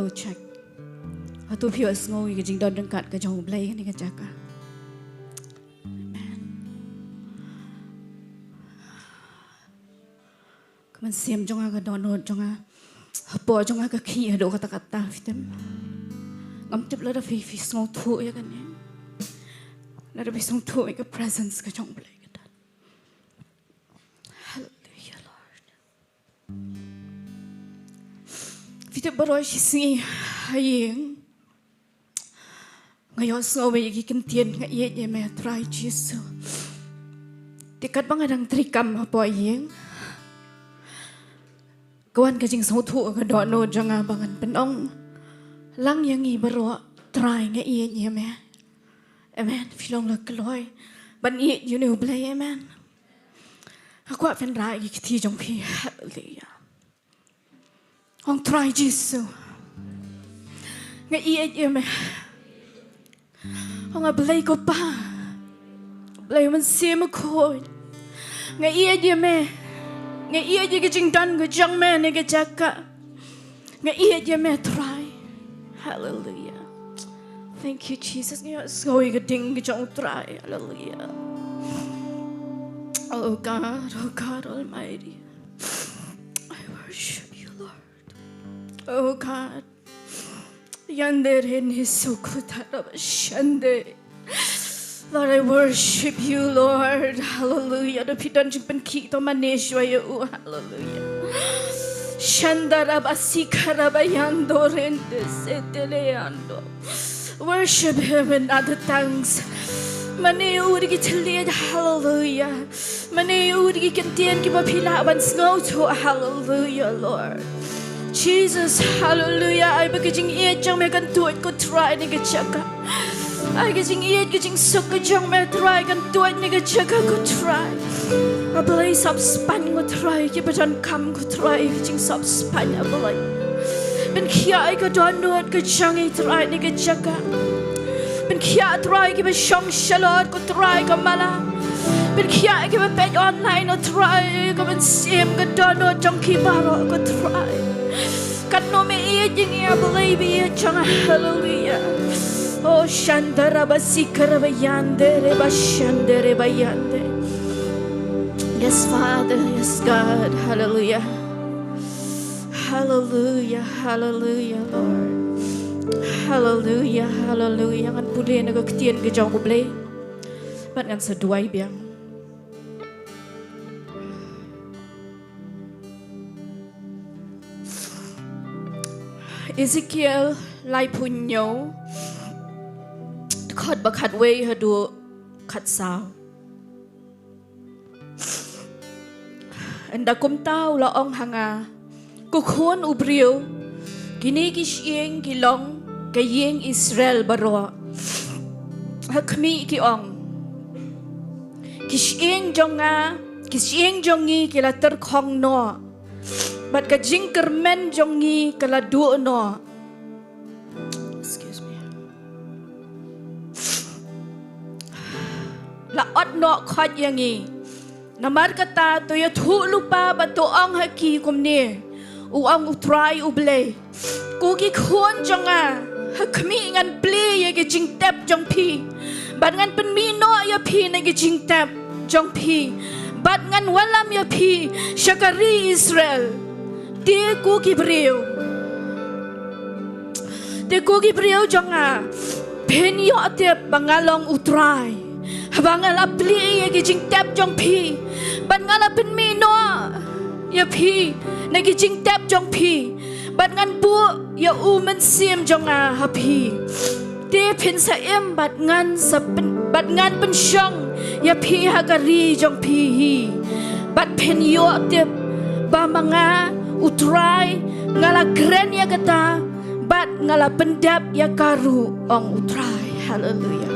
double check. Hatu pure Sngi ke Jingduwai dekat ke jauh belai ni ke Jaka. Amen. Kemen siam jonga ke donor jonga. Hapo jonga ke ki ado kata-kata fitem. Ngam tip la da fi Sohthri ya kan ni. La da fi Sohthri ke presence ke jauh belai. Kita berdoa Sngi hayeng ngayon Sngi bagi kentian ngayon ye me try Jesus dekat bang adang trikam apa hayeng kawan kajing Sohthri ke dono jangan bangan penong lang yang i berdoa try ngayon ye me amen Shillong la keloy ban ye you know blay amen aku akan rai kiti jong pi hallelujah Ông try Jesus. Ngay iya me. Ông ablay ko pa. Ablay man siya ko. Ngay iya me. Ngay iya ke Jingduwai ke jang me ne ke Jaka. Ngay iya me try. Hallelujah. Thank you Jesus. Ngay soy ke ding ke jang try. Hallelujah. Oh God Almighty. I worship. Oh God, yonder in His Sukhutarabashande. Lord, I worship you, Lord. Hallelujah. The pitan jimpen kito maneshwaya u. Hallelujah. Shandarabasikarabhayando rende seteleando. Worship Him in other tongues. Mane urigi tilid. Hallelujah. Mane urigi kentien ki papilawan sngoto. Hallelujah, Lord. Jesus, hallelujah. I begin eat jang me kan tuat ko try ni ke Jaka. I begin eat ke jing sok ke jang me try kan tuat ni ke Jaka ko try. I belai sab span ko try ki badan kam ko try ke jing sab span I belai. Ben kia I ko don nuat ke jang I try ni ke Jaka. Ben kia try ki ba shong shalot ko try ko mala. Ben kia ki ba pet online ko try ko ben sim ko don nuat jang ki baro ko try. Kano me iya jingi ablay biya changa hallelujah. Oh shandara basikara bayande reba shandere bayande. Yes Father, yes God, hallelujah. Hallelujah, hallelujah Lord. Hallelujah, hallelujah. Ngan pulih na kektian ke jauh kublay. Bat ngan seduai biang. Ezekiel lai punyo khad bakhat way hadu khat sao anda kum tau la ong hanga ku khon ubriu kini kishing kilong kayeng Israel baro hakmi ki ong kishing jonga kishing jongi kilater khong no But ka jingkermen jongi kala duo no. Excuse me. La ot no khot yangi. Namar kata to ya thu lupa ba to ang haki kumni. Uang utrai uble. Kuki khon jonga. Hakmi ngan ple ya ke jingtep jong pi. Bat ngan penmino ya pi na ke jingtep jong pi. Bat ngan walam ya pi syakari Israel. Dia kuki beriu jonga penyo te bangalong utrai bangala pli ye gijing tap jong pi bangala penmino ya pi na gijing tap jong pi bangan bu ya umen sim jonga hapi te pen sa em bangan pensyong ya pi hagari jong pi bat penyo te bamanga utrai ngala keren ya kata bat ngala pendap ya karu ong utrai hallelujah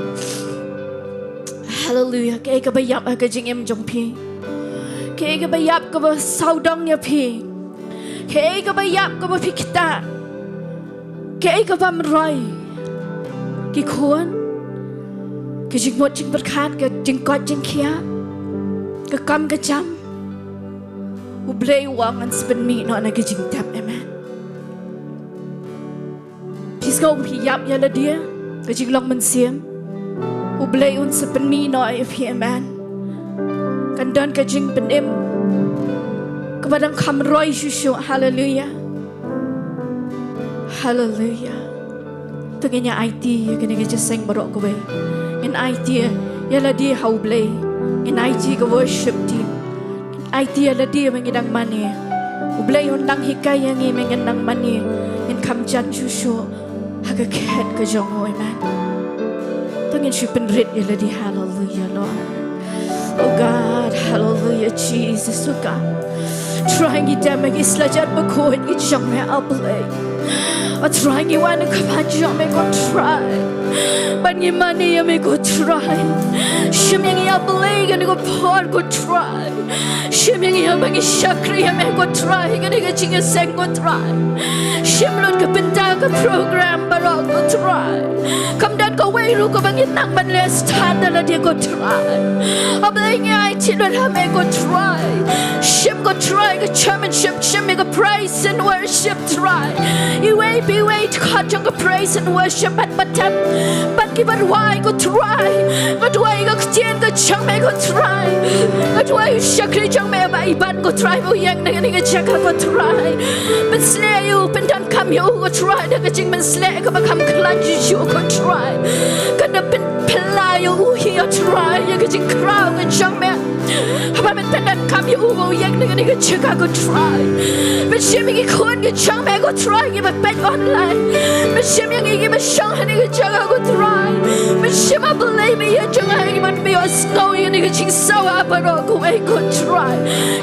hallelujah ke bayap ka jing em jong pi ke bayap ka ba saudong ya pi ke bayap ka ba pikta ke ba mroi ki khon ke jing mot jing berkat ke jing kot jing kia ke kam ke jam Ublay wangan sebenmi no na gijing tap amen. ngau hi yap ya la dia ka Jinglong man siam u blai un sa pen mi noi if he man kan don ka jing pen em ka badang kham roi shu hallelujah hallelujah tengenya IT ka ni ka sing barok ko be in IT ya la dia how blai in IT ka worship team IT ya la dia mengidang mani u blai un dang hikai yang ngi mengendang mani in kam jan shu haga ket ka jong oi man tengin shu pen rit ya la dia hallelujah Lord oh God hallelujah Jesus oh God trying it them isla jat ba ko it jong me up lay trying you want to come on jong me go try but you money you me go try shiming ya play gonna go pour go try shiming ya bagi shakri ya me go try gonna go Jingiasyllok go try shimlot ka Bynta ka program barok go try come down go way ru ko bagi nang ban le start la dia go try ablay nga I children ha me go try shim go try go chairmanship shim me go praise and worship try you wait be wait God jong go praise and worship but give it why go try but why go tien go chang me go try but why shakri chang me ba iban go try bo yang na ni ga Jaka go try but slay you pen dan kam you go try da ga jing man slay ka ba kam klan you go try kan da pen play you he try ya ga jing crowd ga chang me ba men pen dan kam you go yang na ni ga Jaka go try but shim gi khon ga chang me go try gi ba pen online but shim gi ba shang ni ga Jaka go try but shim I believe me ya jang ai man be o snow ni ga jing so abaro go ai go try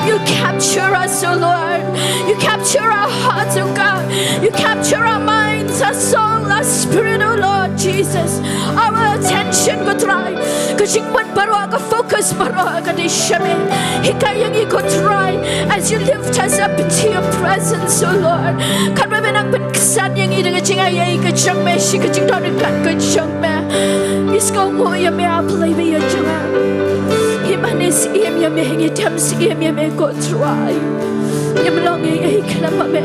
you capture us oh Lord you capture our hearts oh God you capture our minds our soul our spirit oh Lord Jesus our attention go try ka jing man baro ka focus baro ka di shame hikayang I go try as you lift us up into your presence oh Lord kan ba benang penkesan yang I dengan jing ai ka jang me shi ka jing don ka jang me is go mo ya me apply me ya jang imanis im ya me hingi tams im ya me go try ya melong ai klama me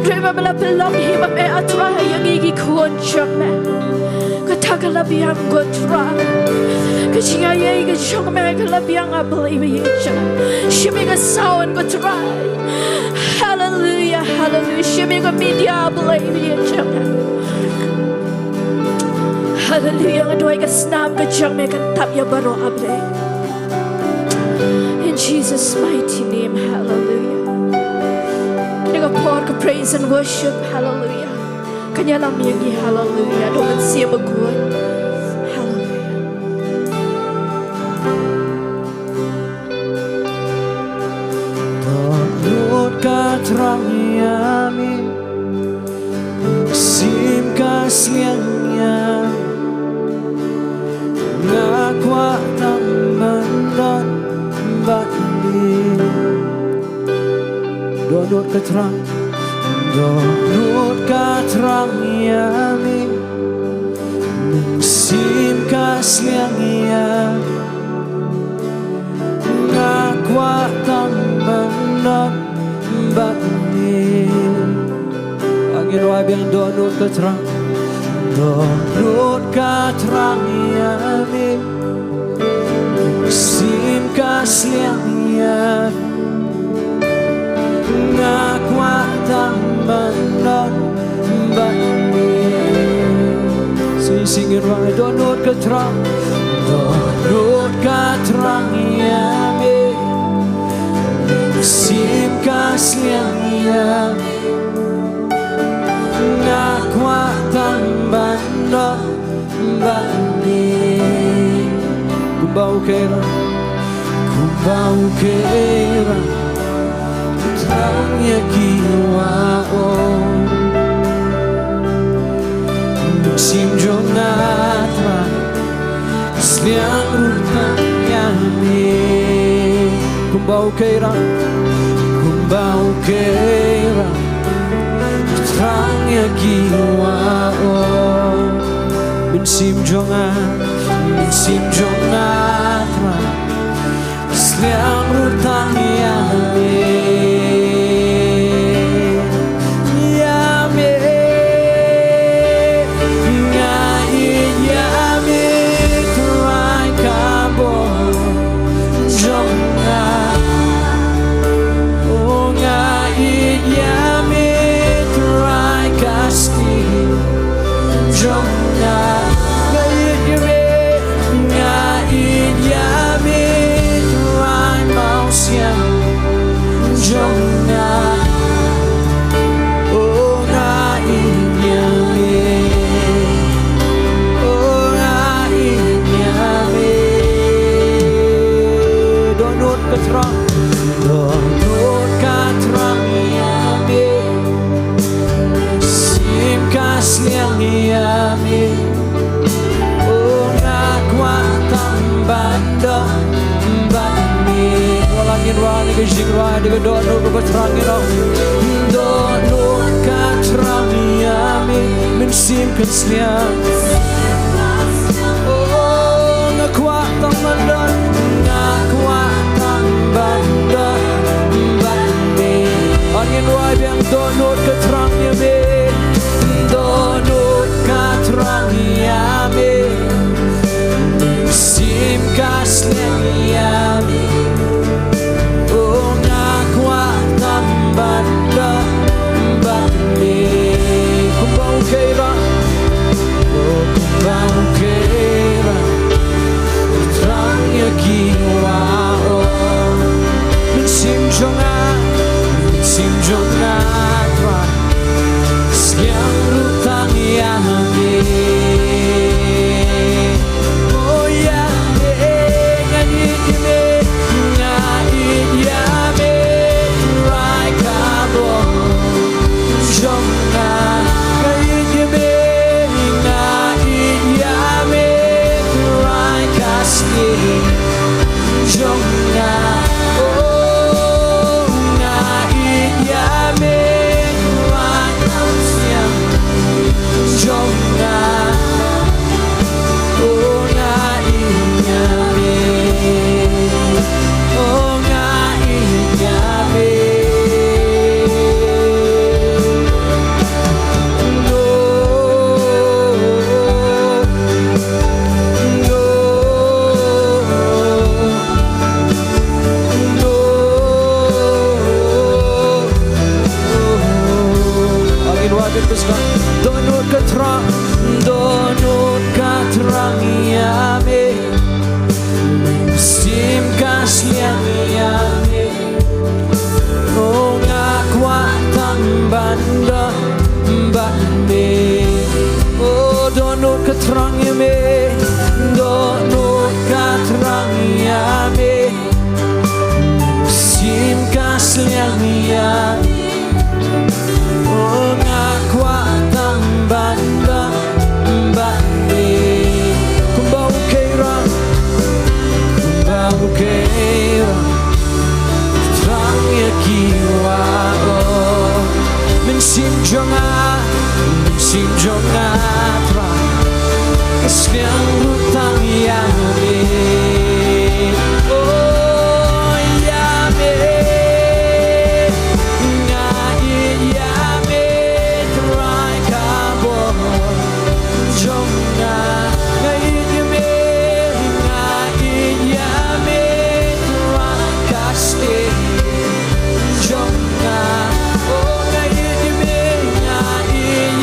driver mala belong him me a try yang I kon jang me ka takala biang go try ka jing ai ka jang me ka la biang a believe me jang shimi ka sound go try hallelujah hallelujah shimi ka media believe me jang hallelujah adoy ka snap ka jang me kan tap ya baro abre in Jesus mighty name hallelujah nega pour ka praise and worship hallelujah kanya lam yang hallelujah do man sia bagul hallelujah Lord ka terang yami sim kasliangnya ngakwa taman bandi donut keterang yami sim kasliangnya ngakwa taman bandi angin wabiang donut keterang yami sim kasliangnya ngakwa taman bandi singin wangi donut keterang yami sim kasliangnya ngakwa taman bandi kumbau kera terangnya kiwao sim jonatra sliang rutang yami kumbau kera terangnya kiwao sim jonatra sliang rutang yami. banda bani walangin wani ke Jingduwai de dono ko terangin dono ka terangiami min sim kesliam oh ngakuat tang banda ngakuat tang banda bani angin wai biang dono ke terangiami dono ka terangiami sim kasliami oh ngakuat tang banda bani kumbang keira oh kumbang keira terangnya kiwa oh min sim jonga tra siang rutang yang oh ya ngani ime ngai ya me rai kabo jonga ngai ime ngai ya me rai kaski jonga oh ngai ya me rai siang jonga oh ngai ya me oh ngai ya me no angin wadid besar donut keterang yame sim kaslian yame oh ngakuat tang banda bani oh donut keterang yame donut keterang yame sim kaslian yame oh ngakuat tang banda bani kumbang keira terangnya kiwa oh min sim jonga tra siang rutang yame oh yame ngai yame try kabo jonga ngai yame yame try kaste jonga oh ngai yame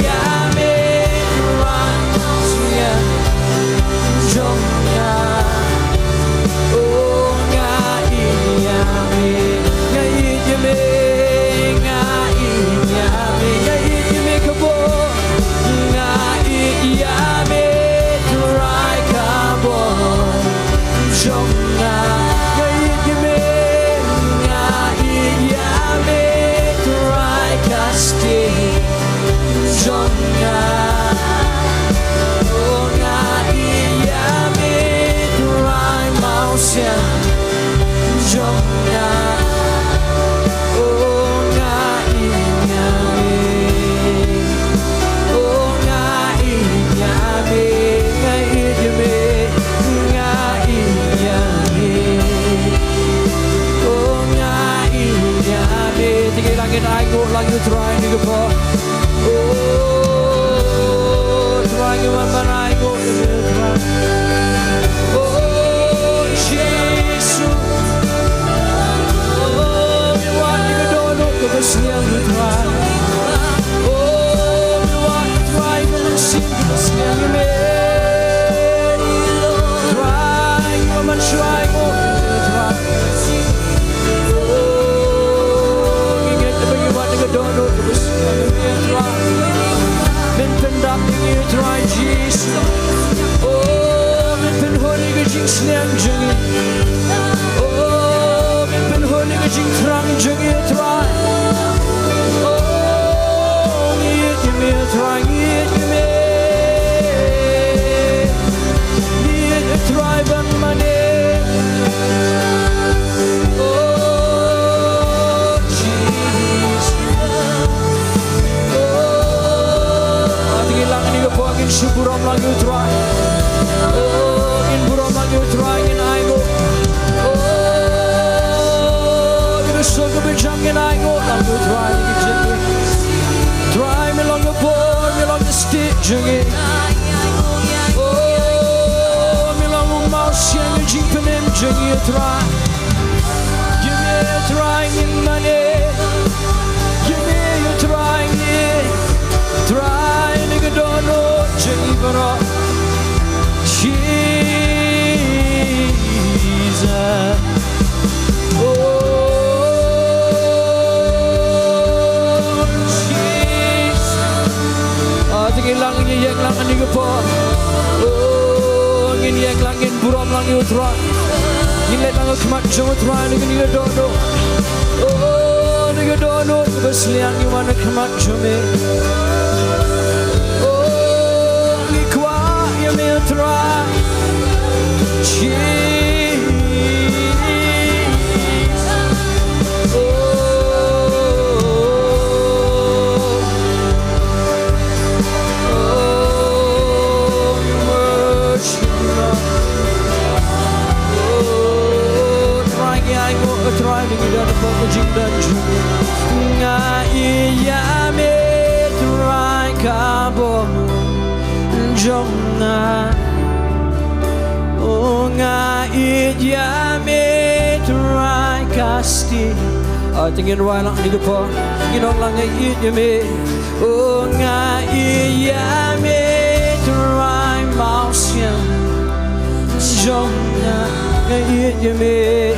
yame try jonga oh ngai yame kabo ngai yame try kabo jonga ngai yame try kaste jonga oh ngai yame try mausia jonga oh ngai yame oh ngai yame oh ngai yame tinggi langit aku lagi try ni kepo oh try man aku oh Jesus oh mi wani ke dono ke besiang try oh mi wani try ke sing ke besiang me try man try oh ingat bagi wani ke dono ke besiang me try men pendap ni try Jesus oh men penhori ke jing slang jengi oh men penhori ke jing terang jengi try oh ni try ni try bang mane Jingiasyllok. Give me a trying in money. Give me a trying in. Trying to get on no Jingduwai. Jesus. Oh, Jesus. Tingin lang iyeng lang ani ko po. Oh, iyeng lang in buram lang utra. Nilai lang kemat utra ni ni dono. Oh, ni dono besliang ni mana kemat jome. Oh, ni kwa ya me utra. Driving it out of the Jingiasyllok. Ngai ya me try kabo jonga. Oh ngai ya me try kasti. Tingin ruai lang ni ko. Ginong lang ngai ya me. Oh ngai ya me try mouse jonga. Ngai ya me.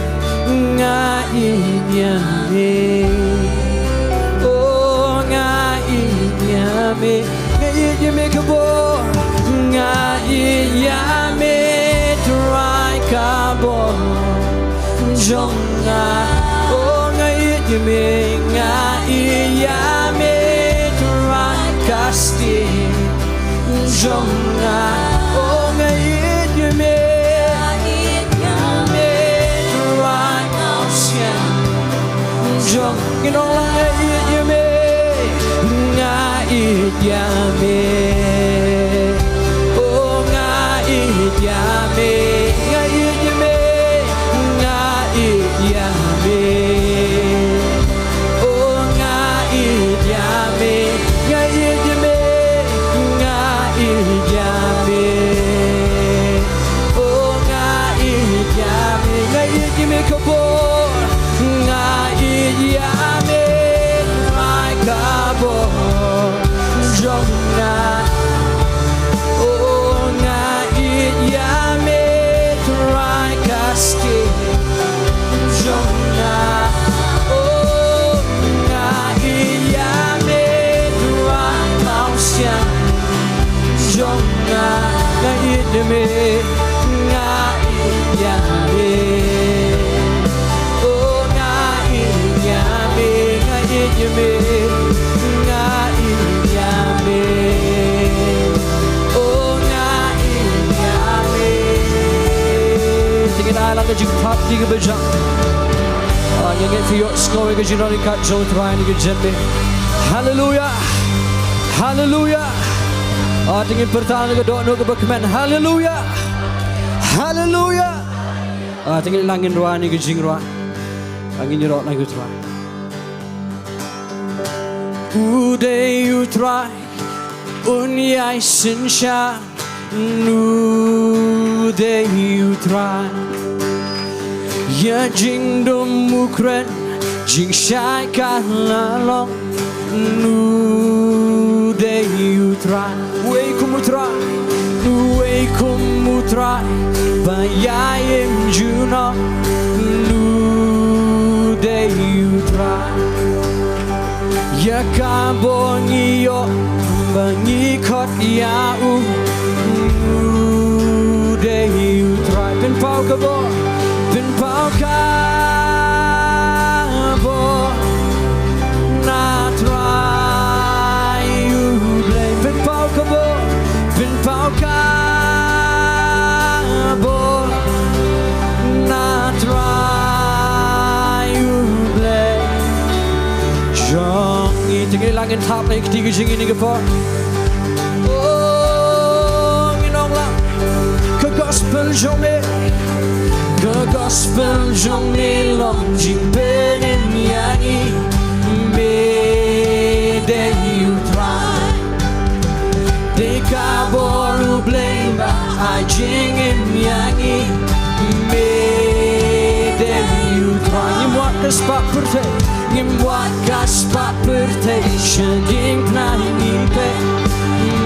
Ngai nyame, oh ngai nyame, ngai nyame kabo, ngai nyame try kabo, jonga, oh ngai nyame try kasti, jonga, oh ngai nyame. Ginong lang ngait yame, ngait yame. Oh ngait yame, ngait yame, ngait yame. Oh ngait yame, ngait yame, ngait yame. Oh ngait yame, ngait yame kabo. Yame my kabo jonga. Oh ngai yame try kasti jonga. Oh ngai yame try mouse jonga. Ngai yame ngai yame. Yame, ngai yame, oh ngai yame. Tingin alang kajing pop di kebejang. Yang itu yuk sekolah kajing orang kat Sohthri ni kejeng. Hallelujah, Hallelujah. Tingin pertahan ke doa ke berkemen. Hallelujah, Hallelujah. Tingin langin ruah ni kejing ruah. Langin jerok lagi ruah. Uday utrai unyai sinsha nuday utrai ya Jingduwai mukren jingshai kalalong nuday utrai way kumutrai bayayim juno nuday utrai. Jaka bongiyo bangikot yau Uday utrai pin pau kabo na try ublay pin pau kabo na try ublay. Tingin langin tap na iktiga jingin po. Oh, ginong lang ka gospel jome, long jing benin yangi me de utrai de ka boru blame ba I jingin yangi me wakas pak perte ngim wakas pak perte shaging planning pe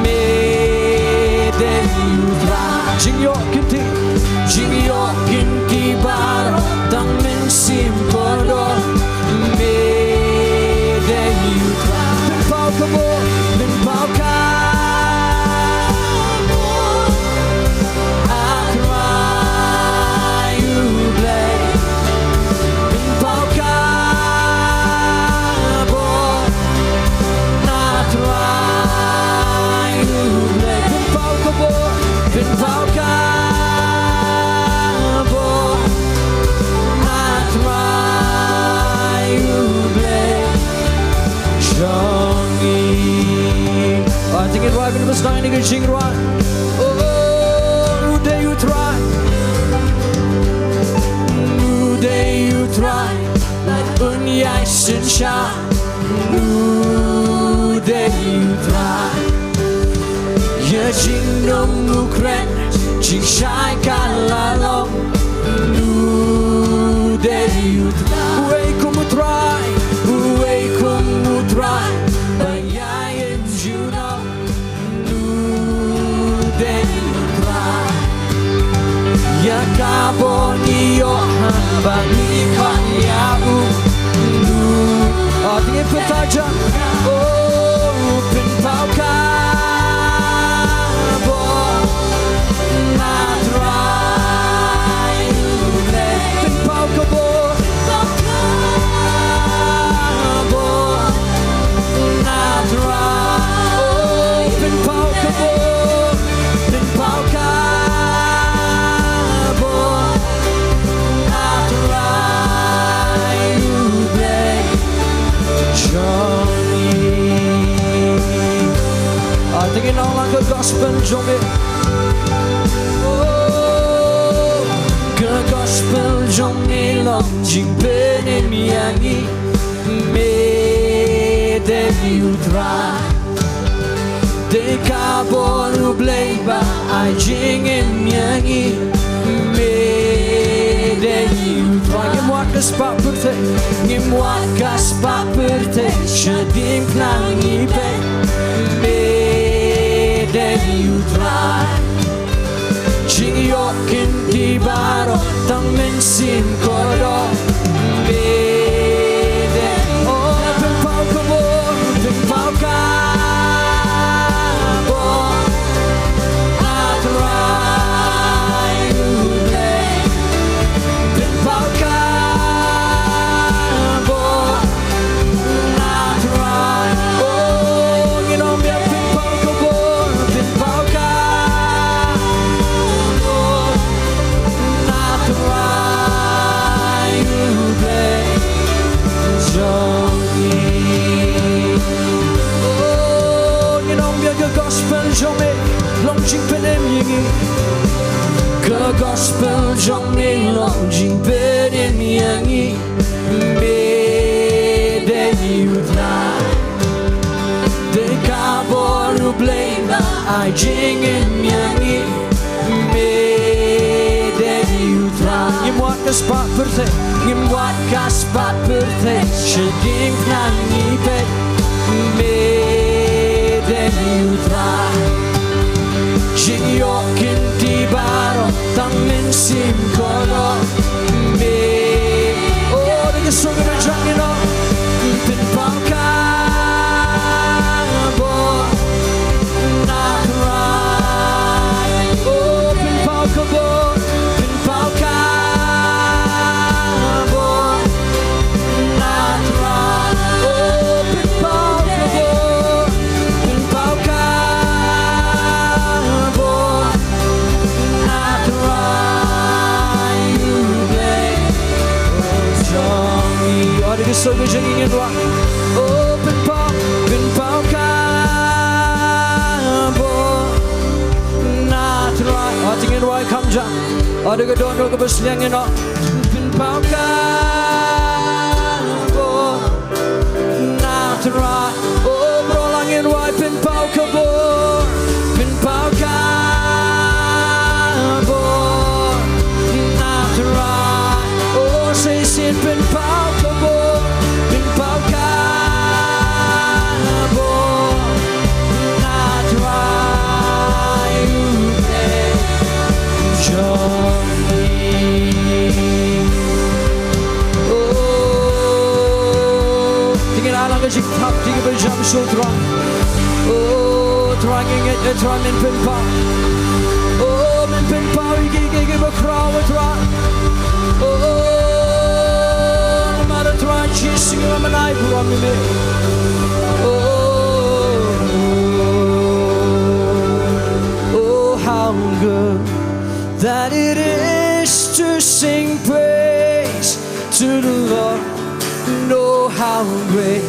me de yutra Jingiokinti baro tang men sim kodo me de yutra bin pau kabo bin pau ka I think it right when it was Sngi to Jingduwai. Oh, who dare you try? Who dare you try? Like unyai sinsha. Who dare you try? Ya Jingduwai mukren, Jingshai kalalong. Who dare you try? Uwe kumu try, uwe kumu try. Ya kaboniyo bani kanyabu lu adi petaja oh pin pau kabo natrai le pin pau kabo natrai oh pin pau kabo pin pau Tingin all like a gospel jonge oh个 gospel jonge long jing pene miangi me de yutra de kaboru bleba ai jing miangi me de yutra ngimwakas pa perte ngimwakas pa perte shadim plangi pe me that you try Jingiokinti baro tang men sim kodo me that oh pin pau kabo pin pau kabo atrai ule pin pau kabo atrai oh you know me pin pau kabo gospel jonge long jing penem yingi个 gospel jonge long jing penem yingi me de yutra de kaboru blema ai jing yingi me de yutra ngimwat kaspat perte ngimwat kaspat perte shadim plangi pe me that you try Jingiokinti baro tang men sim kodo me oh they get stronger than drunk you know pin pau kabo not right oh pin pau kabo pin pau kabo not right oh pin pau kabo so good Jingiasyllok oh pin pau kabo natrai Jingiasyllok kam jam ada ke don ke besliang no pin pau kabo natrai oh brolangin wai pin pau kabo natrai oh say sin pin pau kabo jing thap ding bejam Sohthri. Oh, trying it, trying in pimpa. Oh, min pimpa, gigi crowd with rock. Oh, no matter try, she's singing on an eye from me. Oh, how good that it is to sing praise to the Lord. Know how great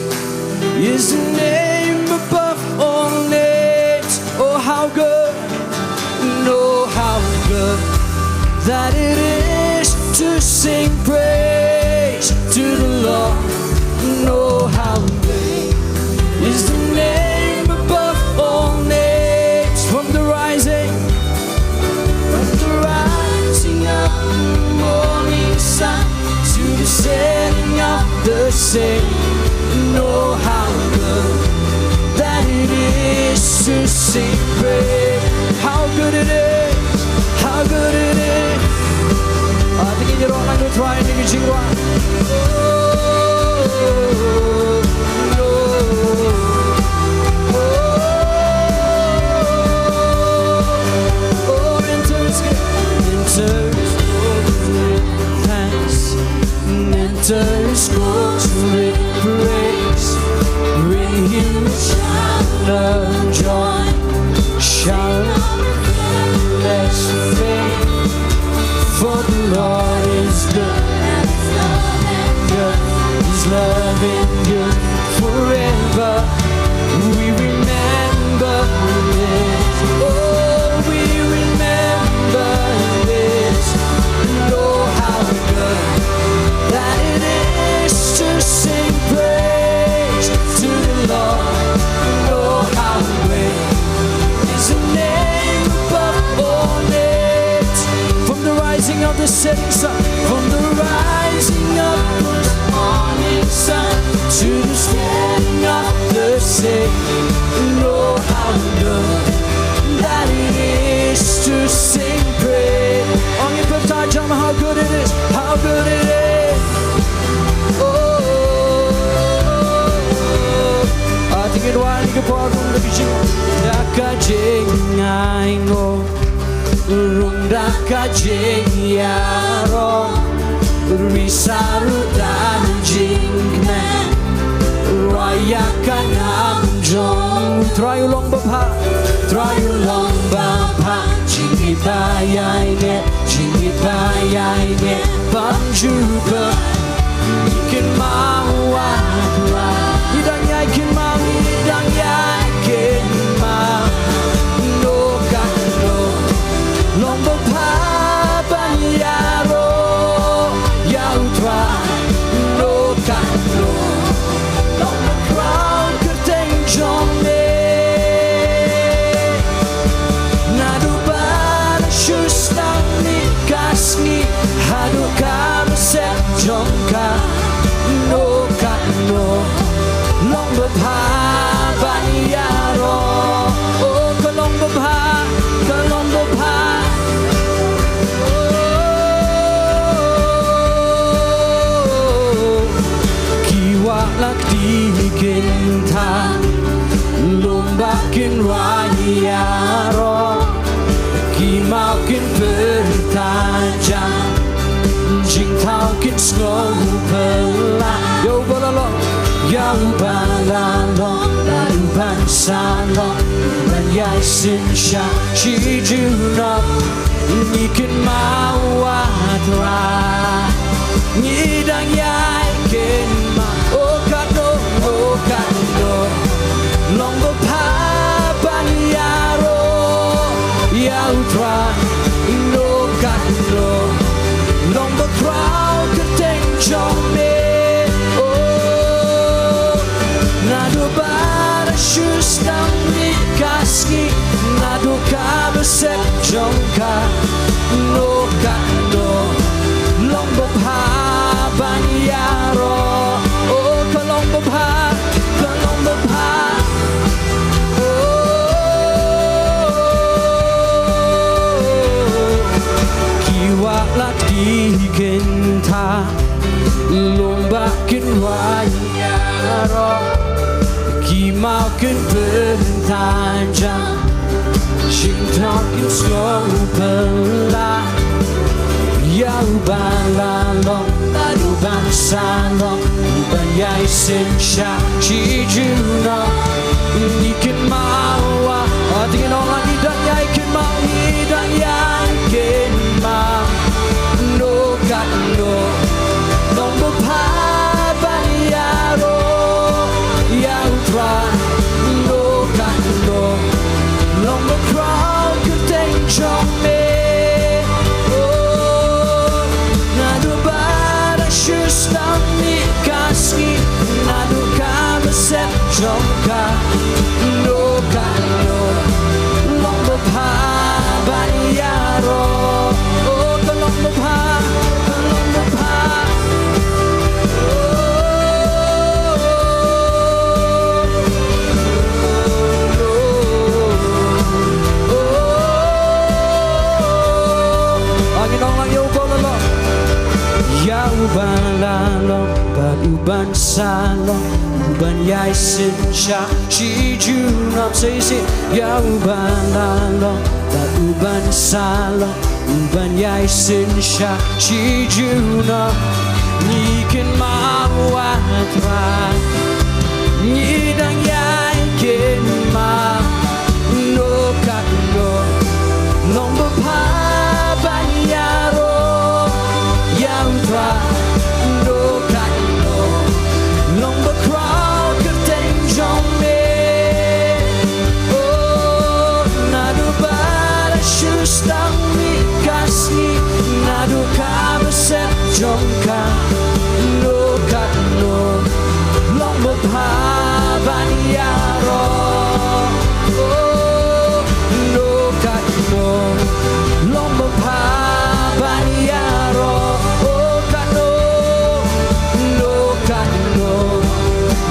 is the name above all names. Oh, how good, know how good that it is to sing praise to the Lord. Know how great is the name above all names. From the rising of the morning sun to the setting of the same. Know how good that it is to sing praise. How good it is, how good it is. I think you're all going to try and you Jingiasyllok. Enters goes with praise, bring him shout of joy, shout of endless faith. For the Lord is good, His love endures forever. We remember this, oh, we remember this. Know how good that it is to sing praise to the Lord. Know how great is the name above all names. From the rising of the setting sun, from the rising of the morning sun to the setting of the same. Know how good that it is to sing praise. On your birthday, tell me how good it is, how good it is. Jingduwai ke porung de jing Jaka jingaingo urung daka jingiaro risaru dan jingne raya kanam jong trayulong bapa jingibayai banjuba ikin mawatwa idang yakin no kano long bapa banyaro yautra no kano long the crowd kerteng jomne nadu bar shustang ni kasni hadu kamset jongka no kano long bapa banyaro oh kalong bapa oh kiwa lak dikinta lombakin wayaro kimaukin bertajam jingtaukin sngopelah yo balalo yang balalo lalu bansalo dan yasin sha chijuna nikin mawatra nidang yakin ma oh kano long bapa banyaro yautra no kano long the crowd kerteng jomne nadu bara shustang nikaski nadu kabesek jongka no kano long bapa banyaro oh kalong bapa kiwa lak dikinta lombakin wayaro mau can bertanja Sing talking slow pela Yau balalong Badu bansalong Ban yai sin sha Chi juna Ikan mawa Tingin orang idan yai kan mau Idan yai kan mau No kat no Nong berpaban yaro Yau tra No kat no Long the crowd could take from me Oh Nadu bada shustam ni kaski Nadu kameset jongka No kano Long the paban yaro Oh the long the Balang, Baduban Salong, Uban Yai Sin Sha, Chi Junam Sisi, Yau Balang, Baduban Salong, Uban Yai Sin Sha, Chi Junam, Nikin Mawatra, Nidang Yai Kin Ma, No Katno, Nomba Paban Yaro, Yau Tra. Long the crowd could take on me Oh, nadu bada shustang ni kasni Nadu kameset jongka No kat no Long the paban yaro Oh, no kat no Long the paban yaro Oh, kat no No kat no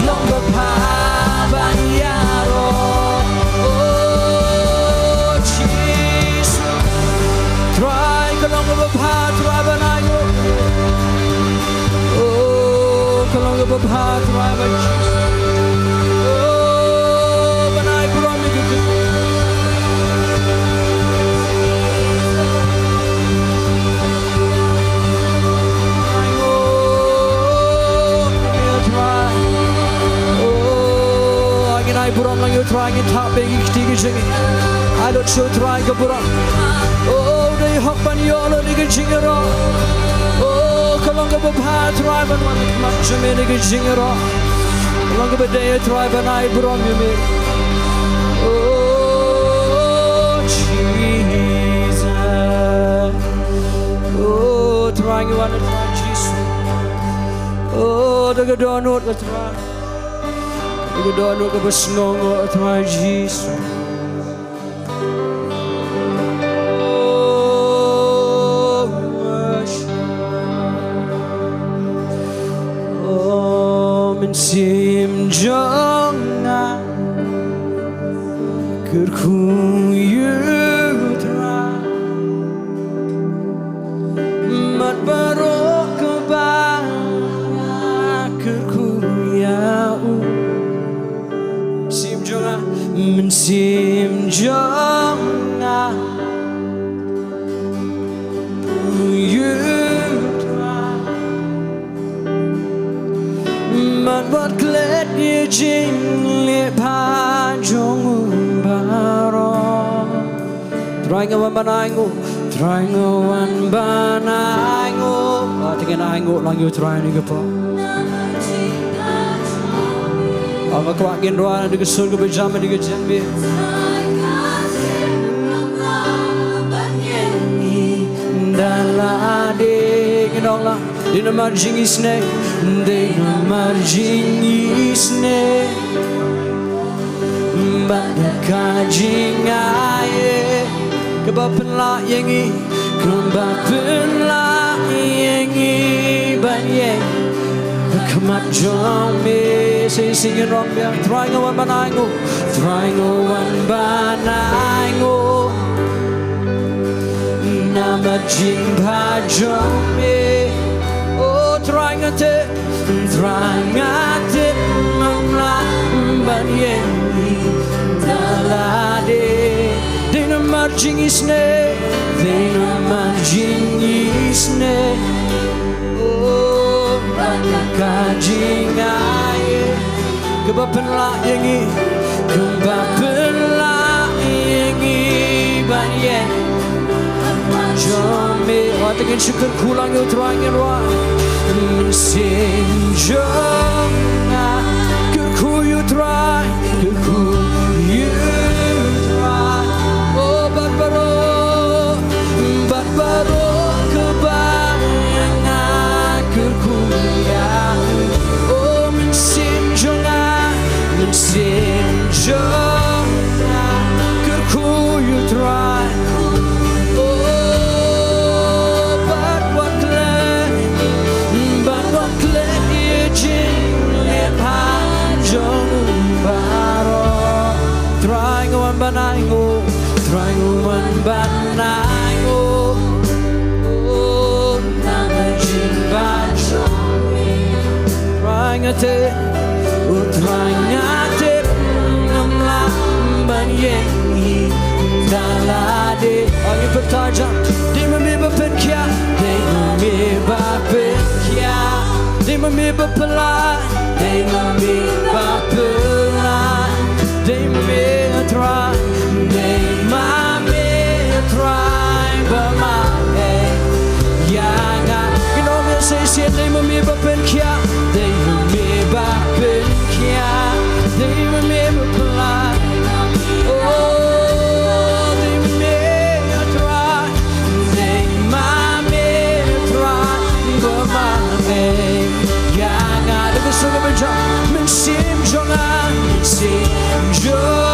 Long the paban yaro Oh Jesus Try kalong the pa try banayo Oh kalong the pa try ban Oh banay promi gitu Burang lang yung trying and tapping iktige jingin I don't show trying ka burang Oh they hakpan yolo nige jingero Oh kalong ka bapha try ban man matchame nige jingero kalong ka badaya try ban ay burang yumi Oh Jesus Oh trying you wanna try Jesus Oh daga donut ka try Daga donut ka basngongo at try Jesus Sim jonga kerku yutra mat barok kebaya kerku yau sim jonga sim jonga Buat klet ye jing le pa jong baro Try ngawan banango Try ngawan banango Tingin ango lang yung try ni pa Ang akwakin doa na digasul ko pajama digajambi Dalade Ginong lang Di na marjingis ne Di na marjingis ne Bada kajingaye Kebapen la yengi Kebapen la yengi Banyeng Kemat jombe Say singing wrong biang Try ngawan banango Try ngawan banango Nama jing pa jombe Try ngate mamla ban jingisne, Dinaman jingisne. Oh, kajingaye, kebapenla yengi, kebapenla yengi banyen. Jami, watingin syukur kulang yo terangin wa, sinjona, kerku yo terang, kerku yo terang. Oh, barbaro kebayangan kerku ya. Oh, sinjona, kerku yo terang. Banaigo, Trianguan Banaigo, oh, Namajin Banjomi, Triangate, oh, Triangate, Namla Banyengi, Dalade, Agi Pataja, Dimamiba Penkia, Dimamiba Penkia, Dimamiba Pelai, Dimamiba Pelai, Dimamiba try, they may try, but my yanga. You know me say she they may be kia, they may be kia, they may be fly. Oh, they may try, they may try, but my yanga. Let me sing a bit of me sim jonga, sim jonga.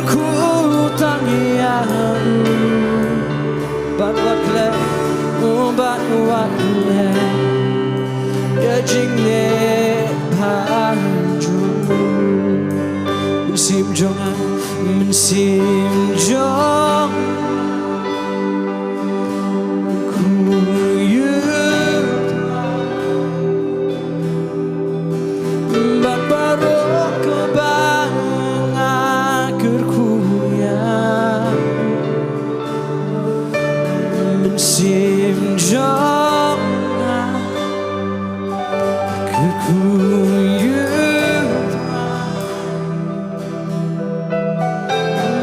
akhirku tangian Bat wakle Ya jingne baju Mensim jong Bat barok kebang akhirku ya Mensim jong akhirku ya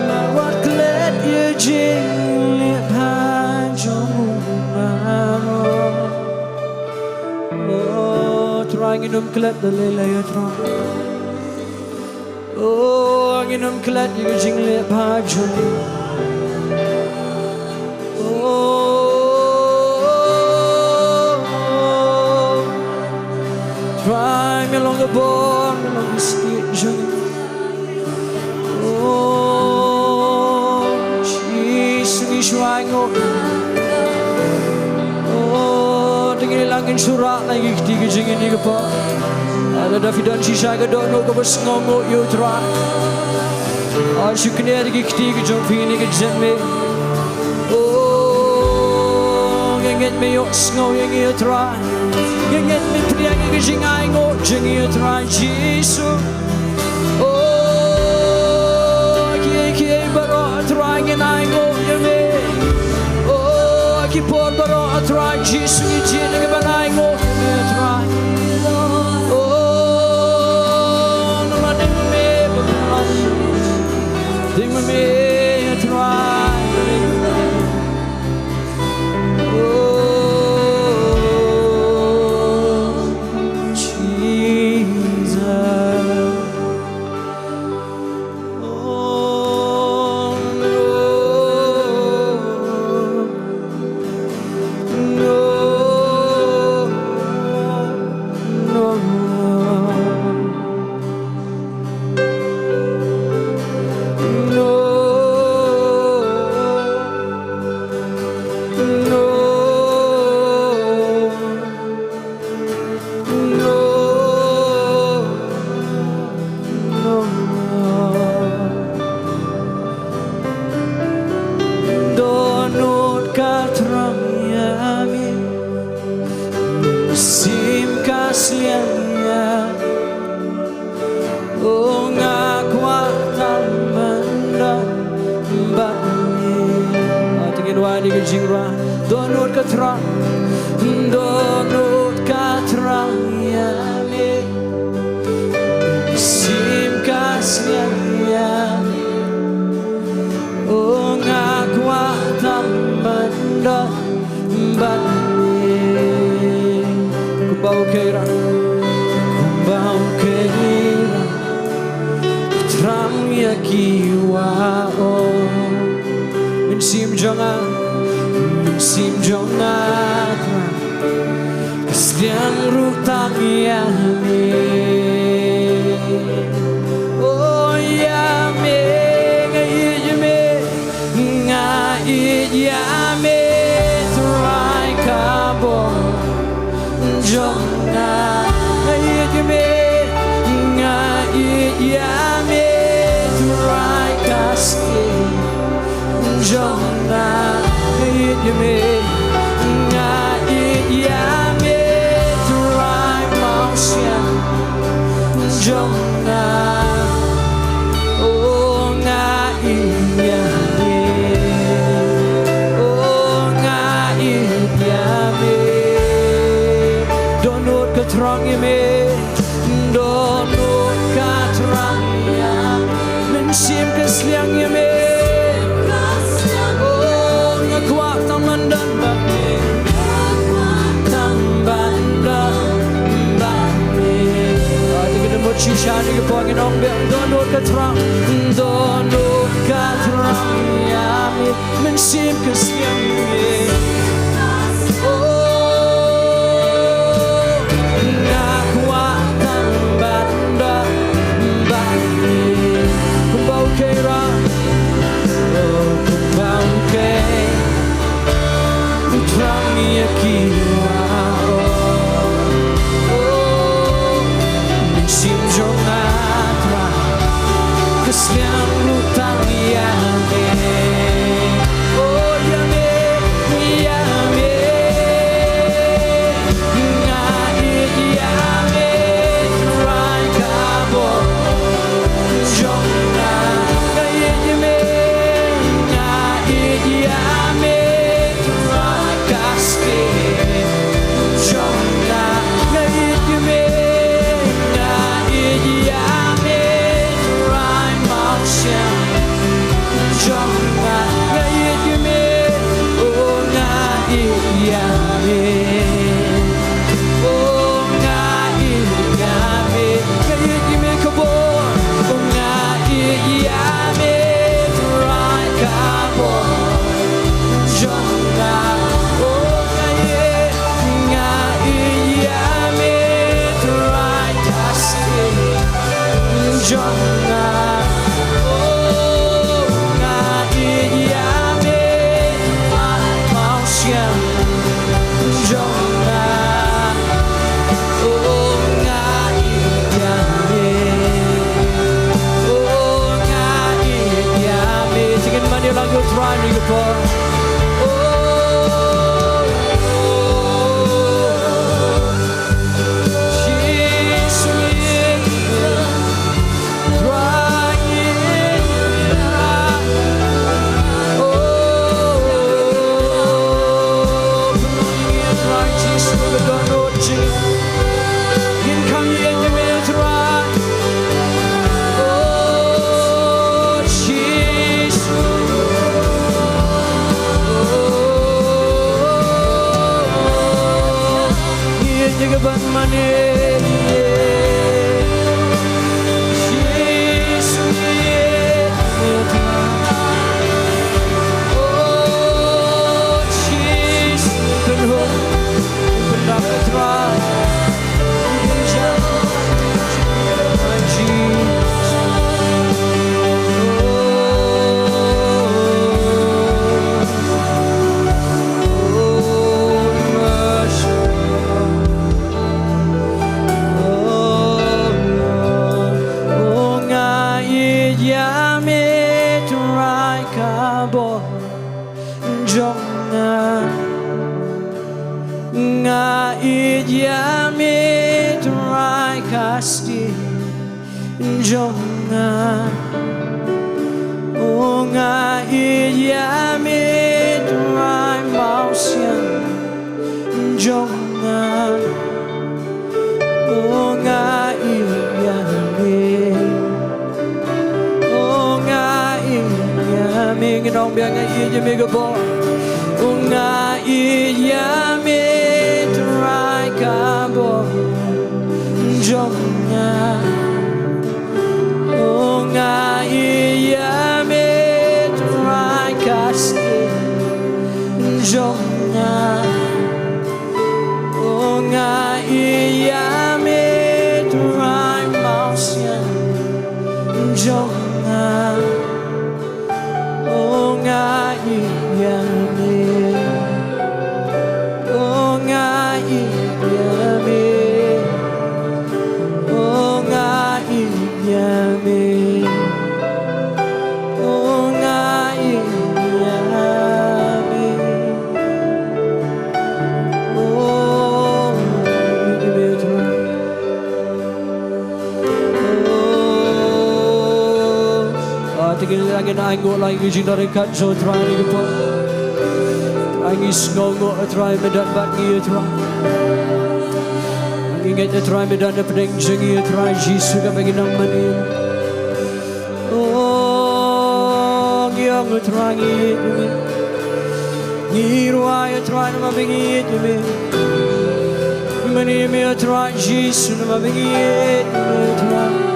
Mawat klet ya jing Nginum klet dalila ya trong Oh nginum klet ya jing le baju Oh Try me along the born along the street jung Oh Sngi shuai ngok Langin surak lagi ketiga jingin ni kepa Ada Davidan sisa ke dono ke bersengomok yutra Asyuk ni lagi ketiga jong pini ke jemme Oh Genget me yok sengom yang yutra Genget me priang ke jingai ngok jing yutra Jisu Oh Kie barok terangin ai ngok yame Kipor baro atrai Jisu ijin ke banai ngok me atrai Oh nona ding me bablan ding me atrai Oh Jesus Donut katrang ya me sim kasnya ya Oh ngakwa tambanda bani Kumbau keira Trang ya kiwa oh Mensim jangan Sim jongat Kesdian rutang ya me Oh ya me Ngai ya me Terai kabor Jongat Ngai ya me Terai kaski Jongat Yame, yame, try motion, Jonah. Oh, yame, oh, yame. Don't know what wrong yame, don't know what wrong yame. Mensim kesliang yame. Shani ke pangin ong be dono katrang ya me mensim kesiang me oh nakwatan banda bani kumbau keira try ni kepo. Jingiasyllok kat Sohthri ni kepo. Angi Sngi try medan bat ni try. Angi ngai try medan de pedeng Sngi try Jisu ka bagi nama ni. Oh ngiang try ni. Ni ruai try nama bagi ni. Mani me try Jisu nama bagi try.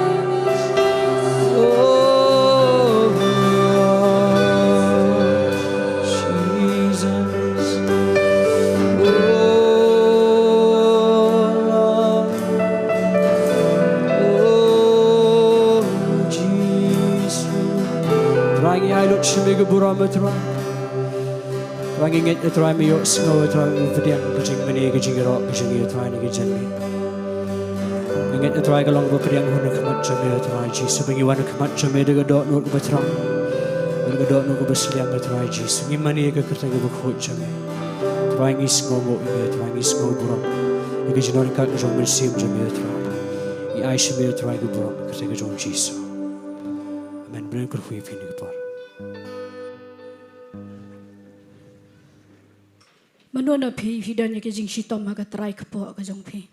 Shimega burama try. Rangi nget try me yok snow try updian kajing mani kajingirok kajingi try ni kajanmi. Nget try kalong updian hunu kamat jame try Jisu bagi wana kamat jame de dot no ubatra. De dot no ubasliang try Jisu ni mani ka kerta ga bukhot jame. Try ngi snow mo ime try ngi snow buram. Ni kajinor ka jong mersim jame try. Ni aisha me try ga buram kerta ga jong Jisu. Amen bren kur hui fini ga par. Menona pi hidan ke jing shitom aga try kepo ka jong pi.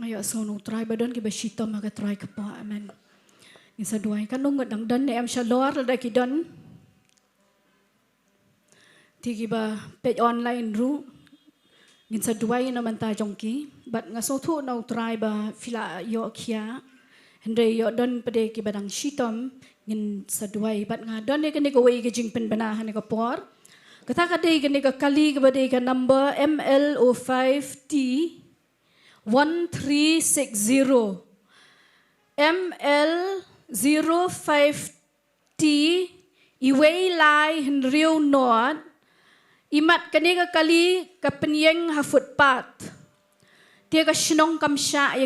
Ayo sono try badan ke ba shitom aga try kepo amen. Ngisa duai kan nong dang dan em shalor da ki dan. Tigi ba page online ru. Ngisa duai na man ta jong ki, bat ngaso thu no try ba fila yo kia. Hendre yo dan pede ki badang shitom ngin sa duai bat nga dan ne ke ko wei ke jing pen banahan ko por. Kata kadai kini ke kali kepada ke number MLO5T 1360 ML05T Iwei Lai Henriu Nord Imat kini ke kali ke penyeng ha footpath Dia ke Shillong kamsya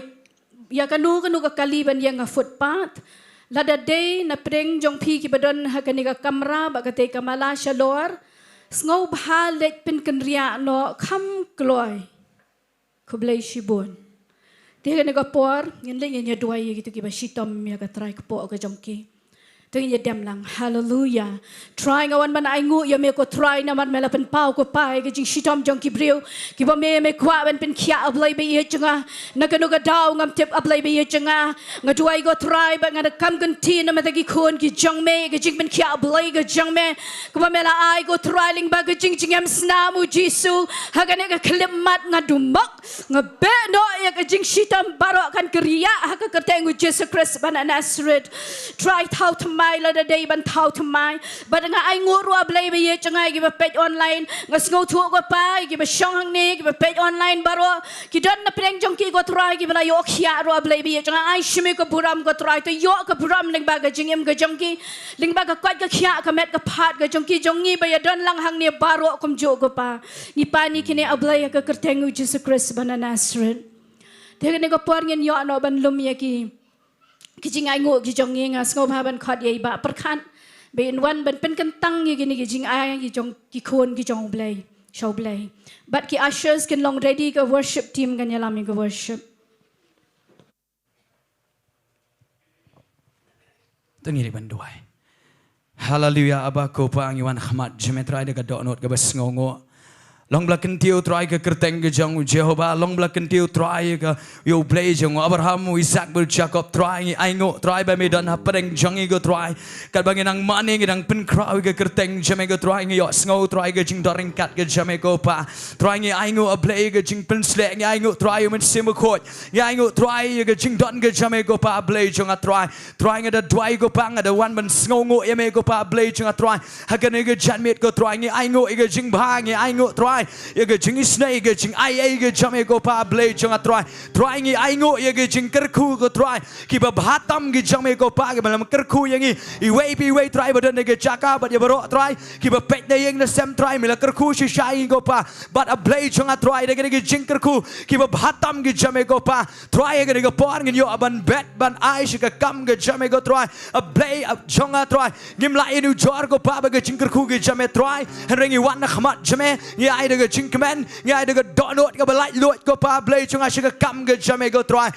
ya kanu ke kali penyeng ha footpath Lada day na preng jong pi ki badon hakaniga kamera bagate kamala shalor. Sngo bha let pin kenria no kam kloy. Kublay shibon. Tiga ni kapor, yang lain yang dua ye gitu kiba shitom ya ka try kapor ka jongki. Tu yang dem lang, hallelujah. Try ngawan man aingu ya me ko try na man mela pen pau ko pai ka jing shitom jongki brio. Kiba me kwa ben pen kia ablay be ye jenga. Nagano ka daw ngam tip ablay be ye jenga. Ngadua go try ba ngada kam ganti na matagi kun ki jong me ka jing pen kia ablay ka jong me. Kiba mela ai go try ling ba ka jing jingam snamu Jisu. Hagane ka klimat ngadumak ngabe no ya ka jing shitom baro kan kriya haka kertengu Jesus Christ bana Nazareth. Try how to mai la day ban thau to mai but nga ai ngu ro blai be ye changai gi ba page online nga sngo thu go pa gi ba shong hang ne gi ba page online baro ki don na preng jong ki go try gi ba yo khia ro blai be ye changai ai shimi ko buram go try to yo ko buram ling ba ga jingem ga jong ki ling ba ga kwat ga khia ka met ga phat ga jong ki jong ngi ba ya don lang hang ne baro kum jo go pa ni pa ni kine ablai ka kertengu Jesus Christ bana Nazareth te ne go por ngin yo no ban lum ye ki kijing ai ngo kijong ngi nga sngo ba ban khot ye ba perkhan ben wan ban pen kan tang ye gini kijing ai kijong ki khon kijong blai show blai but ki ushers can long ready ka worship team kan yalam ka worship tengiri banduai hallelujah aba ko pa ang iwan khmat jemetra de ka do not ka bas ngongo long blacken tiu try ka kerteng ke jang Jehovah long blacken tiu try ka yo play jang Abraham Isaac bul Jacob try ai ngo try ba me dan hapreng jang go try ka bangin ang mani ngidang pen kraw ka kerteng jame go try yo sngo try ka jing doring kat ka jame go pa try ai ngo a play ka jing pen slek ai ngo try men sim khot ai ngo try ka jing don ka jame go pa play jang a try ngada dwai go pa ngada wan ban sngo ngo yame go pa play jang a try hagan ga janmet go try ai ngo ga jing bha ai ngo try ye ga jing Sngi ga jing ai ga jame go pa blay jang try ngi ai ngo ye ga jing kerku go try ki ba bhatam gi jame go pa ga malam kerku yang i wei try ba dan ga Jaka ba ye baro try ki ba pek de yang na sem try mila kerku shi shai go pa but a blay jang try de ga jing kerku ki ba bhatam gi jame go pa try ga ga por ngi yo ban bet ban ai shi ga kam ga jame go try a blay a jang try gim la inu jor go pa ba ga jing kerku gi jame try hengi wan na khmat jame ye ai de jing kemen ngai de do not ga balai lot go pa blay chung a shiga kam ga jame go try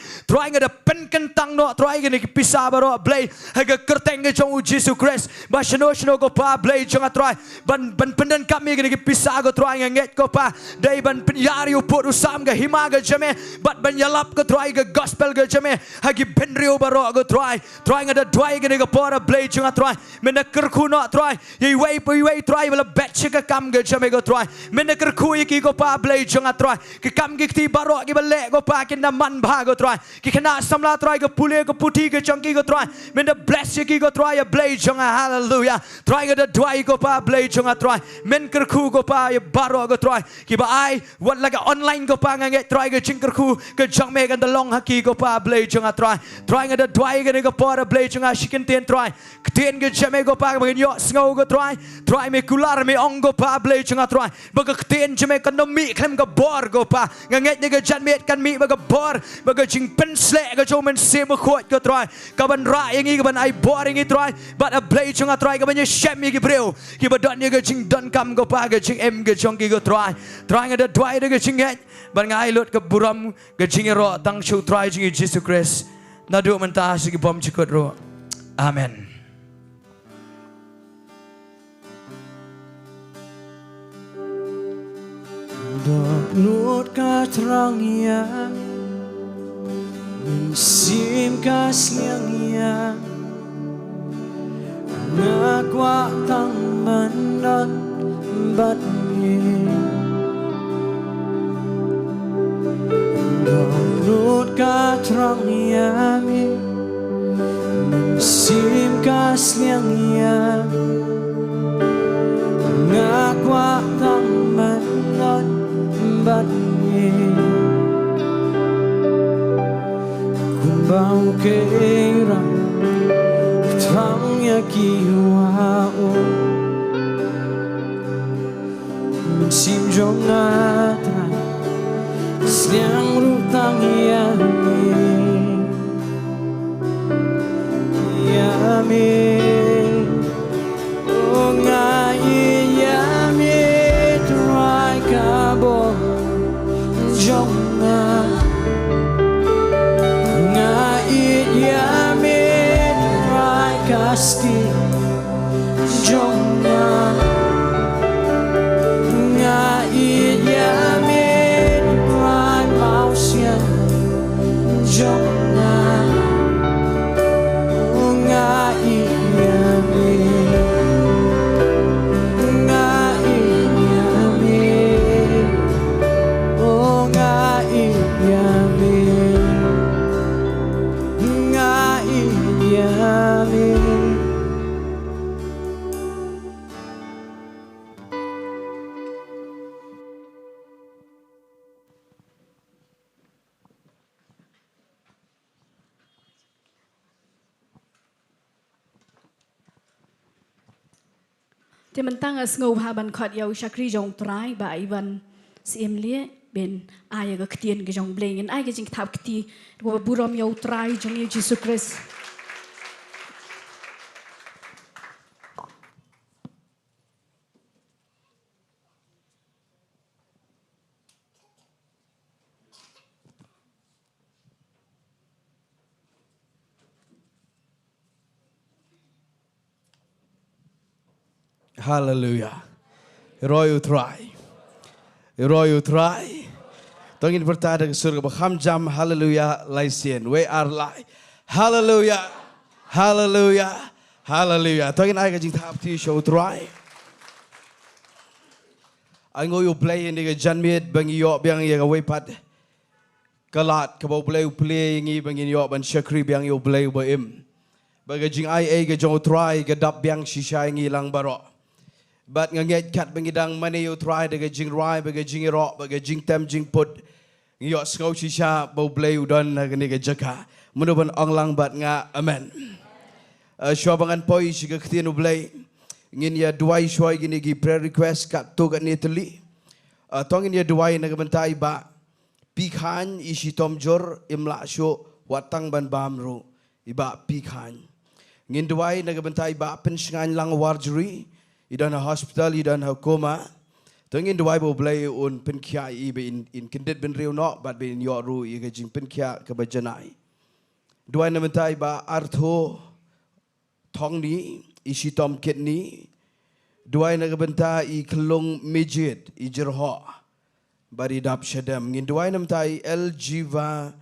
nga de pen kan tang no try ga ni pisa baro blay ha ga kerteng ga chung Jesus Christ ba shno go pa blay chung a try ban pendan kam ga ni pisa go try nga nget go pa dai ban yari upur usam ga hima ga jame but ban yalap go try ga gospel ga jame ha gi benrio baro go try nga de dwai ga ni ga por blay chung a try men na kerku no try ye wei try bala bet shiga kam ga jame go try men na kerku ki go pa blay jang atrai ki kam ki ti baro ki bale go pa ki na man bha go try ki khana samla try go pule go puthi go changki go try men the bless ki go try a blay jang hallelujah try go the dwai go pa blay jang atrai men kerku go pa ye baro go try ki ba ai what like online go pa nge try go ching kerku go jang me gan the long haki go pa blay jang atrai try go the dwai go pa blay jang shikin ten try ten go jame go pa ngin yo sngo go try me kular me ong go pa blay jang atrai ba go ten jame kan no mi klem ga bor go pa nganget ni ga jan met kan mi ba ga bor ba ga jing pen slek ga jo men se ma khot go try ka ban ra yang i ga ban ai bor yang i try but a blay chung a try ga ban ye shem mi gi breu ki ba don ye ga jing don kam go pa ga jing em ga chong ki go try nga da dwai ga jing het ban ngai lot ga buram ga jing ro tang chu try jing Jesus Christ na do man ta si gi bom chikot ro amen. Donut ka terang yang Mensim ka sliang yang Ngakwa tang manat bat mi Donut ka terang yang Mensim ka sliang yang Ngakwa tang manat bat ni kumbau keira tangnya kiwao mensim jong atra siang rutang yang yamin o nga yamin rai ka bo jong nga yamin rai ka sti jong nga yamin rai mau sia jong Thì mình tăng ở ngầu hà bàn khọt yêu Shakri dòng trái bà ấy vẫn xem lia bên ai cái tiền cái dòng bling ai cái chính tháp cái của burom yêu trái trong yêu Jesus Christ. Hallelujah. Royal try. Tongin bertada ke surga baham jam hallelujah laisian. We are like hallelujah. Tongin ai ka jing thap ti show try. Ai ngoi u play ni ka janmiet bang yo biang ye ka we pat. Kalat ka bo play ngi bang yo ban Shakri biang yo play ba im. Baga jing ai ka jong try ka dap biang shisha ngi lang baro. But nganget kat bangidang mani you try de jing rai baga jing ro baga jing tem jing put yo sngau shisha bo blay udon na ni Jaka munuban onglang bat nga amen shobangan poi siga ktinu blay ngin ya duai shoi gini gi prayer request kat to gat ni teli tongin ya duai na gabantai ba pikhan isi tomjor imla sho watang ban bamru iba pikhan ngin duai na gabantai ba pensngan lang warjuri idan hospital idan koma tengin the Bible play on penkia ibe in kindet ben riu no but ben yoru i jing penkia ka bajanai duai namentai ba artho thong ni isi tom ket ni duai na benta i klong mijit i jerho bari dap shadam ngin duai namentai el jiva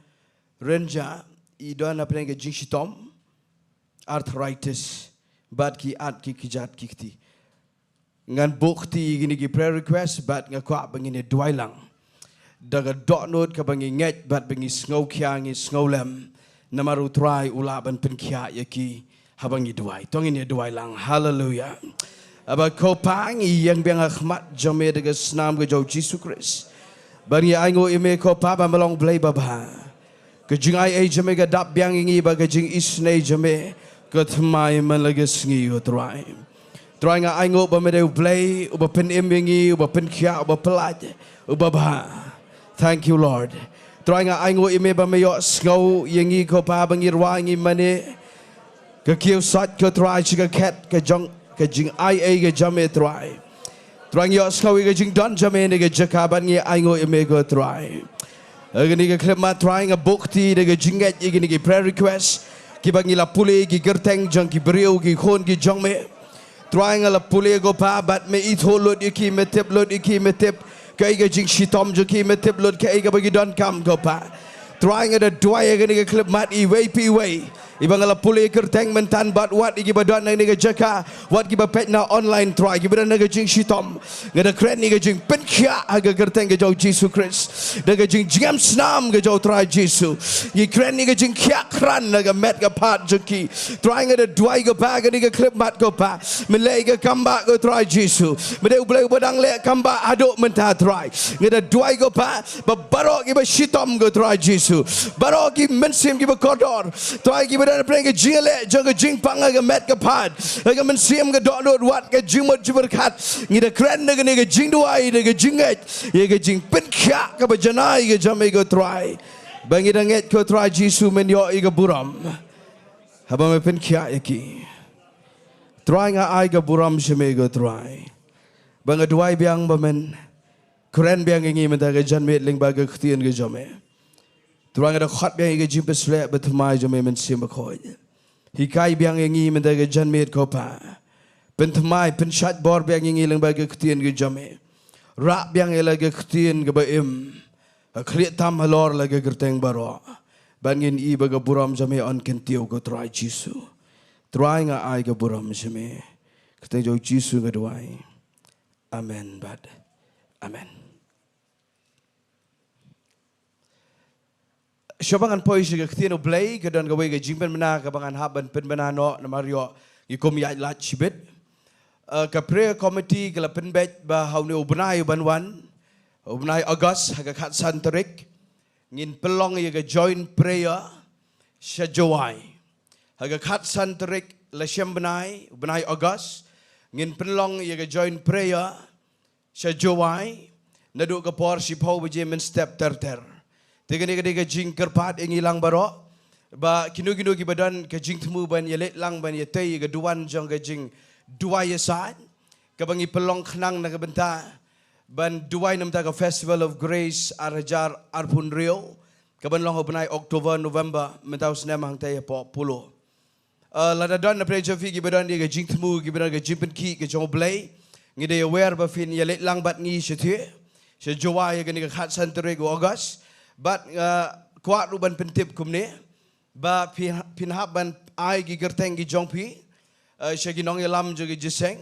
renja i dan apne ka jing shitom arthritis but ki at ki kijat kikti ngan bukti gini gi prayer request bat ngakwa bangini duai lang daga dot note ka bangi nget bat bangi sngau kya ngi sngau lem namaru try ulaban penkya yaki habangi duai tongin duai lang hallelujah aba ko pang yang biang akhmat jame daga snam ga jo Jesus Christ bangi aingo ime ko pa ba malong blay baba ka jingai ai jame ga dap biang ngi ba ga jing isne jame ka thmai man laga sngi yo try Try nga aingo ba mede play uba pen imbengi uba pen kya uba pelaj uba ba. Thank you Lord. Try nga aingo ime ba meyo sngau yengi ko pa bangirwa ngi mane ka kiu sat ka try chiga cat ka jong ka jing ai ka jame try. Try nga sngau ka jing don jame ne ka Jaka ban ngi aingo ime ko try. Agni ka klip ma try nga bukti de ka jinget igni ki prayer request ki bangi la puli ki gerteng jong ki beriu ki khon ki jong me trying ala pule go pa bat me it holod iki metep lod iki metep kai ga jing shitom jo ki metep lod kai ga bagi don kam go pa trying ada dua ya ga clip mat I way pi way ibang ala pule kerteng mentan bat wat iki badon na ga Jaka wat ki ba pet na online try ki ba na ga jing shitom ga kren ni ga jing pen kya ga kerteng ga jo Jesus Christ da ga jing jam snam ga jo try Jesus ki kren ni ga jing kya kran na ga met ga pat jo ki trying ada dua ga pa ga ni ga clip mat go pa melai ga kamba go try Jesus mede ublai badang le kamba aduk menta try ga da dua ga pa ba barok ki ba shitom go try Jesus barok ki mensim ki ba kodor try ki dan prenga jile jaga jing panga ga met ga pad ga men sim ga dot wat ga jimot jiberkat ni da kren ga ni ga Jingduwai ga jinget ye ga jing pen kya ga bajanai ga jame ga try bangi da nget ko try Jesus men yo ga buram haba me pen kya yaki Try nga ai ga buram sheme ga try. Bang adwai biang bamen. Keren biang ngi menta ga jan met ling ba ga ktien ga jome. Try nga da khat biang ga jim pesle bet mai jome men sim khoi. Hikai biang ngi menta ga jan met ko pa. Pen thmai pen chat bor biang ngi ling ba ga ktien ga jome. Ra biang ela ga ktien ga ba im. Khliat tam halor la ga gerteng baro. Bangin I ba ga buram jome on kentio go try Jisu. Try nga ai ga buram jome. Kteng jo Jisu ga dwai. Amen bad. Amen. Shabangan poi siga ktien oblay kadon gawe ga jingpen mena kabangan haban pen mena no na mario ikom ya la chibet. Ka prayer committee kala pen bet ba haune ubnai banwan. Ubnai August haga khat santarik ngin pelong ya ga join prayer Jingduwai. Haga khat santarik la shembenai ubnai August ngin pelong ya ga join prayer Jingduwai nadu ka por si pau beje men step ter. Tiga jing kerpat ingilang baro ba kinu ki badan ka jing temu ban ye let lang ban ye tei ga duan jong ga jing duai sat ka bangi pelong khnang na ka Bynta ban duai nam ta ka Festival of Grace arajar arpun rio ka ban long benai October November mentau snem hang tei po pulo lada don na prejo fi ki badan ga jing temu ki badan ga jimpen ki ka jong blay ngide aware ba fin ye let lang bat ngi shethie Jingduwai ga ni ka khat santere go August but kuat ruban pentip kumne ba pinhab ban ai gi gerteng gi jongpi shagi nong yalam jo gi jiseng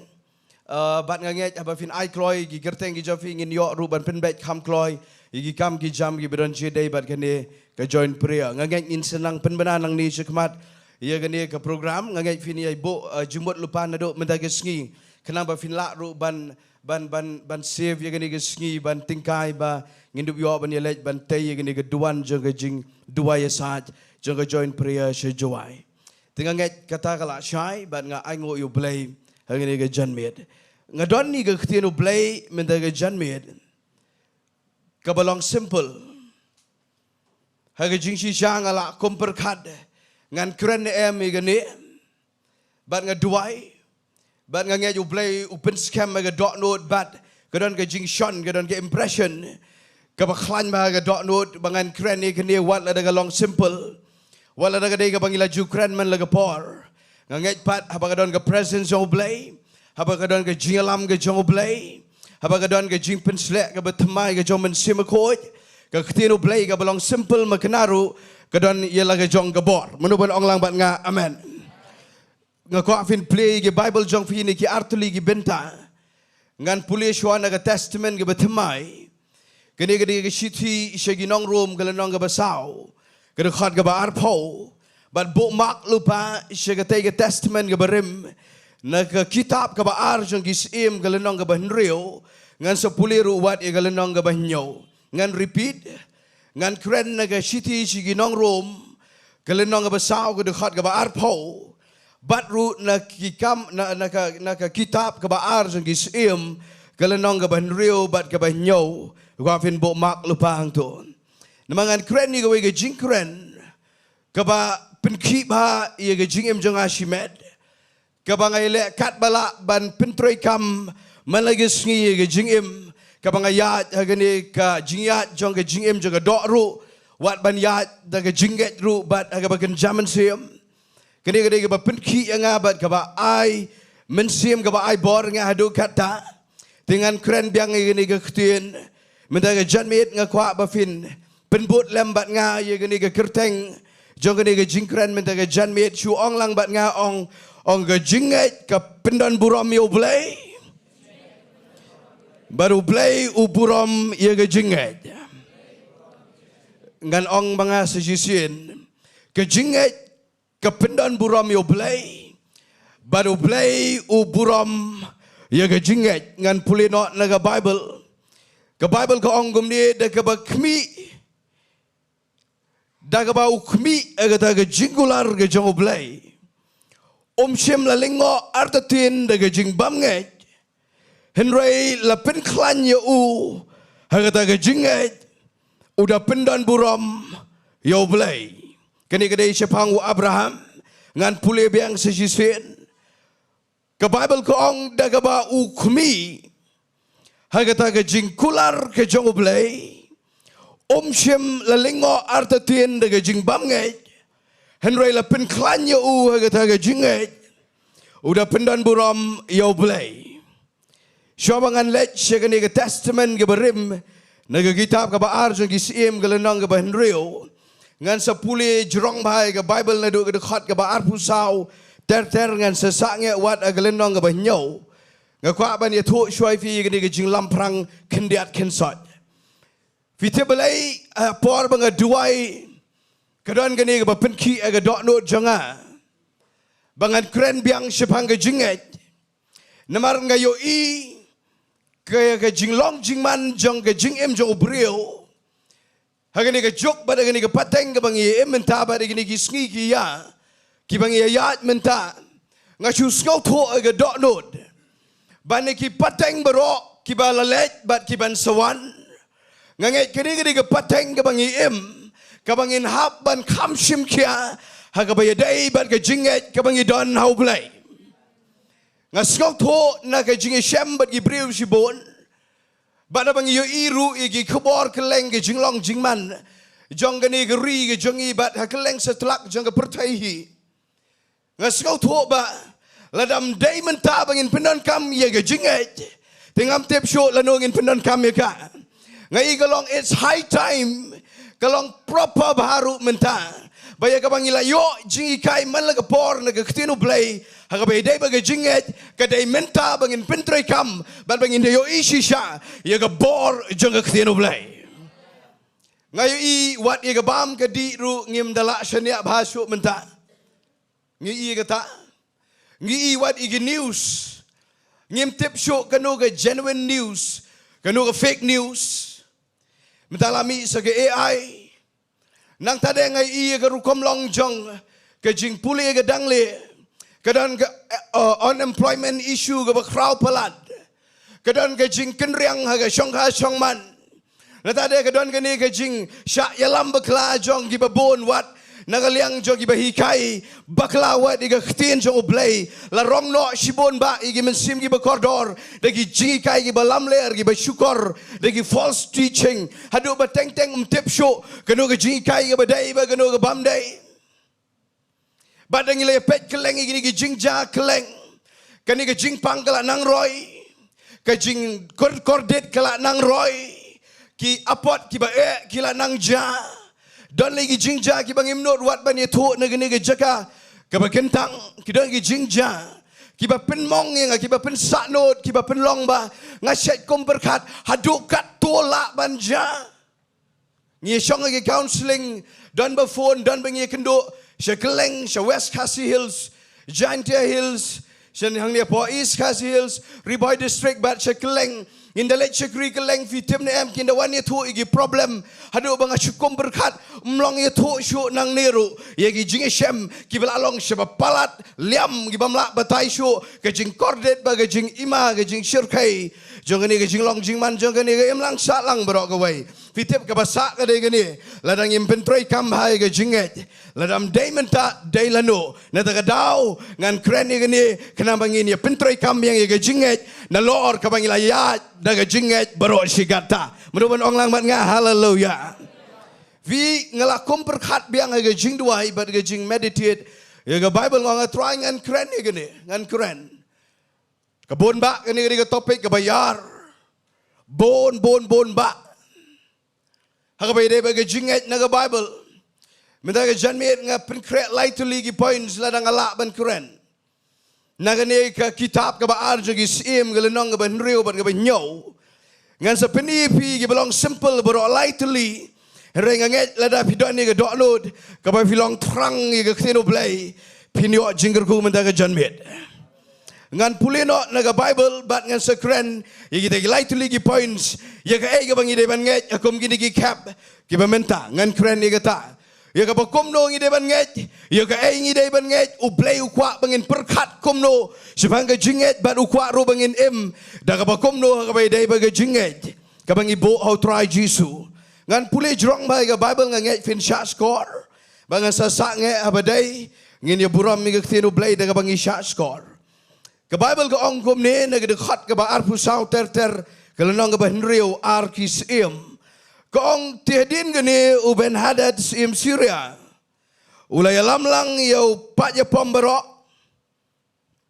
bat nganget ba fin ai kloi gi gerteng gi jofi ngin yo ruban penbet kham kloi gi kam gi jam gi beron jidai bat kane ka join prayer nganget in senang penbana nang ni shikmat ye gane ka program nganget fin ye bo jumot lupan nado mentage Sngi kenapa fin la ruban ban save ye gane ga Sngi ban tingkai ba ngindup yo ban ye lej ban tei ye gane ga duan jong ga Jingduwai sat jong ga join prayer Jingduwai tinga nget kata kala shai ban nga ai ngo yo blay ngane ga janmet nga don ni ga ktien u blay menta ga janmet ka balong simple ha ga jingshi shang ala komper khad ngan kren em ga ne ban nga duai ban nga nge u blay open scam ga dot note bat ga don ga jing shon ga don ga impression ka ba khlan ba ga dot note bangan kren ni kene wat la ga long simple wala daga dei ga bangila jukran man laga por nganget pat haba ga don ga presence of blay haba ga don ga jingalam ga jong blay haba ga don ga jingpen slek ga betmai ga jong men simakoj ga ktino blay ga belong simple maknaru ga don ye laga jong ga bor menubon ong lang bat nga amen nga ko afin play ga bible jong fi ni ki artuli gi Bynta ngan pulish wan ga testament ga betmai gani ga shiti shagi nong room ga nong ga basau kada khat ga bar pho but bo mak lupa shagate ga testament ga barim na ka kitab ka baar jong gisim ga lenong ga banrio ngan sa puliru wat ga lenong ga banyo ngan repeat ngan kren na ga shiti shiginong rom ga lenong ga basaw ga khat ga bar pho but ru na kikam na ka kitab ka baar jong gisim ga lenong ga banrio bat ga banyo ga fin bo mak lupa hang ton namangan kren ni gawe ga jing kren kaba penki ba ye ga jing em jonga shimet kaba ngai le kat bala ban pentroi kam malagi Sngi ye ga jing em kaba ngai ya ga ni ka jingiat jong ga jing em jonga do ru wat ban ya da ga jinget ru bat ga ba kan jaman sim kini ga ba penki nga bat kaba ai men sim kaba ai bor nga hadu kata dengan kren biang ye ni ga ktien menda ga janmet nga kwa ba fin penbut lembat nga ye gani ga kerteng jong gani ga jingkran menta ga janmet chu ong lang bat nga ong ga jinget ka pendon buram yo blay baru blay u buram ye ga jinget ngan ong mga sejisien ka jinget ka pendon buram yo blay baru blay u buram ye ga jinget ngan pulino na ga bible ka ong gumni da ka ba kmi daga ba ukmi agata ga jingular ga jong blay shem la lingo artatin daga jing bamnget henrei la pen klan ya u agata ga jinget udah pendan buram yo blay kani gade sepang Abraham ngan pule biang sejisen Ke Bible ko ong daga ba ukmi. Hagata ke jingkular ke jong ublay. Shem lalingo artatien daga jing bamngay. Henry la penklanyo hagata ke jingay. Udah pendan buram ya ublay. Syabangan let syagani ke testament ke berim. Naga kitab ke baar jong kisim ke lenang ke bahenrio. Ngan sepuli jerong bahai ke Bible na duk ke dekat ke baar pusau. Ter ngan sesaknya wat ke lenang ke bahenyo. Ngakwa ban ya tu syai fi ke jing lamprang kendiat kensot. Fi tebelai por bang duai. Kedan ke bapenki ke dok not janga. Bangan keren biang sepang ke jinget. Namar ngayo i. Ke jinglong jingman jong ke jingem jong ubrio. Hagani ke jok pada gani ke pateng ke bangi em menta pada gani ke sngi ki ya. Ki bangi ayat menta. Ngachu skau to ke dok nod. Bani ki pateng berok ki balalet bat ki ban sawan. Nganget gani ke pateng ke bangi em. Ke bangin hap ban kamshim kia. Hagabaya dai bat ke jinget ke bangi don hau blai. Ngaskau to na ke jingiasyam bat gibriu sibon. Bada bang yo iru igi kebor keleng ke jinglong jingman. Jong gani ke ri ke jongi bat ha keleng setelak jong ke pertaihi. Ngaskau to ba ladam dai menta bangin penon kam ye ke jinget. Tengam tip show lanungin penon kam ye ka. Ngai galong it's high time kalong proper baru menta. Baya ka bangila yo jingi kai man la por na ke ktinu play. Hagabay day baga jinget kaday menta bangin pintray kam bat bangin yo isi siya yaga bor jang ktinu blay. Ngayo i wat yaga bam ka di ru ngim dala syania bhasu menta. Ngi i kata ngi i wat igi news ngim tip show kanu ka genuine news kanu ka fake news. Mentalami sa ka AI nang tade ngai i yaga rukom long jong ka jing puli yaga dangle. Kadang unemployment issue ke bakrau pelat. Kadang ke jing kenriang haga syong man. Natade kadang ke ni ke jing syak yalam bakla jong giba bon wat. Nagaliang jong giba hikai bakla wat iga khtin jong ublay. La rom no shibon ba igi mensim giba kordor. Dagi jingi kai giba lamler giba syukor. Dagi false teaching. Hadu ba teng tip show. Kanu ke jingi kai giba day ba kanu ke bam day. Badang ilay pet keleng igini ki jingja keleng. Kani ke jingpang kelak nang roy. Ke jing kordet kelak nang roy. Ki apot ki ba kila nang ja. Don lagi jingja ki bang imnot wat ban yetu negeni ke Jaka. Ke ba kentang ki don ki jingja. Ki ba penmong yang ki ba pen saknot ki ba penlong ba ngasyat kom berkat hadukat tolak banja. Ngi syong lagi counselling don ba phone don bang ye kynduh. Sya keleng, sya West Khasi Hills, Jantia Hills, sya hangne po East Khasi Hills, Ri-Bhoi District bat sya keleng. Indalet sya kri keleng fi tim na em kindawan ye tu igi problem. Hadu bang syukum berkat mlong ye tu syu nang neru. Ye gi jingiasyam ki belalong sya palat liam gi bamlak batai syu ke jing kordet ba ke jing ima ke jing syirkai. Jong ni ke jing long jing man jong ni ke emlang salang berok gawai. Fitip ke basak ke day gani. Ladang impentroy kamhai ke jinget. Ladam day menta day lanu. Nata daw ngan kren ni gani kena bangin ye pentroy kam yang ye ke jinget. Na lor ka bangila yat daga jinget berok sigata. Menuban ong lang mat nga hallelujah. Vi ngalakum perkat biang ke Jingduwai bat ke jing meditate. Ye ke Bible ngong try ngan kren ni gani ngan kren. Kebun bak ni ke topik ke bayar. Bon bak. Hagabay day baga jinget na Bible. Minta ka janmit nga penkret lai tu ligi points ladang alak ban kuren. Nagani ka kitab ka baar jo gisim ka lenong ka banriyo ban ka banyaw. Ngan sa penipi ki belong simple baro lai tu li. Hering nget lada pidon ni ka download ka ba filong trang ni ka ktino play. Pinyo jinggerku minta ka janmit. Ngan pulino naga Bible bat ngan sekren ya kita gilai tu lagi points ya ka ga bangi de ban nget akom gini gi cap ki bamenta ngan kren ni kata ya ka bakom no ngi de ban nget ya ka ngi de ban nget u play u kwa bangin perkat komno sebanga jinget bat u kwa ro bangin em da ka bakom no ka bai de baga jinget ka bangi bo how try jisu ngan puli jrong ba ga Bible ngan nget fin shot score bangan sa nge abadai ngin ya buram mi ga tinu play da ka bangi shot score. Ke Bible ke ong kum ni na ke dekat ke ba arpu sau ter ke lenong ke ba henriu arkis im. Ke ong tiadin ke ni u ben hadad im Syria. Ulay lamlang yau pak je pomberok.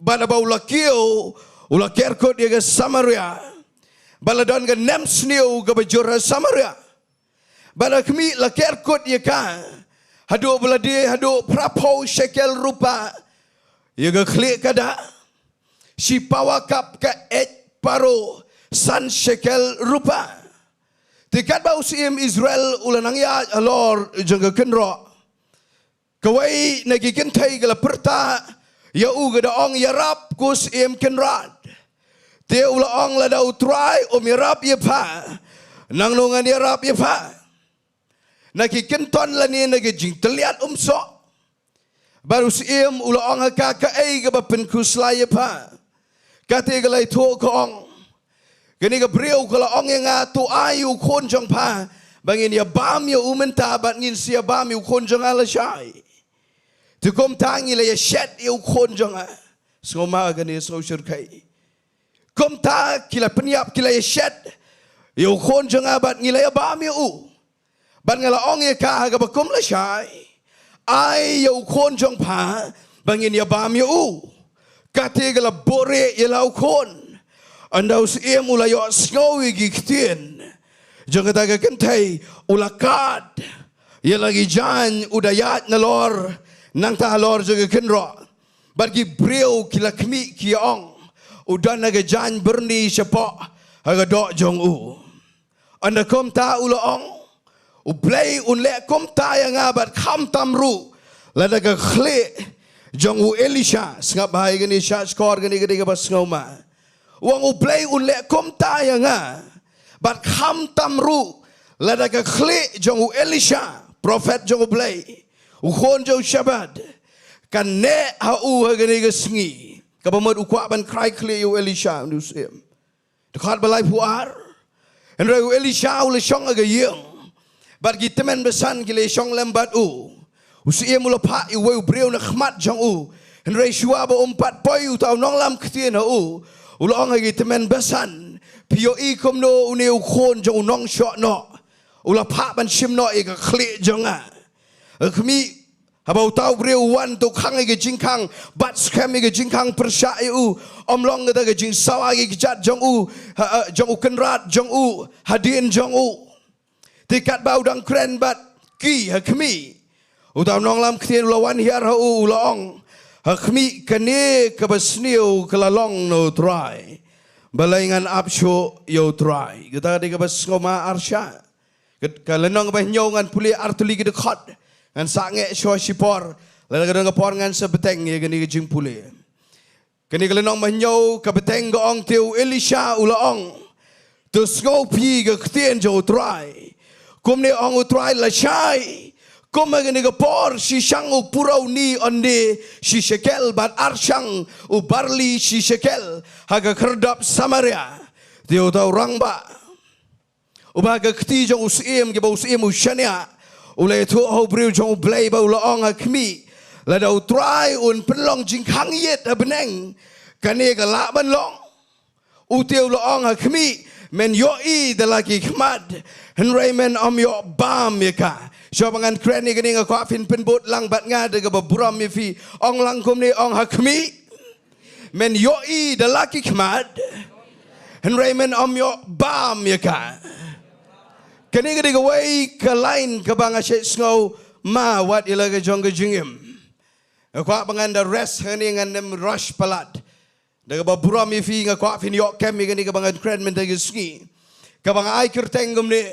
Bada ba ulakiu ula kerkot dia ke Samaria. Baladon ke nemsniu ke bajura Samaria. Bada kemi la kerkot dia ka. Hadu beladi hadu prapau shekel rupa. Ia ke klik kada. Si pawakap ke paro san shekel rupa. Tikat bau sim Israel ulanang ya alor jengga kenro. Kawai nagi kentai gala perta ya u gada ong yarap kus im kenrad. Te ula ong la dau try yarap ye pa. Nang nongan yarap ye pa. Nagi kenton la ni nagi jing teliat sok. Baru sim ula ong ka gaba penkus la ye pa. Kate galai tu ko ong. Gani ga brio kala ong nga tu ayu kon jong pa. Bangin ya bam ya umenta bat ngin sia bam yu kon jong ala shai. Tu kom tangi la ya shet yu kon jong a. Sngoma gani social kai. Kom ta kila penyap kila ya shet yu kon jong a bat ngila ya bam yu. Bat ngala ong ya ka ga ba kom la shai. Ai yu kon jong pa bangin ya bam yu. Kategala bore yelau kon. Andau siem ula yo sngowi giktien. Jangan taga kentai ula kad. Yelagi jan udayat nalor nang talor jaga kenro. Bagi breu kila kemi kiong. Udan naga jan berni sepok haga dok jong u. Anda kom ta ula ong. Ublay unle kom ta yang abat kam tamru. Ladaga khle. Jong u Elisha sengap bahai gani syat skor gani gani gabas ngoma. Wang u play un le kom ta ya nga. Bat kham tamru lada ka khle jong u Elisha prophet jong u play. U khon jong Shabbat. Kan ne ha u gani ga Sngi. Ka bamod u kwa ban cry khle u Elisha nu sim. Dekat balai puar. En u Elisha u le shong ga yeng. Bat gi temen besan ki le shong lembat u. Usia mula pak iu weu breu na khmat jong u. Henry shua ba umpat poi u tau nonglam ktien ha u. Ula ong hagi temen besan. Pio i kom no une u khon jong u nong shok no. Ula pak ban shim no i ka klik jong a. Kami habau tau breu wan tu kang i ka jingkang. Bat skam i ka jingkang persyak i u. Om long ngata ka jing sawa i ka jat jong u. Jong u kenrat jong u. Hadin jong u. Tikat bau dang kren bat ki ha kami. Utau nonglam kthien lawan hiar ha u laong. Hakmi kane kabasniu kelalong no try. Balaingan apsho yo try. Kita di kabas ngoma arsya. Kalenong ba ngan puli artuli gede khot. Ngan sange sho sipor. Lala gede ngapor ngan sebeteng ye gani jing puli. Kani kalenong ba kabeteng goong tiu Elisha ulaong. Tu ngopi ge kthien jo try. Kumne ong try la shai. Kung magani por si siyang upuraw ni onde si shekel bat arsyang ubarli si shekel haga kerdap Samaria diyo daw rangba ubaga kti jong usim giba usim usyanya ulay tu ho briw jong ublay ba ulaong akmi la daw try un penlong jingkang yet abeneng kani galaban long utiw ulaong akmi men yoi dalaki kmad henry men om yo bam yaka. Syabangan kren ni gani ngakwa fin penbut lang bat nga de gaba buram mi fi ong lang kum ni ong hakmi men yoi da laki kmad henry men om yo bam yaka kani gani gawai ka lain ka banga syed snow ma wat ilaga jong ka jingim ngakwa bangan da rest hani ngan nem rush palat da gaba buram mi fi ngakwa fin yok kem gani ka bangan kren men da Sngi ka banga ai kerteng gum ni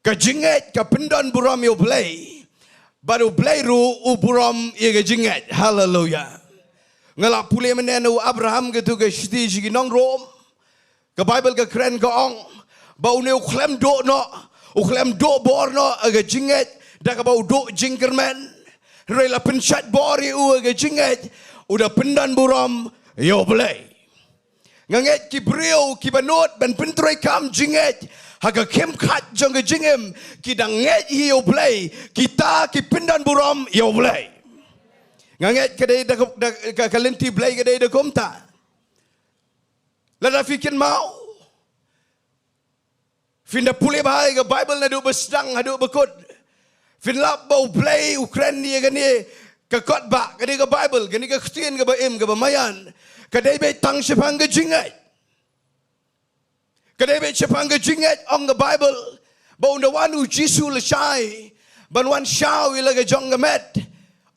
ka jinget ka pendan buram yo play baru play ru u buram ye ka jinget hallelujah ngala pule menen u Abraham gitu ka shti jigi nong rom ka Bible ka kren ka ong ba u ne u klem do no u klem do bor no ka jinget da ka ba u do jingkermen rela penchat bori u ka jinget udah pendan buram yo play nganget ki brio ki banot ban pentroi kam jinget haga kem khat jong ke jingem ki dang nget hi yo play kita ki pindan buram yo play nganget kadai da kalenti blai kadai da komta lada fikin mau finda pulih bahai ke Bible na duk bersedang haduk berkut fin lap bau blai Ukraine ni gani ke khotbah kadai ke Bible gani ke Kristian ke baim ke bamayan kadai be tang sepang ke jingat kadai be sepang ke jingat on the Bible bau the one who Jisu le shai ban wan shau ila ke jong ke met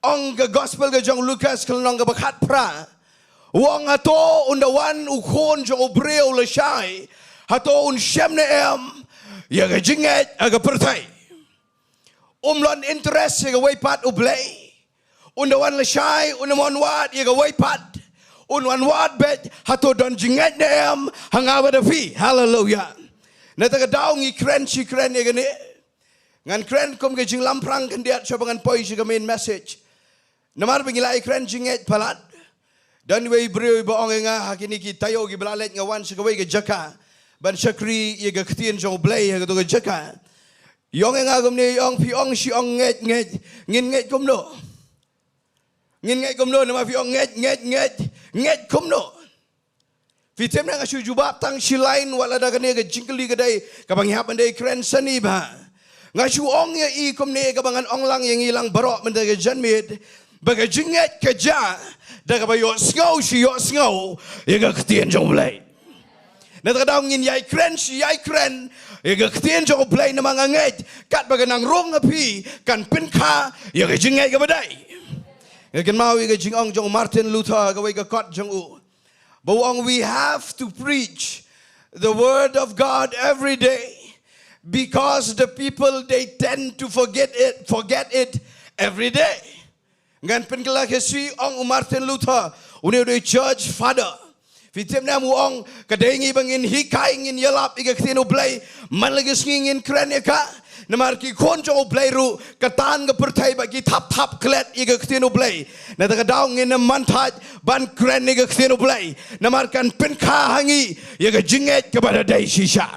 on the gospel ke jong Lucas ke nong ke bakat pra wong ato on the one who khon jong obreo le shai hato un shem ne em ya ke jingat aga pertai umlon interest ya ke waipat ublay un the one le shai un the one wat ya ke waipat un wan wat bet hato don jingat ne em hangawa da fi hallelujah na ta daw ngi kren si kren ya gani ngan kren kom ke jing lamprang kan dia coba ngan poi si ke main message namar bingilai kren jingat palat dan we breu ba ong nga hakini ki tayo gi blalet nga wan si ke we ke Jaka ban Sohthri ye ke ktien jong blay ke to ke Jaka yong nga gom ne yong pi ong si ong nget ngin nget kom no ngin nget kom no nama pi ong nget kom no fi tem na su jubab tang si lain wala da kane ke jingkeli ke dai ka bang hap dai kren sani ba nga su ong ye i kom ne ka bangan ong lang yang ilang barok men da ke janmit ba ke jinget ke ja da ka ba yo sngo si yo sngo ye ke ktien jong blay na ta daw ngin yai kren si yai kren ye ke ktien jong blay na mga nget kat ba nang rong api kan pin kha ye ke jinget ke badai ye ken mau ye ke jing ong jong Martin Luther ka we ke kot jong u but we have to preach the word of God every day because the people they tend to forget it every day. Ngan penkala kesi ong Martin Luther une the church father. Fitem na mu ong kadengi bangin hikai ngin yalap iga ktino blay man lagi ngin kren ka namar ki konjo blay ru katan ga pertai bagi tap klet iga ktino blay na ta daw ngin mantat ban kren iga ktino blay namar kan penkha hangi iga jinget kepada dai shisha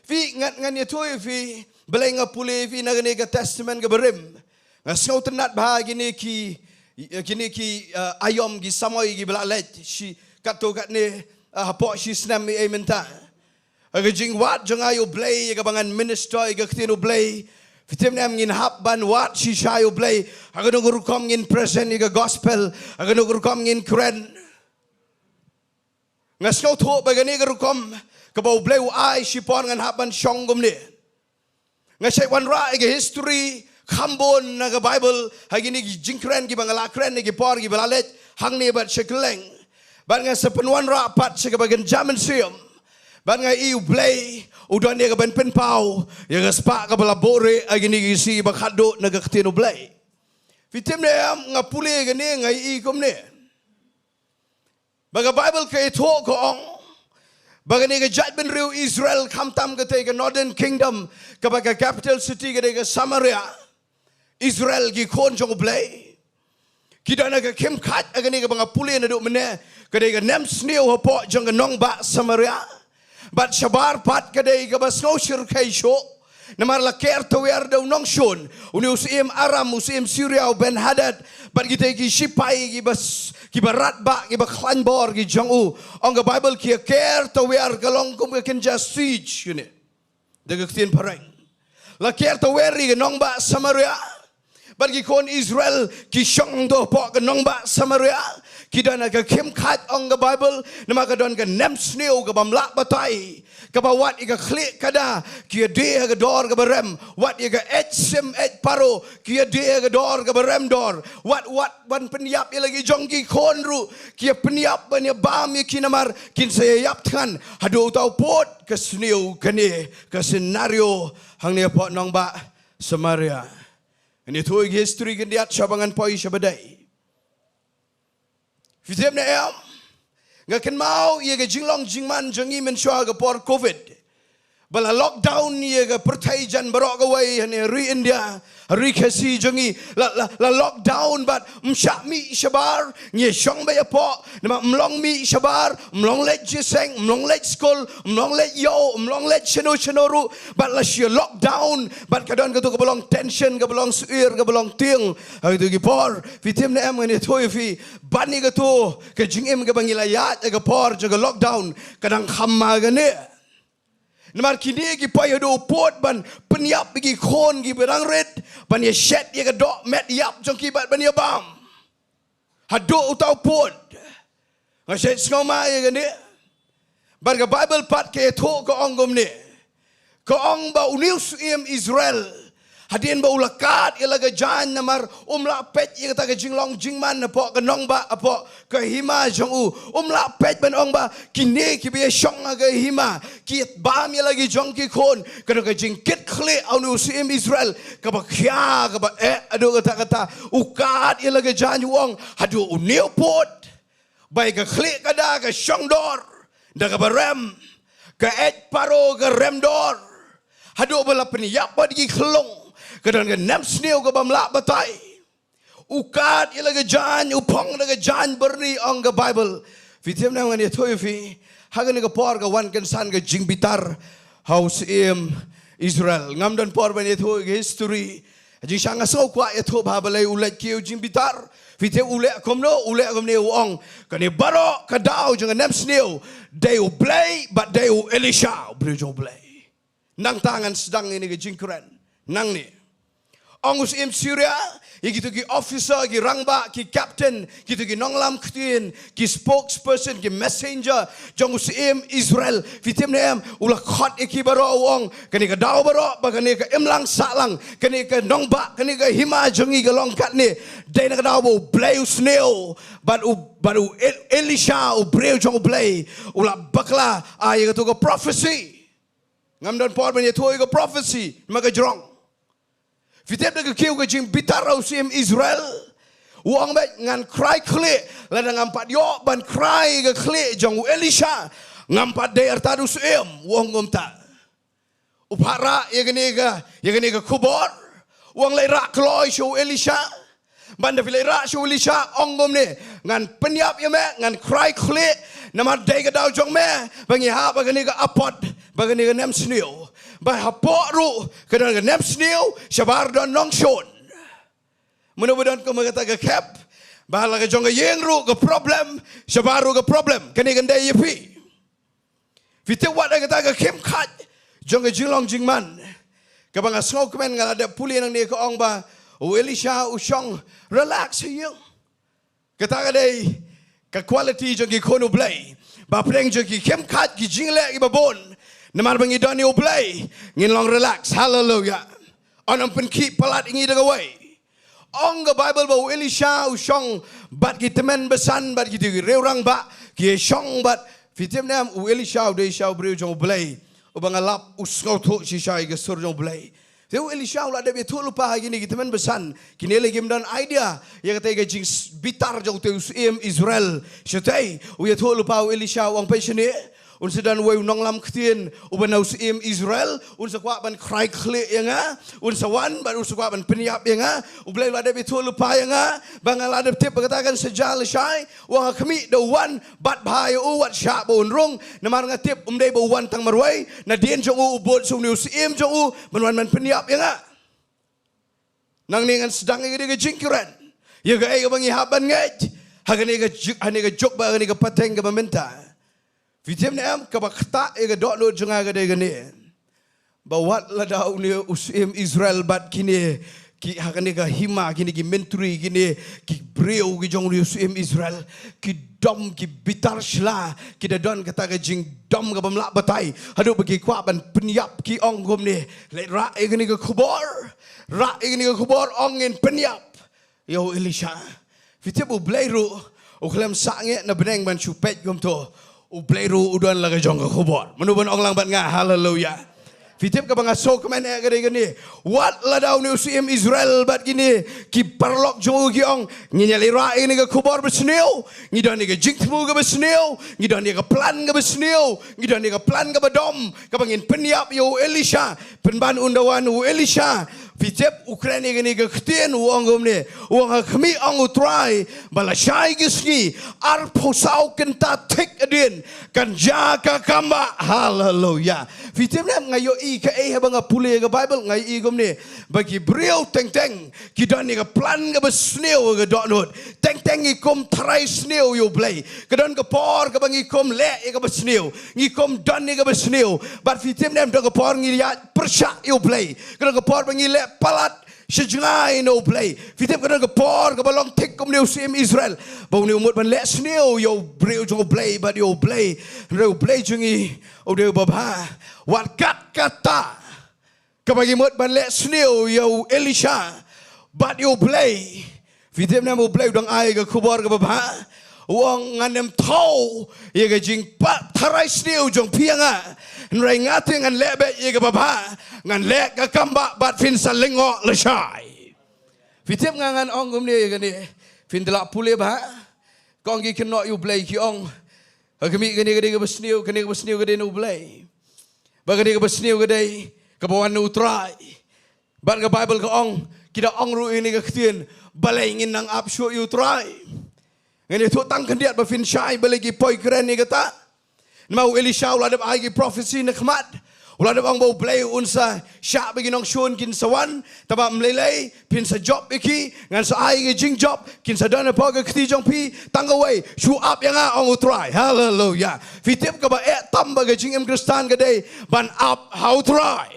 fi ngan ye toy fi blay nga pule fi na ga testament ga berim nga sau tenat bah gini ki ayom gi samoi gi blalet si kato kat ni hapok si snam mi menta aga jing wat jang ayo blay ga bangan minister ga ktino blay fitem nam ngin hap ban wat si shayo blay aga no rukom ngin present ga gospel aga no rukom ngin kren ngasau tho bagani ga rukom ka bau blay ai si pon ngan hap ban shong gum ni ngasai wan ra ga history khambon na ga Bible hagini jing kren gi bangala kren gi por gi balalet hangne bat Shillong ban nga sepenuan rapat sebagian zaman siam ban nga iu play udon dia ban pen pau ya ga spa ka balabore agini gisi bakado na ga ktino play fitem ne nga pule ga ne nga i kom ne baga Bible ka ito ko ong baga ne ga judgment riu Israel kamtam ga te ga northern kingdom ka baga capital city ga ga Samaria Israel gi konjong play kita nak kem kat agani ka mga puli na do mene kadai ka nem sneo hapo jong nong ba Samaria bat shabar pat kadai ka bas no shir kai sho namar la ker to wer do nong shon uni usim Aram usim Syria Ben Hadad bat kita ki sipai ki bas ki barat ba ki ba klan bor ki jong u on the Bible ki ker to wer galong kum ken just siege yune de tin parang la ker to wer ki nong ba Samaria bagi kon Israel ki shong do po ka nong ba Samaria ki dana ka kem khat ong the Bible nama ka don ka nem sneo ka bamla batai ka ba wat ika khlik kada ki de ka dor ka barem wat ika et sim et paro ki de ka dor ka barem dor wat ban penyap lagi jong ki kon ru ki penyap ban ya bam ki namar kin saya yap than hadu tau pot ka sneo kane ka senario hang ne po nong ba Samaria. Ini tu history kan dia cabangan poi sabadai. Fitem na ngakan mau ia ke Jinglong Jingman jangi mensua ke por COVID. Bala lockdown ni ga pertaijan barok away hane ri India ri kasi jongi la lockdown but msyak mi shabar nge shong ba yapo nama mlong mi shabar mlong let jeseng mlong let school mlong let yo mlong let chenoru but la shia lockdown but kadon ka tu ka belong tension ka belong suir ka belong ting itu gi por fitim na am ngene toy fi bani ka tu ka jingem ka bangilayat ka por jaga lockdown kadang khamma ga ne Namar kini ki paya do pot ban peniap bagi kon ki berang red ban ye shed ye ka dok met yap jong ki bat ban ye bam hado utau pot ngashet ngoma ye gani bar ka Bible pat ke tho ko ongom ne ko ong ba unius Israel hadien ba ulakat ye laga jan namar umla pet ye kata ka jinglong jingman apo ka nong ba apo ka hima jong u umla pet ban ong ba kini ki be shong ga hima ki bam ye lagi jong ki kon ka ka jing kit khle unius Israel ka ba khya ka ba ado kata ukat ye laga jan wong hadu uniu pot bai ka khle kada ka shong dor da ka ba rem ka paro ka rem dor hadu bala peniap ba di khlong kadang nam sneo ka bamla batai ukat ilaga jan upong daga jan berni ong ka Bible fitim na ngani toy fi hagan ka por ka wan kan san ka jingbitar house Israel ngam dan por ban eto history jing sanga so kwa eto babalai ulat kiu jingbitar fitim ulat komno ong kani baro ka dau jang nam sneo they will play but they will Elisha bridge play nang tangan sedang ini ka jingkran nang ni Angus Syria, gitu ki officer, ki rangba, ki captain, gitu ki Nonglam ktin, ki spokesperson, ki messenger, jangus Israel, fitim nem, ulah khot iki baro wong, kani ka daw baro, kani ka imlang salang, kani ka nongba, kani ka hima jongi ka longkat ni, day na ka daw bo blay usneo, baru Elisha u breu jong blay, ulah bakla, ay ka to ka prophecy, ngam dan por ben ye to ka prophecy, maka jrong. Fitep de kiu ke jing bitarau sim Israel. Uang bet ngan cry kle la ngampat yo ban cry ke kle jong Elisha ngampat de artadu sim uang ngomta. Upara ye gene ke kubor. Uang le rak kloi show Elisha. Banda vile rak show Elisha ongom ne ngan penyap ye me ngan cry kle nama de ke dau jong me bangi ha bagani ke apot bagani ke nem sneo. Ba hapok ru kadang nem sneo shabar don nong shon mudah-mudahan kau mengata ke cap ba la ke jong ke yeng ru ke problem shabar ru ke problem kani gandai yepi fite wat ke ta ke kem khat jong ke jinglong jingman ke bang asngau kemen ngal ada puli nang ni ke ong ba Elisha usong relax you kata ke dai ke quality jong ke kono play ba pleng jong ke kem khat ki jingle ke babon Namar bangi doni oblay ngin long relax hallelujah onam pen ki palat ingi daga way ong the Bible ba Elisha usong bat ki temen besan bat ki reurang ba ki shong bat fitim nam Elisha de shau breu jong oblay ubang alap usngau tho si shai ge sur jong oblay Teu Elisha la de betul lupa gini ki temen besan kini lagi dan idea ya kata ke jing bitar jong teu Israel shetei u ya tho lupa Elisha wang pesene unsa dan way Nonglam ktin ubanau sim Israel unsa kwa ban cry khle yanga unsa wan ban unsa kwa ban peniap yanga ublai lada betul lupa yanga bangala de tip katakan sejal syai wa kami the one bat bhai u wat sha bon rong namar ngatip umdai bo wan tang marwai na dien jong u bot sum new sim jong u ban man peniap yanga nang ningan sedang ngi ge jingkiran ya ga ai bangi haban ngai hagani ga jok ba ga pateng ga Bynta Fitim nem kabakta ega dok lo jenga ga de gane bawat la daun ni usim Israel bat kini ki hakane ga hima kini ki menturi kini ki breu ki jong li usim Israel ki dom ki bitar shla ki da don kata ga jing dom ga bamla batai hadu bagi kwa ban penyap ki ong gom ni le ra ega ni ga kubor ongin penyap yo Elisha fitim u blairu u klam sange na beneng ban chupet gom to Upleru udan laga jong ke kubur. Menuban orang lang bat nga hallelujah. Fitip ka banga so kemen gini. Wat ladau ni usim Israel bat gini. Ki parlok jo giong. Nginyali rai ni ka kubar besniu. Ngidan ni ka jingtmu ka besniu. Ngidan ni ka plan ka besniu. Ngidan ni ka plan ka badom. Ka bangin penyap yo Elisha. Penban undawan u Elisha. Fitip Ukraine gini ka ketien uang gomne. Uang kami ang utrai. Balashay gisni. Arpo sao kenta tik adin. Kan Jaka kamba. Hallelujah. Fitip na ngayo ka habang puli ka Bible ngay igom ni bagi brio teng kidan ni ka plan ka besneo ka donot teng ikom taray sneo yo play kadan ka por ka bang ikom le ka besneo ikom dan ni ka besneo but fitim nem ka por ngiliat persya yo play kadan ka por bang le palat Shillong no play. Fitip ka ka por ka balong tik kom ni usim Israel. Bang ni umut ban le sneo yo brio jo play but yo play jungi o de baba. Wat kat kata kabagi mut ban le sneo yo Elisha but yo play. Fitip na mo play dang ay ka kubar ka baba. Wang nganem tau ye ka jing pa taray sneo jong pianga. Nrai ngati ngan lebe ye ka baba ngan le ka kamba bat fin sa lengo leshai. Fitip ngan ong ni gani fin delak pule ba kong gi kenok you play ki ong kami gani ka besniu ka besniu no play. Bagani ka besniu gani ka bawan no try. Bat ka Bible ka ong kita ong ru ini ka ktien balay ngin nang apsyo you try. Ngani tu tang kandiat ba fin shai balagi poi keren ni kata. Mau Elisha uladap agi prophecy nakmat. Uladap ang bau play unsa syak bagi nong shun kin sawan taba mlelei pin sa job iki ngan sa ai jing job kin sa dana pa ka kti jong pi tangaway show up yang ang utrai. Hallelujah. Fitip ka ba tam ba jing em kristan ka day ban up how try.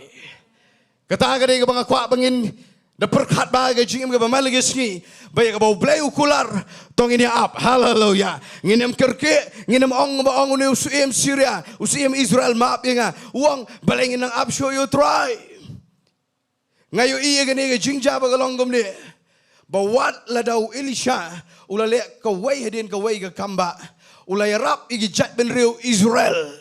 Kata ka day ka bang kwa bangin da perkat ba ka jing em ka ba malagis ni Baik bau play ukular tong ini up. Hallelujah. Nginem kerke, nginem ong ni usim Syria, usim Israel maaf ya nga. Uang balengin ng up show you try. Ngayo iya gani jingja bagalong gumni. Bawat ladaw Elisha ulale kaway hadin kaway ka kamba. Ulay rap igi jat ben riu Israel.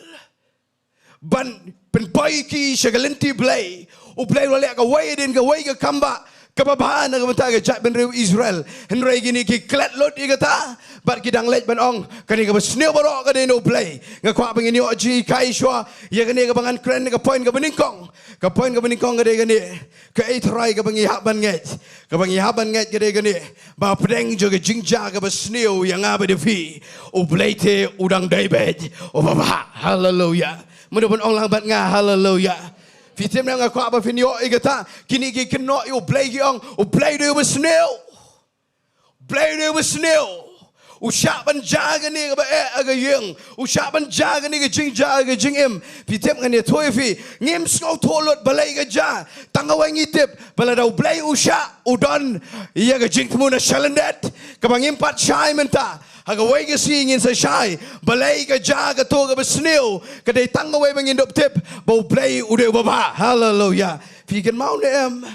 Ban penpay ki shagalenti play. Uplay ulale kaway hadin kaway ka kamba. Kababahan na kamanta ka jat ben riu Israel. Henry gini ki klet lot igata. Bat kidang let ban ong kani ka basneo baro ka no play. Nga kwa bangin yo ji kai shwa. Ya gani ka bangan kren ka point ka beningkong. Ka point ka beningkong ka de gani. Ka eitrai ka bangi haban nget. Ka bangi haban nget ka de gani. Ba pedeng jo ka jingja ka basneo yang abe de fi. O plate udang David. O baba. Hallelujah. Mudah-mudahan ong lang bat nga hallelujah. Fitim na nga kwa ba finyo igata kini ki keno yo play giong o play do besneo play do besneo usyak ban jaga ni ba aga yeng usyak ban jaga ni jing jaga jing em fitim ngani toy fi ngim sko tolot balai ga ja tangawai ngitip bala daw play usyak udon iya ga jing tmu na shalendet kabang impat shai menta Hagaway ka singin sa shy. Balay ka jaga to ka besneo. Kaday tangaway bang indop tip. Bau play udah baba. Hallelujah. Fikan mau na em.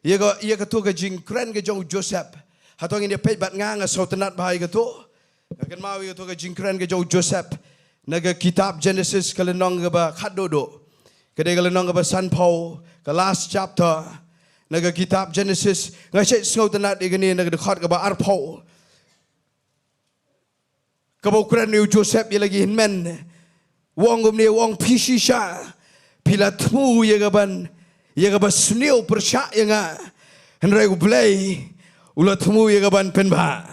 Iya ka to ka jing kren ka jong Joseph. Hatong ini pay bat nga sautanat bahay ka to. Kakan mau iya to ka jing kren ka jong Joseph. Naga kitab Genesis kalenong ka ba kadodo. Kaday kalenong ka ba San Paul. Ka last chapter. Naga kitab Genesis. Ngasya sautanat igani naga dekat ka ba Arpaul. Kabaukuran ni Joseph ia lagi hinmen. Wong gum ni wong pisisha. Pilatmu ia gaban sneo persyak ia nga. Henry ublay ulatmu ia gaban penba.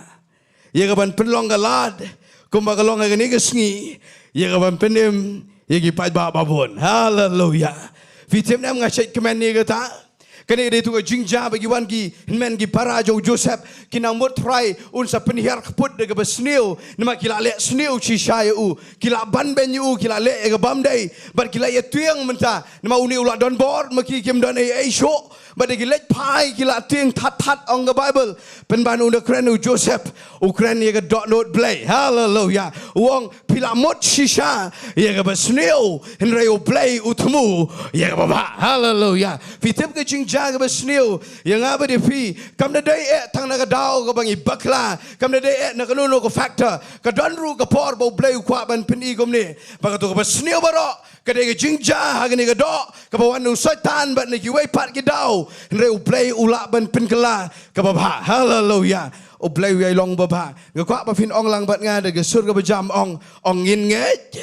Ia gaban penlong galad. Kumba galong agani Sngi. Ia gaban penem ia gipat ba babon. Hallelujah. Fitim nam ngasyat kemen ni kata. Kani dia tu jingja bagi wan gi men gi para jo Joseph kina mut try unsa penihar keput de besneo nama kila le sneo chi shai u kila ban ben u kila le ga bam dai bar kila ye tuang menta nama uni ula don bor maki kim don ai show But the gilet pie gila ting tat on the Bible. Penban Ukraine Joseph Ukraine ye dot note play. Hallelujah. Wong pilamot shisha ye besneo Henry play utmu ye baba. Hallelujah. Fitip ke Jingiasyllok besneo ye ngaba de pi. Come the day tang naga dao ka bangi bakla. Come the day naga nuno ko factor. Ka donru ka por bo play kwa ban peni gomne. Baka to ka besneo baro. Kadang Jingiasyllok hagani ka do. Ka bawan usaitan bat ni kiway pat ki dao. Henry play ulak ban penkela ka baba. Hallelujah. O play we long baba. Ngakwa ba fin ong lang bat nga de sur ka bajam ong ngin nget.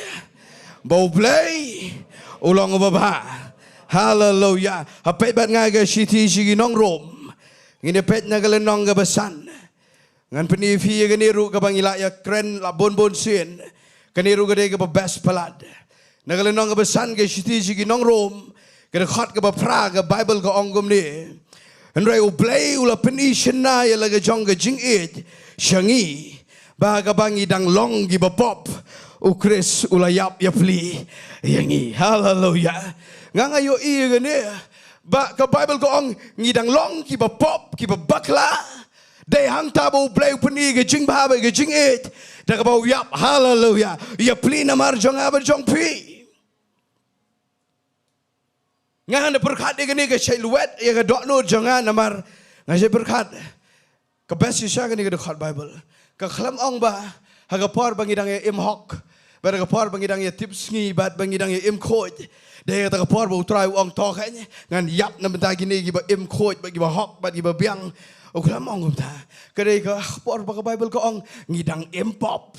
Bo play ulong baba. Hallelujah. Hapet bat nga ga shiti shigi nong rom. Ngine pet na galen nong ga basan. Ngan peni fi ga ni ru ka bangila ya kren la bon sin. Kaniru ga de ga best palad. Na galen nong ga basan ga shiti shigi nong rom. Ga khot ga ba pra ga Bible ga ong gum ni. Henry play ula penishan na ya laga jonga jing it Sngi baga bangi dang long gi pop u Chris ula yap ya pli yangi. Hallelujah. Nga yo i gane ba ka Bible ko ong ngidang long ki pop ki bakla de hang tabo play peni ga jing ba ga jing it da ka ba yap. Hallelujah. Ya pli na mar jong aba jong pi Nga berkat dia ni ke Luet ya ke dok nur jangan namar ngasih berkat ke best sisa ni ke dekat Bible ke kelam ong ba haga por bangidang ya im hok bar ke por bangidang ya tip Sngi bat bangidang ya im khoj dia kata ke por ba utrai ong to kanya ngan yap na benta gini gi ba im khoj ba gi ba hok ba gi ba biang o kelam ong ta ke dia ke por ba ke Bible ko ong ngidang im pop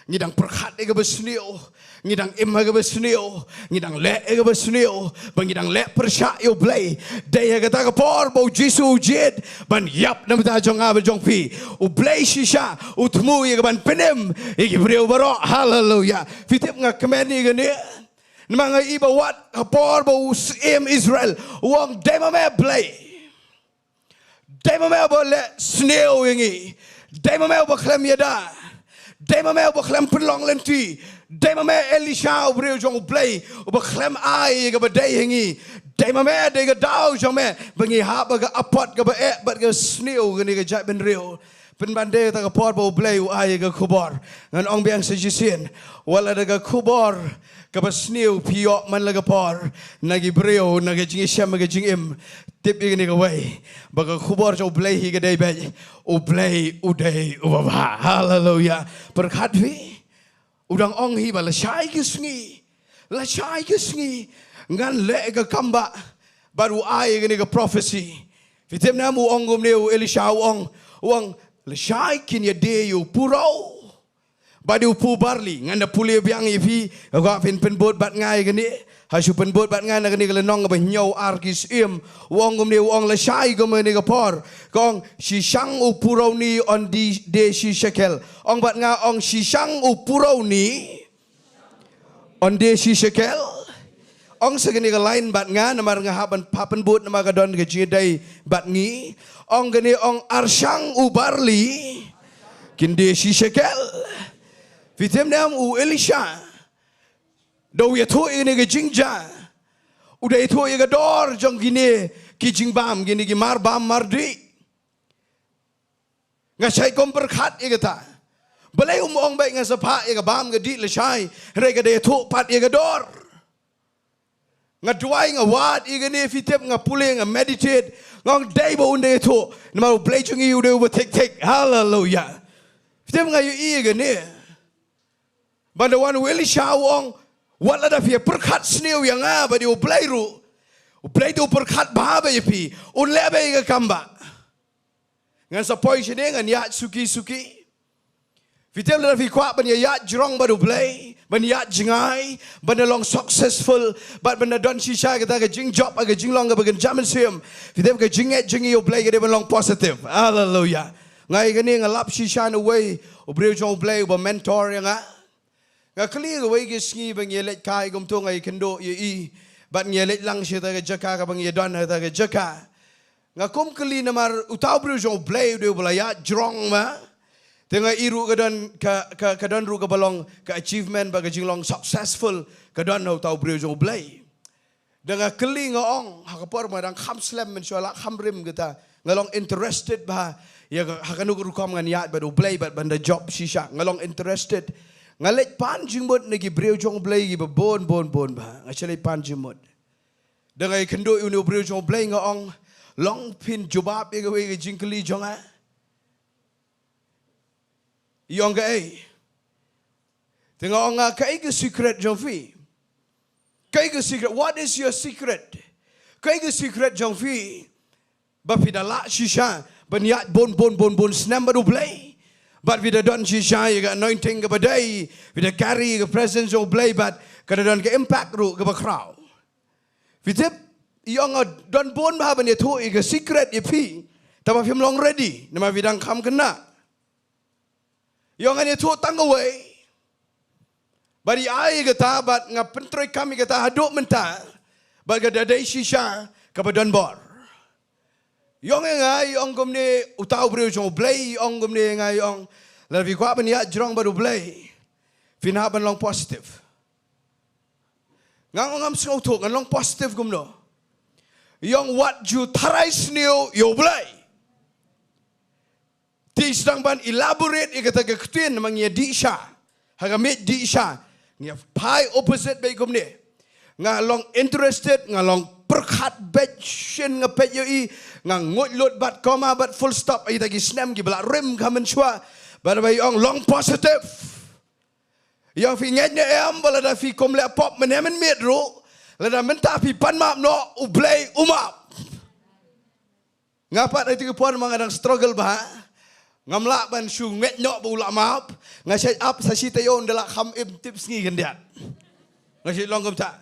ngidang berkat dia ke besnio ngidang im ga besneo ngidang le ga besneo bangidang le persya yo play day ga ta por bo jisu jid ban yap na ta jong aba jong pi u play shisha u tmu ye ban penem e breu baro. Hallelujah. Fitip nga kemeni ga ni mga iba wat por bo im Israel wong dema me play dema me bo le sneo yengi dema me bo klem yada dema me bo klem pelong lenti dema me Elisha breu jong play ba klem ai ga ba day hingi dema me de ga dau jong me bangi ha ba ga apot ga ba ba ga sneo ga ni ga jat ben reu pen bande ta ga por bo play u ai ga khubor ngan ong biang se jisin wala da ga khubor ka ba sneo pio man la ga por nagi breu nagi jingiasyam ga jingim tip ga ni ga wai ba ga khubor jo play hi ga day ba u play u day u ba. Hallelujah. Berkat vi udang ong hi ba la shai ke Sngi ngan le ga kamba baru ai ga ni ga prophecy fitem na mu ong gum ne Elisha ong la shai kin ya de yu purau badu pu barli ngan da puli biang ifi ga pen bot bat ngai ga ni hasu pen bot bat ngai na ga ni ga nong ba nyau arkis im wong gum ne ong la shai ga me ni ga por kong si shang u purau ni on di de si shekel ong bat nga ong si shang u purau ni on de si shekel ong segini ga lain bat nga namar nga hapan bot nama ga don ga jidai bat ngi ong gani ong arshang u barli kin de si shekel fitem nam u Elisha do ya to ini ga jingja udah itu ya ga dor jong gini ki jingbam gini ki mar bam mardi ngasai kom berkat ya ta balai ong baik ngasapa ya ga bam ga di le shai re ga de to pat ya ga dor ngaduai ngawat ya ga ni fitem ngapule meditate ngong day bo unde to nama play jungi udah over take. Hallelujah. Fitem ngayu ya ga ni bandawan Elisha wong wala da pia perkat sneu yang ba di play ru play tu perkat ba ba pi un lebe ga kamba ngan sa poi sini ngan ya suki fitem la fi kwa ban ya jrong ba du play ban ya jingai ban long successful but ban don shisha ga ga jing job ga jing long ga ban jamin sim fitem ga jingi yo play ga ban long positive. Hallelujah. Ngai ga ni ngalap shisha no way obreu jong play ba mentor yang nga clear away ke Sngi bang ye let kai gum to ngai kynduh ye I bat ye let lang shi ta ga Jaka ka bang ye don ta ga Jaka nga kom kli namar utau bru jo play de bulaya jrong ma tenga iru ka don ka don ru ka balong ka achievement ba ka jinglong successful ka don no tau bru jo play Dengan keling ong hakapor madang kham slam mensuala kham rim kita ngalong interested bah ya hakanu rukam ngan yat badu play bat banda job shisha ngalong interested ngalet pan jingmut nagi breu jong play gi bon bah ngachale pan jingmut dengan kendo unu breu jong play ngong long pin jobab ye ge jingkli jonga yong ga tengok nga kai ke secret jofi kai ke secret what is your secret kai ke secret jofi ba pidala shisha banyat bon snam badu play but vida don shisha you got anointing ke badai vida carry ke presence of play but kada don ke impact ru ke ba crowd vidip yong don bon ba ban ye thu ke secret ye pi ta ba phim long ready nama vidang kham kena yong an ye thu tang away bari ai kata bat ngap pentroi kami kata haduk mentah bat gada dai shisha kabadan bor yong ngai yong gomne utau breu jong play yong gomne ngai yong lavi kwa ban ya jrong baru play fina ban long positive ngam sngau thok ngan long positive gomno yong what you thrice new you play ti sedang ban elaborate ikata ke ktien mangia di sha hagamit di sha ngia pai opposite bai gomne ngalong interested ngalong perkhat betchen ngapet yoi ngangot lot bat koma bat full stop ai tagi snam gi bla rim kamen chua bar bai ong long positive yang fi nget ne am bala da fi kom le pop menemen metro la da menta fi pan map no u play umap ngapat ai tiga pon mangadang struggle ba ngamla ban shu nget nyok bu la map ngasai up sa si tayon dala kham im tip sngi gendiat ngasai long kom ta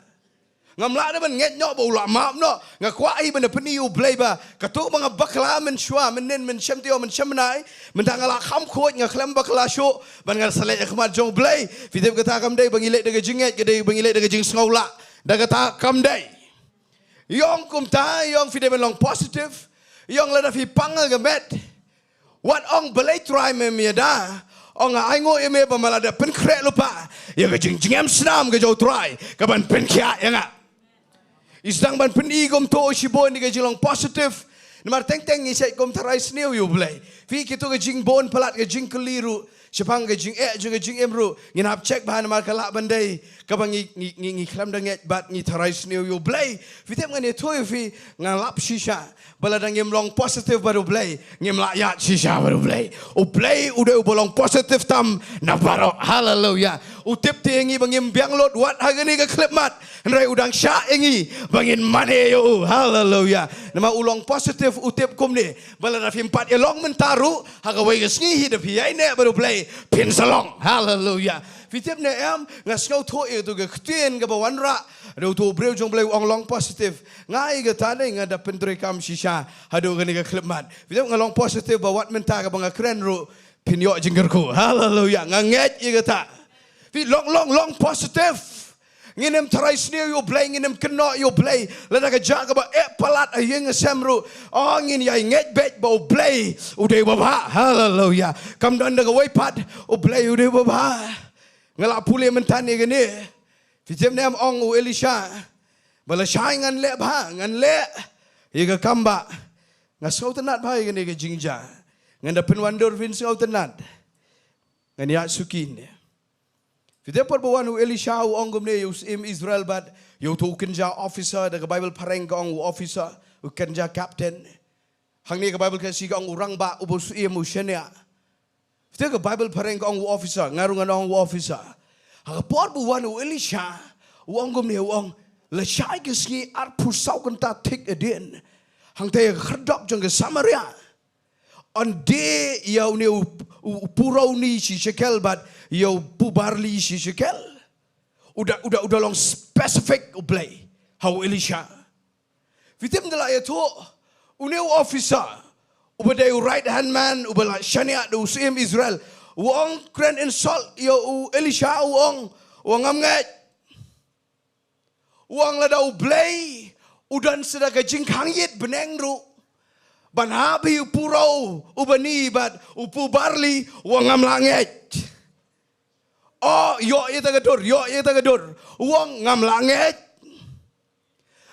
ngamla da ban nget nyok bu la map no ngakwa ai ban peni u play ba katu mga bakla men shwa menen men shem tio men shamnai men tangala kham khot ngaklam bakla shu ban ngal sale khmat jong play videp kata kam dai bangile de jinget gede bangile de jing sngola da kata kam dai yong kum ta yong videp long positive yong la da fi panga gamet what ong belai try me da ong ai ngo me ba mala da pen kre lupa ya ga jingam snam ga jo try ka ban pen kya ya nga isang ban pen igom to si boy ni ga jilong positive namar teng isai kom tarai sneu you belai fi kitu ga jing bon palat ga jing keliru sepang ga jing juga jing emru nginap check bahan mar kala bandai ka bang ngi klam danget bat ngi tarai sneu you belai fi tem ngani to fi ngalap shisha baladang ngem long positive baru play ngem layak shisha baru play u play udah bolong positive tam na baro haleluya u tip tengi bangem biang lot wat hagani ka klip mat nrai udang sha engi bangin mane yo haleluya nama ulong positive u tip kumni balada fi 4 elong mentaru hagawai gesngi hidap hiai ne baru play pin salong haleluya fitip ne am ngasngau tho e tu ga ktien ga bawanra do tu breu jong bleu ong long positive ngai ga tane ngada pentre kam shisha hado ga ni ga klipmat fitip ngalong positive bawat menta ga banga kren ru pinyo jinggerku haleluya nganget ye ga ta fit long positive nginem try sneer you play nginem kena you play lada ga jaga ba palat ayeng semru ong in ya nget bet ba play ude baba haleluya kam dan ga way pat u play ude baba ngalap pule mentani gini fitem nem ong u Elisha bala shai ngan le ba ngan le iga kamba ngasau tenat ba gini ke jingja ngan da penwandor vin sau tenat ngan ya sukin fitem por bawan u Elisha u ong gumne u im Israel bad you to kenja officer da Bible pareng ong u officer u kenja captain hangne ka Bible ka si ong urang ba u bos im u shenia Fitek Bible pareng ka ong officer ngarungan ong officer hagapor buwan u Elisha u ongom ne u ong la shai gesngi ar pusau kan ta tik edin hang te khrdop jong ke Samaria on de yau ne u purau ni si shekel bat yau pubarli si shekel udah long specific u play how Elisha fitem dela eto u ne officer ubadai right hand man ubala shania do sim Israel wong kren insult yo Elisha wong ngamnget wong la dau play udan sedaga jingkang yit beneng ru ban habi purau ubani bat upu barli wong ngamlanget yo ita gadur wong ngamlanget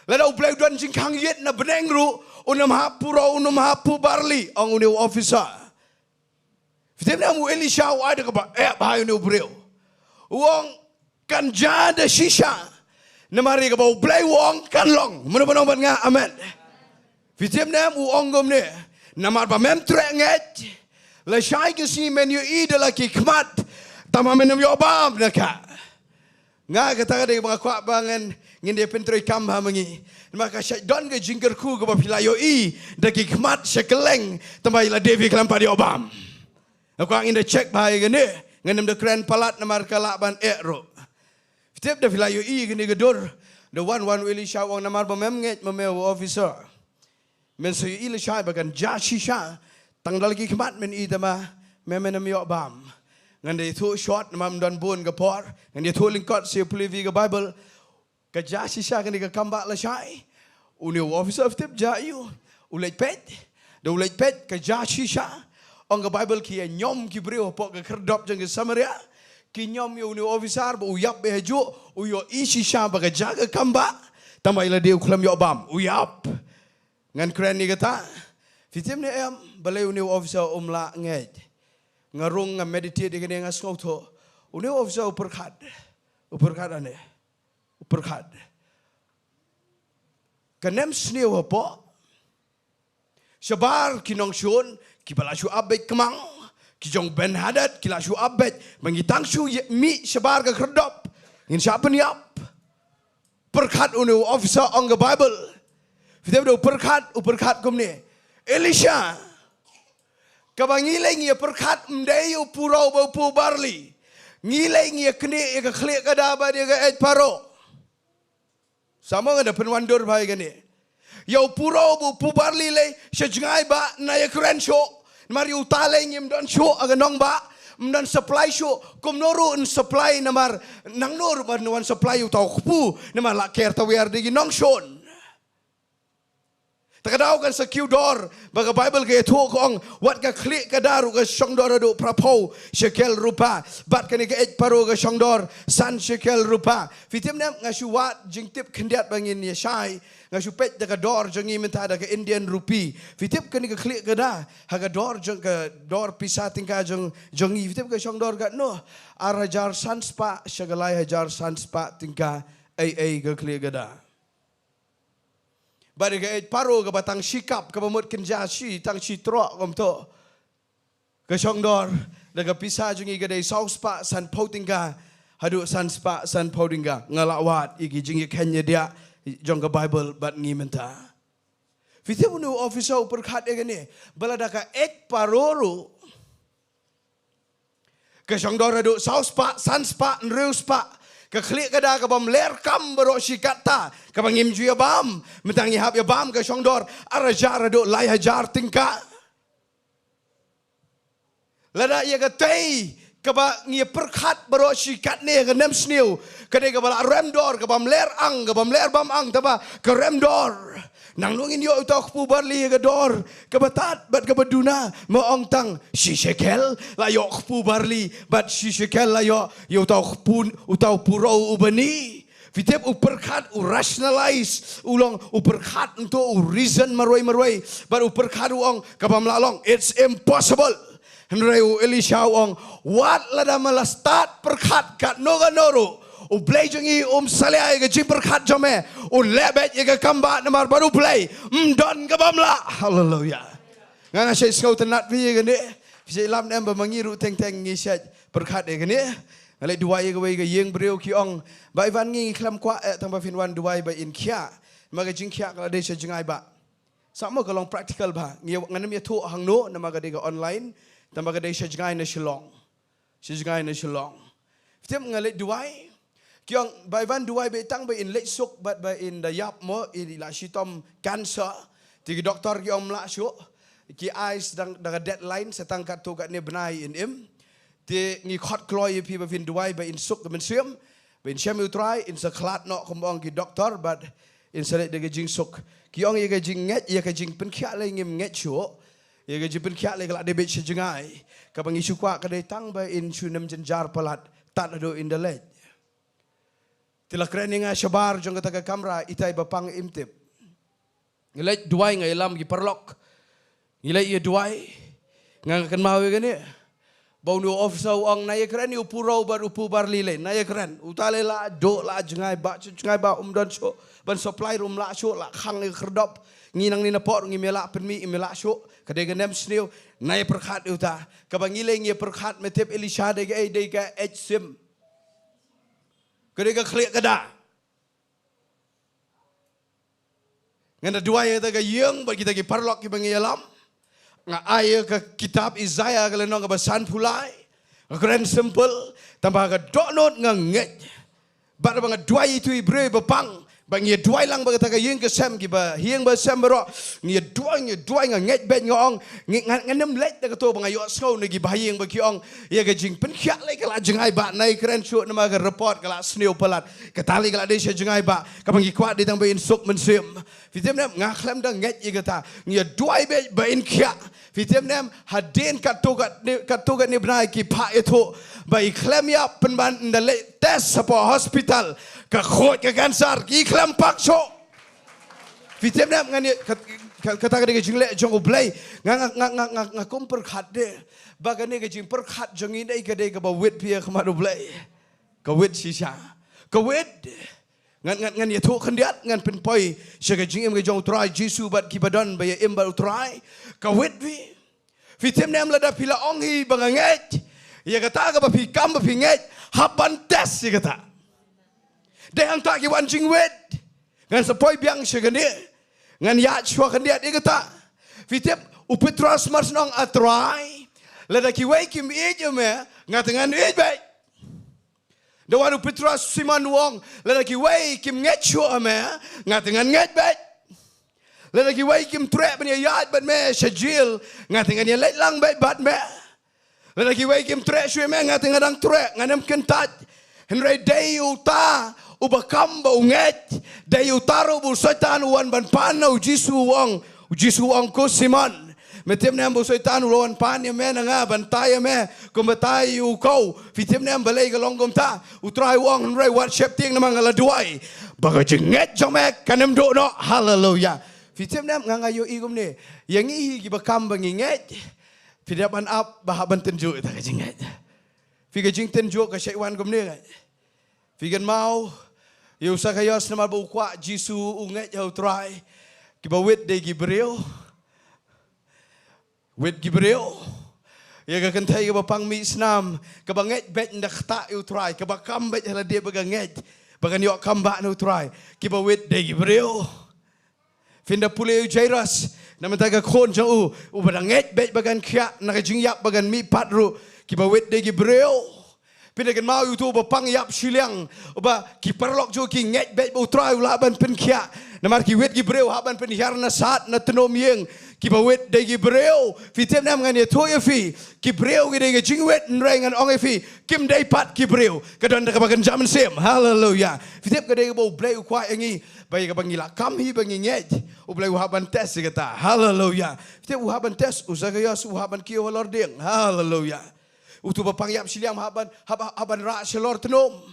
Lada uplay duan jingkang yet na benengru unam hapuro unam hapu barli ang uniu officer. Fitem na mu Elisha ada ka ba bahai uniu breu. Wong kan jada shisha. Namari ka ba uplay wong kan long. Mana nga amen. Fitem na mu ongom ne. Namar ba mem trek nget. La shai ke si menu ida la ki kmat. Tamamen yo bam naka. Nga kata kada mga kwa bangan ngindi pentroi kam ha mangi. Maka syaitan ke jingkerku ke bapilayo daki kmat sekeleng tambah ila devi kelampa di obam. Aku angin dah cek bahaya gini nganem de keren palat namar kalaban ero. Setiap dah pilayo gini gedur. The one Elisha wang namar bamem nget memeu officer. Men so Elisha bagan jashisha tangdal lagi kmat men tama memen mi obam. Ngan dia tu short namam dan bun ke por. Ngan dia tu lingkot si pulivi ke Bible. Ke jashisha kan dia kambak la syai. Uni officer tip jayu. Ulej pet. Da ulej pet ke jashisha. Ong ke Bible ki nyom ki brio pok ke kerdop jeng ke Samaria. Ki nyom yo uni officer ba uyap be haju. Uyo ishisha ba ke jaga kambak. Tambah ila dia uklam yo bam. Uyap. Ngan keren ni kata. Fitim ni em balai uni officer umla ngej. Ngarung ngam meditate dengan yang asngau tu, uni officer uperkat ane, uperkat. Kanem sniu apa? Sebar kinong shun, kibalashu abet kemang, kijong ben hadat, kilashu abet, mengitang shu mi sebar ke kerdop, in siapa ni ap? Perkat uni officer on the Bible, kita ber uperkat kumni, Elisha. Kabang ngileng ia perkat mdayu purau bau pu barli. Ngileng ia kene ia keklik kada ba dia ke paro. Sama ngada penwandur bhai gani. Yau purau bau pu barli le sejngai ba na ia keren sho. Mari utaleng im don sho aga nong ba. Mdan supply sho kum noru in supply namar nang nur ban wan supply utau pu namar la ker tawer digi nong shon. Takadaw kan sa kynduh baga Bible ke tu kong wat ka klik ka daru ka syongdor adu prapo shekel rupa bat kan ke paro ka syongdor san shekel rupa fitim nem ngasu wat jingtip kendiat bangin ya syai ngasu pet da dor jangi minta da ke Indian rupi fitip kan ke klik ka da ha ka dor jang ka dor pisah tingka jangi fitip ka syongdor ka no arajar san spa shagalai hajar san spa tingka ai ka klik ka da. Bari ke paro ke batang sikap ke pemut kenjasi tang citrok kom to. Ke syongdor daga pisah jungi ke dai saus pa san poutingga hadu san spa san poutingga ngalawat igi jingi kenya dia jong ke Bible bat ngi menta. Fiti bunu officer perkat egani balada ka paroro ke syongdor hadu saus pa san spa nreus pa. Keklik kada kabam ler kam berok sikata kabang imju ya bam mentangi hab ya bam ke syongdor arajar do lai hajar tingka lada ya katei kaba ngi perkat berok sikat ne ke nem sniu kade kabala remdor kabam ler ang kabam ler bam ang taba ke remdor nang nungin yo utak pu barli ke dor kebatat bat kebaduna moong tang si shekel la yo pu barli bat si shekel la yo utak pun utau purau ubani fitep uperkat u rationalize ulong uperkat untuk reason maroi bat uperkat uong kabam lalong it's impossible henreu Elisha uong what lada malastat perkat kat noga noru Uplay jungi salai ke jimperkat jome lebet ye ke kamba namar baru play don ke bamla haleluya nganga syai skau tenat pi ke ne syai lam nem mangiru teng ngi syai perkat ke ne ale dua ye ke we ke yeng breu ki ong bai van ngi klam kwa tang ba fin wan dua ba in khia maga jing khia kala de jengai ba sama ka long practical ba ngi nganem ye thu hang no namaga de ke online tamaga de jengai na Shillong fitem ngale dua Kiong by van duai be tang be in late suk but by in the yap mo in la shitom cancer ti doktor kiong la shu ki eyes dang deadline setang kat tu kat ne benai in ti ngi khot kloy pi ba fin duai by in suk men siam ben siam u try in sa klat no kombong ki doktor but in sa de jing suk kiong ye ke jing nget ye ke jing pen khia le ngim nget shu ye ke jing pen khia le la de be jengai ka bangi su kwa ka de tang by in chu nam jar palat tat do in the late Tila keren nga syabar jong kata kamera itay bapang imtip. Ngilay duway nga ilam giparlok. Ngilay iya duway nga kan mawi gani. Bau nu officer ang naya keren upuraw bar upubar lile naya keren. Utale la do la jengay ba umdan syo ban supply room la syo la khang ni kherdop nginang ni napor ngimela penmi imela syo kadai ganem snew naya perkhat uta kabangile ngi perkhat metep elisha de ga sim. Kadai klik kada. Nganda dua ya taga yang bagi kita parlok ki bangi alam. Nga ayat ke kitab Isaiah kalau nong kebasan pulai. Keren simple tambah ke donot nganget. Bar bang dua itu ibre bepang. Bang ye dua lang bagi taga yang kesem ki ba hiang ba sem bro. Ni dua nganget bet ngong nganem let taga to bang ayo skau nagi bahing bagi ong ya ke jing pen kyak le kala jengai ba nai keren shoot nama ke report kala sneo pelat. Ketali kala desa jengai ba kabang ki kwat di tang ba insuk mensim. Fitem nem ngaklem dah nget ye kata ni dua bet ba in kyak. Fitem nem hadin katogat ni benai ki pa itu ba iklem ya penban ndale tes apa hospital ka khot ka kansar ki iklam pakso fitem nam ngani kata ka jingle jong ublai nga kom perkhat de bagane ka jing perkhat jong indai ka de ka ba wit pia khmat ublai ka wit shisha ka wit ngan ya thuk khandiat ngan pen poi shaga jing em ka jong try jisu bat ki badon ba ya em ba try ka wit vi fitem nam la da pila ong hi banganget ya kata ka ba pi kam ba pi nget hapan tes ya kata Dayang tak kiwan jingwet. Ngan sepoi biang syagani. Ngan ya chua kandiat dia kata. Fitip upetras mars nong atrai. Lada kiwai kim ije me. Ngatengan ije baik. Dawan upetras siman wong. Lada kiwai kim nget chua me. Ngatengan nget baik. Lada kiwai kim trek benya yad bat me. Syajil. Ngatengan ya let lang baik bat me. Lada kiwai kim trek syue me. Ngatengan dang trek. Nganem kentat. Henry day uta. Ubakam ba unget dayu taro bu setan wan ban panau jisu wang ko siman metem nem bu setan wan pan ya me nga bantai me ko batai u ko fitem nem balai ga longgom ta utrai wang rai wat shep ting namang ala duai baga jenget jomek kanem do no hallelujah fitem nem nga yo igum ne yang ihi gi bakam banginget fidapan up bahaban tenju ta jenget figa jing tenju ka shaiwan gum ne figan mau Yo sakayos na mabukwa Jisu unget yaw try. Kibawit de Gibril. Wit Gibril. Ya kakantay ka pang misnam. Kabanget bet nakta yaw try. Kabakam bet halade baganget. Bagan yo kamba no try. Kibawit de Gibril. Finda puli Jairas. Naman taga kon siya ubadanget bet bagan kya. Nakajingyak bagan mi patro. Kibawit de Gibril. Pinagan mau itu bapang yap Shillong ba kiparlok jo ki nget bet bo try laban pen kya namar ki wet gibreu haban pen harna sat na tenom yeng ki ba wet de gibreu fitem nam ngan ye toy fi gibreu gi de jingwet nrengan ong fi kim dai pat gibreu kadon da kabagan jaman sem hallelujah fitem ka de bo bleu kwa ngi bai ka bangila kam hi bangi nget u bleu haban tes kata hallelujah fitem u haban tes uzagayas u haban ki holor ding hallelujah Utu bapang yap Shillong haban ra shalor tenom.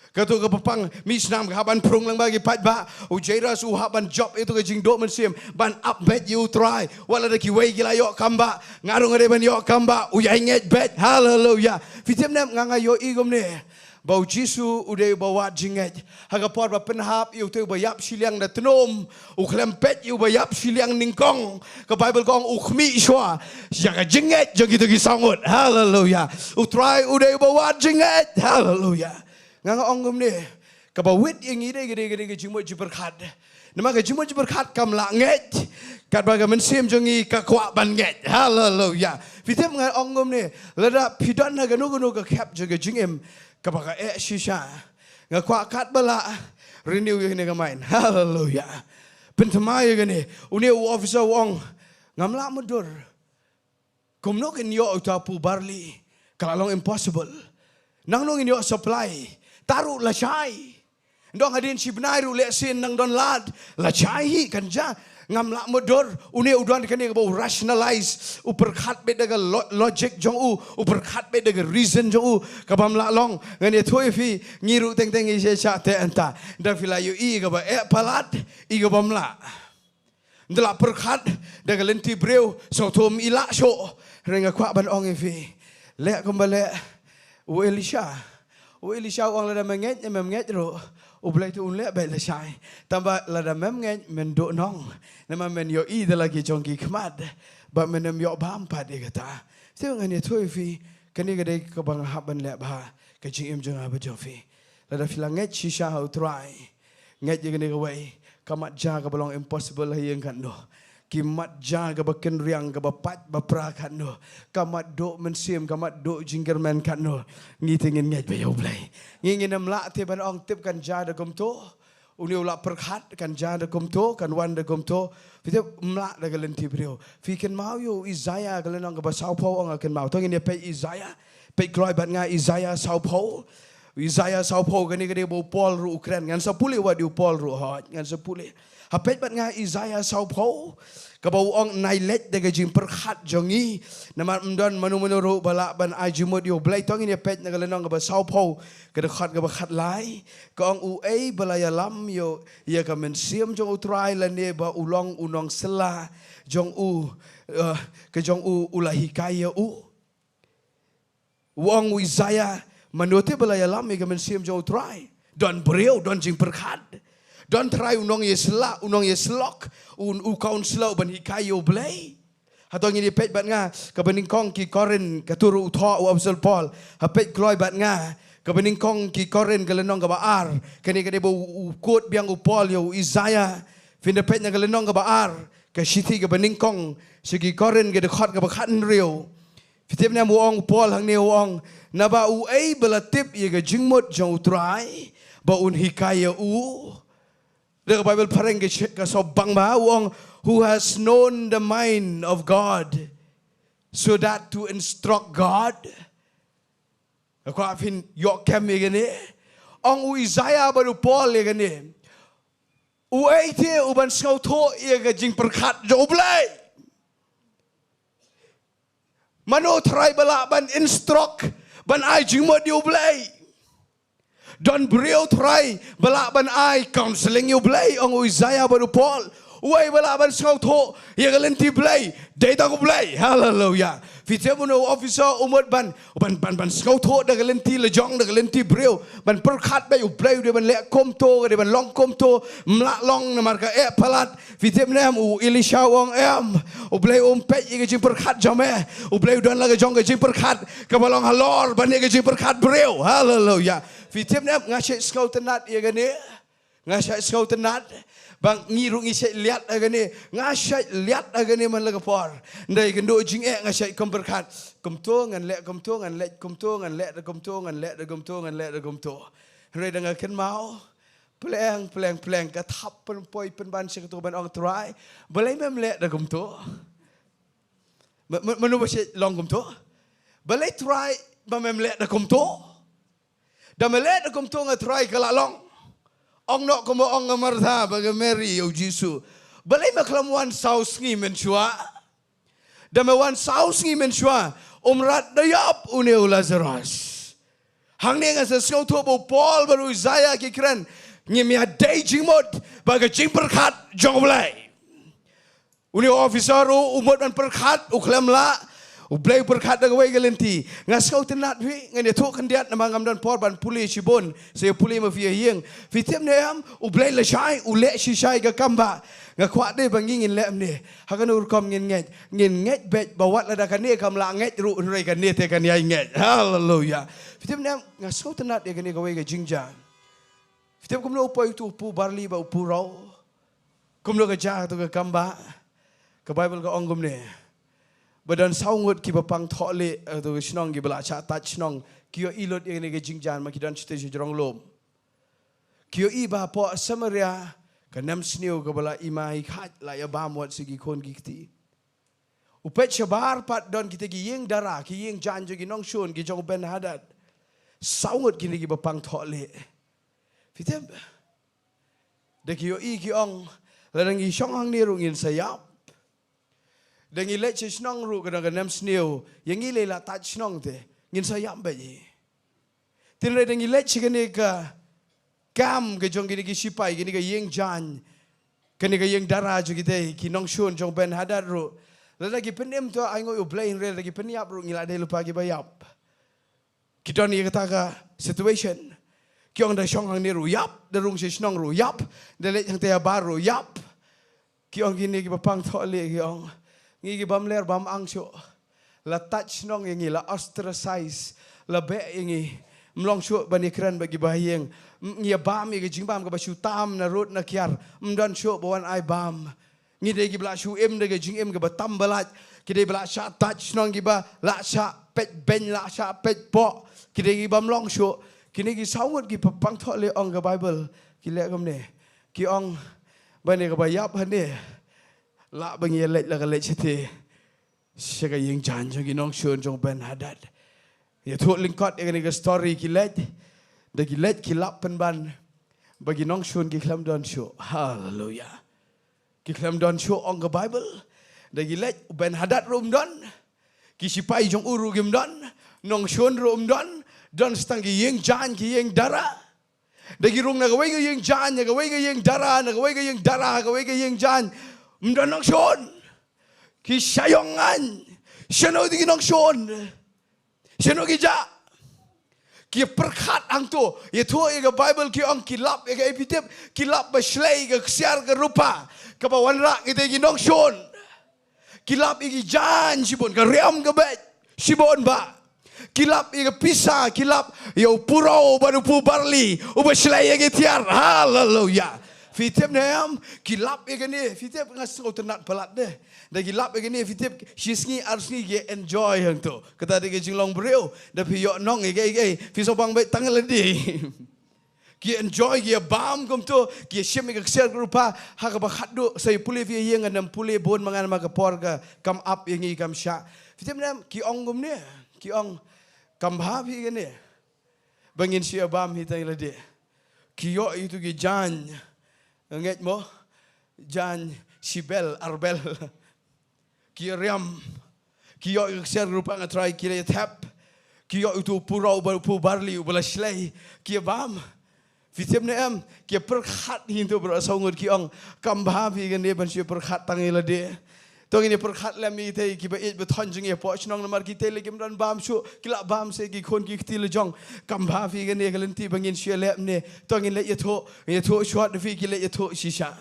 Katu ke bapang misnam haban prung lang bagi pat ba. Ujaira su haban job itu ke Jingduwai mensim ban up bet you try. Wala daki way gila yok kamba. Ngarung ada ban yok kamba. Uyai nget bet. Hallelujah. Fitem nem ngangayo igom ne. Bau Jisu udah bawa jinget. Hagapor ba penhap iu tu bayap Shillong da tenom. Uklempet iu bayap Shillong ningkong. Ke Bible kong ukmi shwa. Jaga jinget jagi tu gisangut. Hallelujah. Utrai udah bawa jinget. Hallelujah. Nganga ongom ni. Ke bawit yang ide gede jimut jiberkat. Nama ke jimut jiberkat kam langet. Kat baga mensim jongi kakwa banget. Hallelujah. Fitem ngan ongom ni. Lada pidon na ganu ke kap jaga jingem. Kapag shisha nga kwakat bala renew yung nagamain hallelujah pentamay gani uni officer wong ngamla mudur kumno kinyo utapu barley kalalong impossible nangnong inyo supply taru la chai ndong hadin si benai ru lesin nang don lad la chai hi kanja ngam la modor une udon kan ke bo rationalize u perkhat be daga logic jong u perkhat be daga reason jong u kabam la long ngani thoi fi ngiru teng teng i se cha te anta da fila yu i ka ba palat i ka bam la ndala perkhat daga lenti breu so thom ila so renga kwa ban ong fi le kembale u Elisha ong la da menget ro u blai tu le ba le sai tamba la da menget men do nong nama men yo i da lagi jong ki khmat ba men yo bam pa de kata se ngani thoi fi kani ga dei ka bang ha ban le ba ka jing em jong ha ba jo fi la da fila nget shisha how try nget je kani ga wai kamat ja ka belong impossible yang kan do kimat ja ka ba ken riang ka ba pat ba pra kan do kamat do men sim kamat do jinggerman kan do ngi tingin nget ba yo blai ngi nam la te ban ong tip kan ja da kom to uni ula perkhat kan ja da kom to kan wan da kom to fi te mla da galen ti brio fi ken mau yo Isaiah galen ong ka ba sau po ong ken mau to ngi pe Isaiah pe gloi ban nga Isaiah sau po Isaiah sau po gani gani bo Paul ru Ukraine ngan sa puli wa di Paul ru ha ngan sa puli hapet bat nga Isaiah sau po ka bo ong nai let de ga jing perkhat jongi nama mdon manu ru bala ban ai jimod yo blai tong ni pet na galenong ka ba sau po ka de khat ka ba khat lai ka ong u ei bala ya lam yo ya ka men siam jong utrai la ne ba ulong unong sela jong u ka jong u ulahi kaya u wong Isaiah manote bala ya lam ka men siam jong utrai don breu don jing perkhat don try unong Jingiasyllok u Counselling ban hikayo blai hatong ini pet bat nga ka bening kong ki koren ka turu utho u Apostle Paul ha pet gloi bat nga ka bening kong ki koren ka lenong ka baar kani ka bo u quote biang u Paul yo Isaiah fin de pet nga ka lenong ka baar ka shiti ka bening kong sigi koren ka de khot ka ba khan rio fitip na mo ong Paul hang ne ong na ba u ei bala tip ye ka jingmot jong utrai ba un hikaya u the Bible parang ka so bang ba wong who has known the mind of God so that to instruct God ako afin yok kem gani ong Isaiah ba Paul gani u ai te u ban skau tho ye ga jing perkhat jo blai mano try bala ban instruct ban ai jing mo dio blai don brio try bala ban ai counseling you blay ong Isaiah baru Paul uai bala ban skau tho ye galenti blay data ko blay hallelujah fitemuno officer umot ban skau tho da galenti lejong da galenti brio ban perkhat ba you blay de ban le kom to de ban long kom to mla long na marka palat fitemnem u Elisha wong u blay pe ye jing perkhat jame u blay don la jong jing perkhat ka balong halor ban ye jing perkhat brio hallelujah fitip nem ngasih skau tenat ya gani ngasih skau tenat bang ngiru ngisih lihat agani ngasih lihat agani man laga por ndai kendo jing ngasih komperkat komto ngan le komto ngan le komto ngan le komto ngan le komto ngan le komto rei dengan ken mau pleng ka thap pen poi pen ban sik tu ban ong try balai mem le da komto manu basi long komto balai try ba mem le da komto da melet kom to ngatrai kala long ong no kom ong ngamartha ba Mary o Jisu balai maklamuan sau sngi men chua da me wan sau sngi men chua umrat dayap une Lazarus hangne nga sa skau to bo Paul baru Isaiah ki kren nyemia dei jingmot ba ga jing perkhat jong blai une officer umot ban perkhat uklam la ublay perkhat da gawai galenti ngaskau tenat wi ngane thok kandiat nama ngamdan por ban puli chibon se puli ma fi hieng fitem ne am ublay la shai ule shi shai ga kamba ngakwat de bangin le am ne hakan ur kom ngin nget bet bawat la da kan ne kam la nget ru rei kan ne te kan yai nget hallelujah fitem ne ngaskau tenat de gane gawai ga jingja fitem kum lo poi tu pu barli ba pu ro kum lo ga ja tu ga kamba ka Bible ga ongum ne badan saungut ki bapang thole tu Snong ki bala cha ta Snong kio ilot ye ne ge jingjan ma ki dan chite jrong lom kio I ba po Samaria ka nam sniu ka bala imai khat la ya ba mot sigi kon gikti upet shabar pat don kita gi yeng dara ki yeng jan jo gi nong shon gi jong ben hadat saungut ki ne gi bapang thole fitem de kio I ki ong Ladang isong hangne ru ngin sayap. Dangi let snong ru kadang-kadang snew. Yang ile la touch snong te. Ngin sayap bayi. Tinre dangi let chikane ka kam ke jong gini ki sipai gini ka yeng jan. Kani ka yeng dara jo kita ki nong shun jong ben hadat ru. Lagi penem tu ai ngoi ublay re lagi peniap ru ngila de lupa ki bayap. Kita ni kata ka situation. Kiong da shong hang ni ru yap, da rung snong ru yap, da let hang te baru yap. Kiong gini ki papang thole kiong. Ngi ki bam ler bam ang syo. La touch nong yang la ostracize, la be yang mlong syo bani kran bagi bahayeng. Ngi bam ki jingbam ka basu tam na rut na kiar. Mdan syo bawan ai bam. Ngi de ki bla shu em de ki jing em ka batam balat. Ki de bla sha touch nong ki ba la sha pet ben la sha pet po. Ki de ki bam long syo. Kini ki saungut ki papang thole ong ka Bible. Ki le kam ne. Ki ong bani ka bayap han ne. La bangi let la ka let chete. Siya ka yung jan jong ginong shun jong ben hadat. Ya tu lingkot yang ka story ki let. Da ki let ki lap pen ban. Bagi nong shun ki klam don show. Hallelujah. Ki klam don show ong ka Bible. Da ki let ben hadat rum don. Ki sipai jong uru gim don. Nong shun rum don. Don stang ki yung jan ki yung dara. Da ki rung na kawai ka yung jan. Na kawai ka yung dara. Na kawai ka yung dara. Kawai ka yung jan. Mdan nong shun. Ki sayongan. Siano di nong shun. Siano ki ja. Ki perkat ang tu. Ye tu ka Bible ki ong kilap ka epitip. Kilap ba slay ka siar ka rupa. Ka ba wanra kita ki nong shun. Kilap iki jan sibon ka riam ka bet. Sibon ba. Kilap ika pisa. Kilap yo purau baru pu barli. Uba slay ka tiar. Hallelujah. Fitip na yam, kilap ika ni. Fitip nga sengau tenat pelat deh. Dan kilap ika ni, fitip Sngi Sngi ye enjoy hang tu. Kata dia Shillong beriu, dah piyok nong ika. Fiso bang baik tangan ledi. Ki enjoy ki bam kum tu, ki sim ika ksel rupa hak ba khadu saya pulih fi yang anam pulih bon mangan ma ka por ka kam up yang i kam sha. Fitip na yam ki ong gum ni, ki ong kam ha fi ika ni. Bangin sia bam hi tang ledi. Ki yo itu ki jan. Nget mo jan sibel arbel kiam kio ser rupa ngatrai kira tap kio itu purau pu barli ubala slay kia bam fitem ne am kia perkhat hintu berasaungut kiong kambha fi gan ne ban sia perkhat tangila de tong ini perkhat lami te ki ba it beton jing e po chnong namar ki te legim dan bam su kila bam se ki khon ki ktil jong kambha fi gan ne galenti bangin sia lep ne tong in le yetho shot fi ki le yetho shisha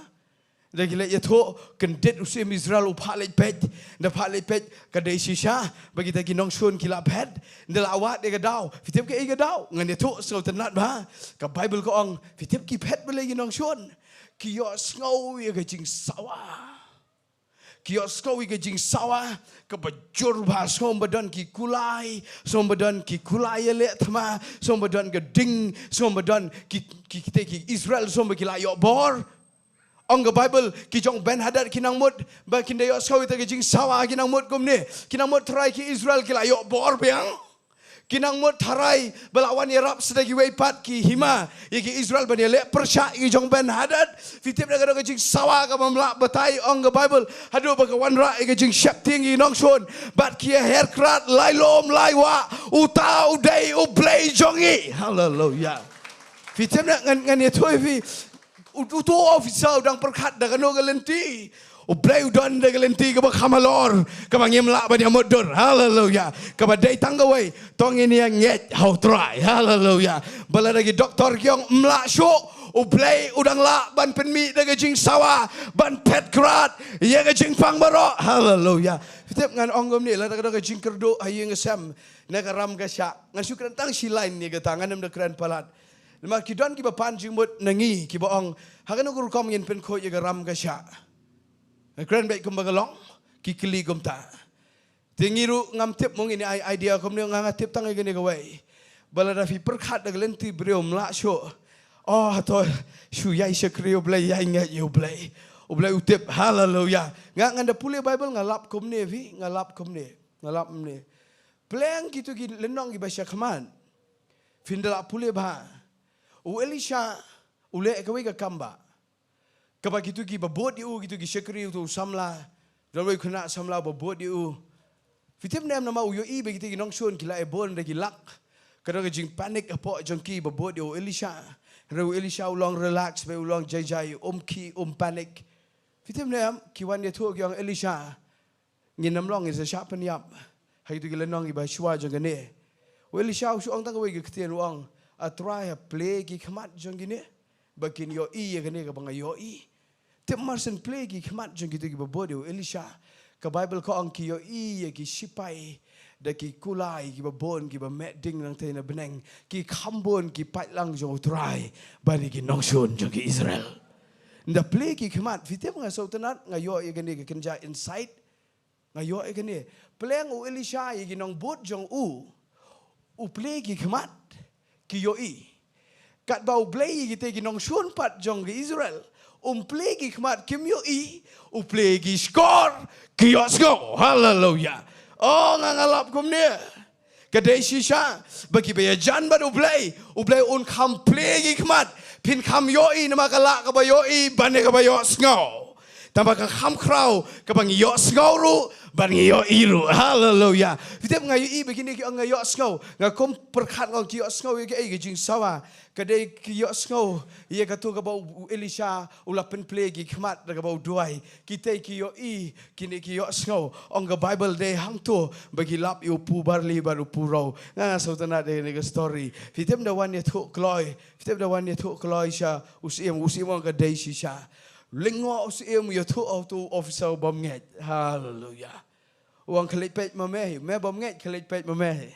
da ki le yetho kendet usem Israel uphalet pet da phalet pet ka de shisha bagi ta ki nong shun kila pet de la awat de ga daw fitep ke ga daw ngan yetho so tenat ba ka Bible ko ong fitep ki pet bele ki nong shun ki yo sngow ye ga jing sawa Kios kau ika jing sawa kebajur bah sombadan ki kulai le thama sombadan ke ding sombadan ki kita ki Israel somba ki layo bor ong ke Bible ki jong ben hadat kinang mut ba kindayo kau ita ke jing sawa kinang mut kumne kinang mut try ki Israel ki layo bor beang kinang mut tharai belawan Arab sedagi weipat ki hima ki Israel bani le persya ki jong ben hadat fitip daga daga jing sawa ka mamla batai ong the Bible hadu bagawan ra ki jing shakting ki nong shon bat ki haircut lailom laiwa uta udai ublay jongi hallelujah fitip ngan ye thoi fi utu officer dang perkhat daga no galenti Ublay udon de galenti ke bakamalor ke bangim la bani amodur hallelujah ke badai tanggawai tong ini yang nget how try hallelujah bala lagi doktor kyong mla syo ublay udang la ban penmi de jing sawa ban pet krat ye ke jing pang baro hallelujah fitep ngan ongom ni la de jing kerdo ayeng sam na karam ga sya ngan syukran tang silain ni ke tangan de kran palat mak kidon ki bapan jing mut nangi ki baong hakan ukur kom ngin pen ko ye ram ga sya Keren baik kumbagalong kikili kumta. Tingiru ngam tip mong ini idea kumni nganga tip tangai gini kawai. Balada fi perkhat daglenti brio mla syo. Oh to shu yai sekrio blay yai ngat you blay. Ublay utip hallelujah. Nganda pule Bible ngalap kumni fi ngalap kumni. Pleng gitu ki lenong ki basya kaman. Findala pule ba. U Elisha ule kawai ka kamba. Kaba gitu ki babot diu gitu ki syekri tu samla. Dalam kena samla babot diu. Fitim nem nama uyo I begitu ki nongsun kila ebon de ki lak. Kadang jing panik apa jongki babot diu Elisha. Reu Elisha ulang relax be ulang jai ki panik. Fitim nem ki wan dia tu ki yang Elisha. Ngin nam long is a sharp and yap. Hai tu ki lenong I ba shwa jong ne. Elisha ushu ong tang we ki ktian uang. A try a play ki khamat jong ne. Bakin yo I gane ka bang yo I. Tem marsen play ki khamat jong ki tu ki babot diu Elisha. Ka Bible ko ang ki yo I ki sipai da ki kulai ki babon ki ba medding nang tena beneng ki khambon ki patlang jong try bani ki nongshon jong ki Israel. Nda play ki khamat fitem nga sautanat nga yo I gane ka kenja insight nga yo I gane pleng u Elisha I ki nong bot jong u play ki khamat ki yo I kat bau play ki te ki nongshon pat jong ki Israel. Play ki khamat kim yo I play ki score ki yo score. Hallelujah. Oh ngalap kum ni. Kadai shisha bagi baya jan bad play kam play ki khamat pin kam yo I nama kala ka ba yo I bane ka ba yo score. Tambah ka kam krau ka bang yo score ru ban yo iru. Hallelujah. Fitem ngayu I begini ki ang yo score ngakom perkhat ngau ki yo score ki ai ki jing sawa. Kadai kiyok sengau, ia kata kabau Elisha ulapen play ki khmat da kabau duai. Kita kiyok I kini kiyok sengau. Ong ka Bible day hang tu bagi lap yu pu barli baru purau. Nga sautana de ni story. Fitem da wan ye thu kloi. Fitem da wan ye thu kloi sha usim ong ka day shisha. Lingo usim ye thu auto officer bom nget. Hallelujah. Uang khalit pet mameh, me bom nget khalit pet mameh.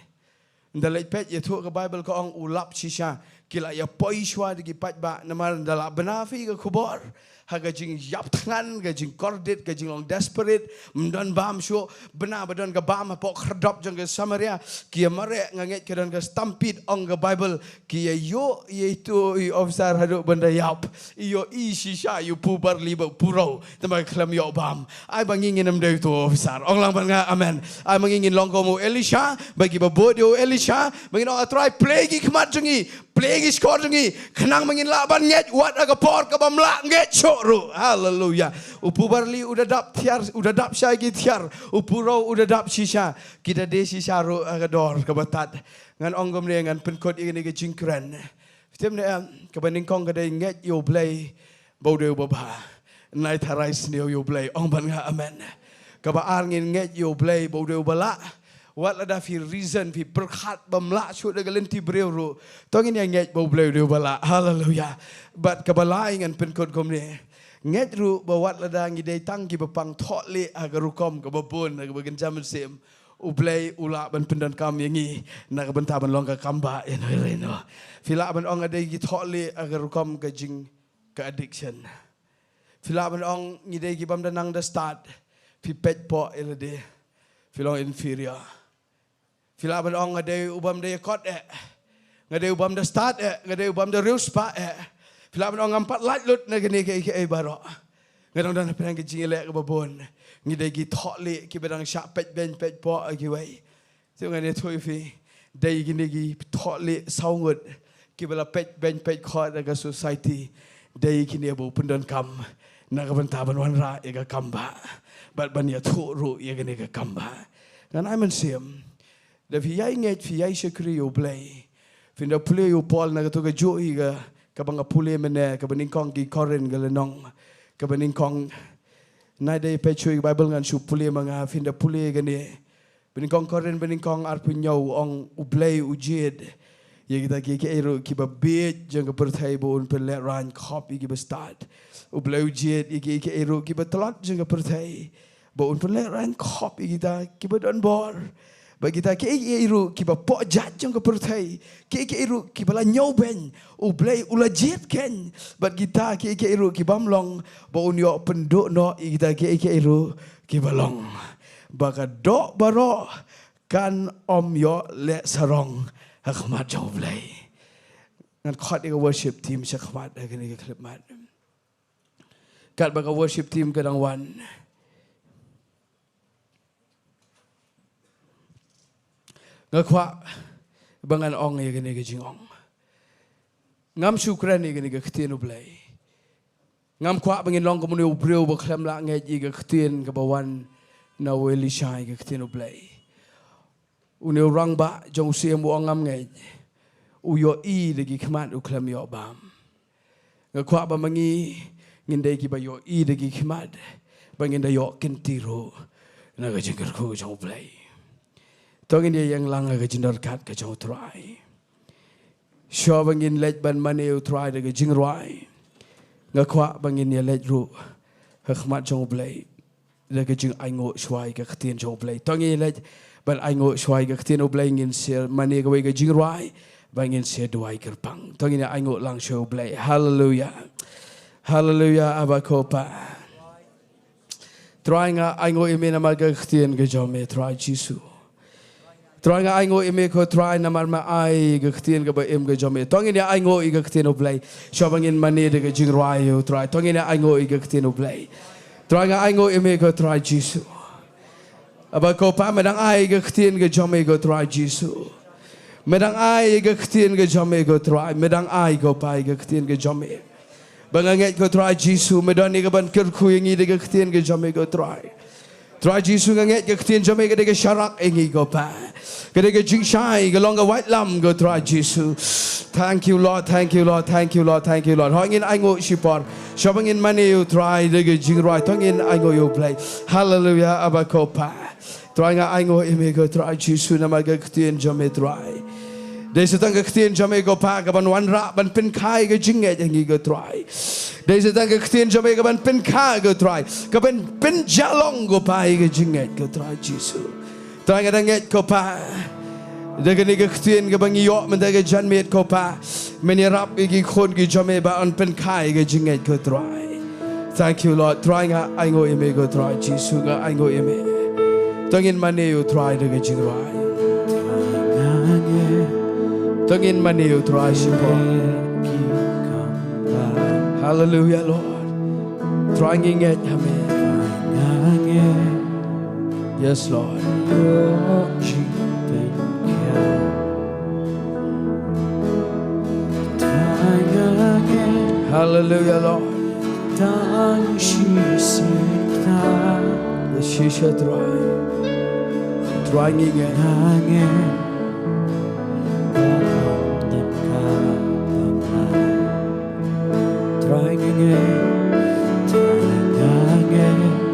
Dalam pet ye thu ka Bible ko ong ulap shisha. Kila ya poishwa di pat ba namar dalam benafi ke kubor haga jing yap tangan ke jing kordit ke jing long desperate mendon bam syo benar badon ke bam apa kherdop jang ke Samaria kia mare nganget ke don ke stampede ong ke Bible kia yo itu officer haduk benda yap yo I shisha yo pubar liba purau temai klam yo bam ai bangingin am deu tu officer ong lang banga amen ai mangingin long komo Elisha bagi babot yo Elisha bangin ong try play ki khmat jungi play ki skor jungi khenang mangin laban nget wat aga por ka bam la nget choro. Hallelujah. Upu barli udah dap syai ki tiar upuro udah dap shisha kita de shisha ro aga dor ka batat ngan ongom ne ngan penkot ini ke jingkran fitem ne ka baning kong ka de nget yo play baude baba nai tharai sneo yo play ong ban nga amen ka ba angin nget yo play baude bala wat ada fi reason fi berkat bamla shoot de galenti breu tongin yang nget bau play de bala. Hallelujah. But ka balai ngan penkot kom ne nget ru bawat lada ngidai tang ki bepang thole agarukom ke babon ke bagen jaman sem ublai ula ban pendan kam yangi na ke benta ban long ka kamba eno reno fila ban ong adai ki thole agarukom ke jing ke addiction fila ban ong ngidai ki bam danang da start fi pet po elade filong inferior fila ban ong adai ubam de kot ngadai ubam da start ngadai ubam da real spa Filaman orang empat lat lut nak ni ke barok. Ngadang dan perang ke Jingiasyllok ke babon. Ngidai gi thole ki bedang syak pet ben pet po ki wai. Tu ngane thoi fi dai gini gi thole saungut ki bela pet ben pet khot aga society. Dai kini abu pendon kam nak benta ban wan ra e ga kamba. Bat ban ya thu ru ye gani ga kamba. Ngan ai man sim. Da fi yai nget fi yai shekri yo play. Fi da play yo pol na to ga jo i ga kabang pule mene kabaning kong ki koren galenong kabaning kong nade pechui Bible ngan su pule manga finda pule gane baning kong koren baning kong arpunyau ong ublay ujid ye kita ki ero ki babet jang ka perthai bon pelet ran copy ki start ublay ujid ki ero ki batlot jang ka perthai bon pelet ran copy kita ki don bor bagi kita ke iru ki ba po jat jong ka perthai ke iru ki bala nyau ben ublai ulajet ken bat kita ke iru ki bamlong ba unyo penduk no kita ke iru ki balong baka dok baro kan om yo le sarong hakmat jong ublai ngan khot ke worship team sakmat ke ni ke klip mat kat baka worship team kadang wan ngakwa bangan ong ye gani ke jingong ngam syukran ye gani ke ktinu blai ngam kwa bangin long kamu ni ubreu baklem la ngai ji ga ktien ka bawan na weli shai ga ktien ublei uni orang ba jong sia mu ngam ngai u yo i de gi khmat u klem yo bam ga kwa ba mangi ngin de gi ba yo i de gi khmat bangin da yo kin tiro na ga jingir ko jong ublei tongin dia yang lang ga jindar kat ka jong try sho bangin lej ban mane u try de ga jingruai ngakwa bangin ya lej ru khmat jong blai le ka jing aingo shwai ka khtien jong blai tongi lej ban aingo shwai ka khtien blai ngin se mani ka wei ka jing ruai bangin se duai kerpang tongi na aingo lang show blai hallelujah hallelujah abakopa trying aingo imena mal ka khtien ka jong me try jisu trying aingo ime ko try na mar ma ai ga ktien ga ba em ga jome tongin ya aingo i ga ktien oblai shobangin mane de ga jingrai yo try tongin ya aingo i ga ktien oblai trying aingo ime ko try jisu aba ko pa medang ai ga ktien ga jome go try jisu medang ai ga ktien ga jome go try medang ai go pa ga ktien ga jome banganget go try jisu medani ga ban ker khu ngi de ga ktien ga jome go try try jisu nganget ga ktien jome ga de ga sharak ngi go pa Kedega jingshai galonga white lam go try jisu. Thank you Lord, thank you Lord, thank you Lord, thank you Lord. Hangin aingo shipor. Shobangin mani you try dega jingrai tongin aingo you play. Hallelujah abakopa. Try nga aingo imego try jisu namaga ktien jome try. Desa tanga ktien jome go pa gaban wan ra ban pin kai ga jinget ngi go try. Desa tanga ktien jome gaban pin kai go try. Gaban pin jalong go pa ga jinget go try jisu. Try nga danget ko pa. Daga ni ga ktien ga bangi yo man daga jan met ko pa. Meni rap igi khon gi jome ba on pen kai ga jinget ko try. Thank you Lord. Try nga aingo ime go try jisu ga aingo ime. Tongin mane you try daga jingrai. Tongin mane you try shipo. Hallelujah Lord. Try nginget amen. Yes, Lord. Hallelujah, Lord. The shisha trying again.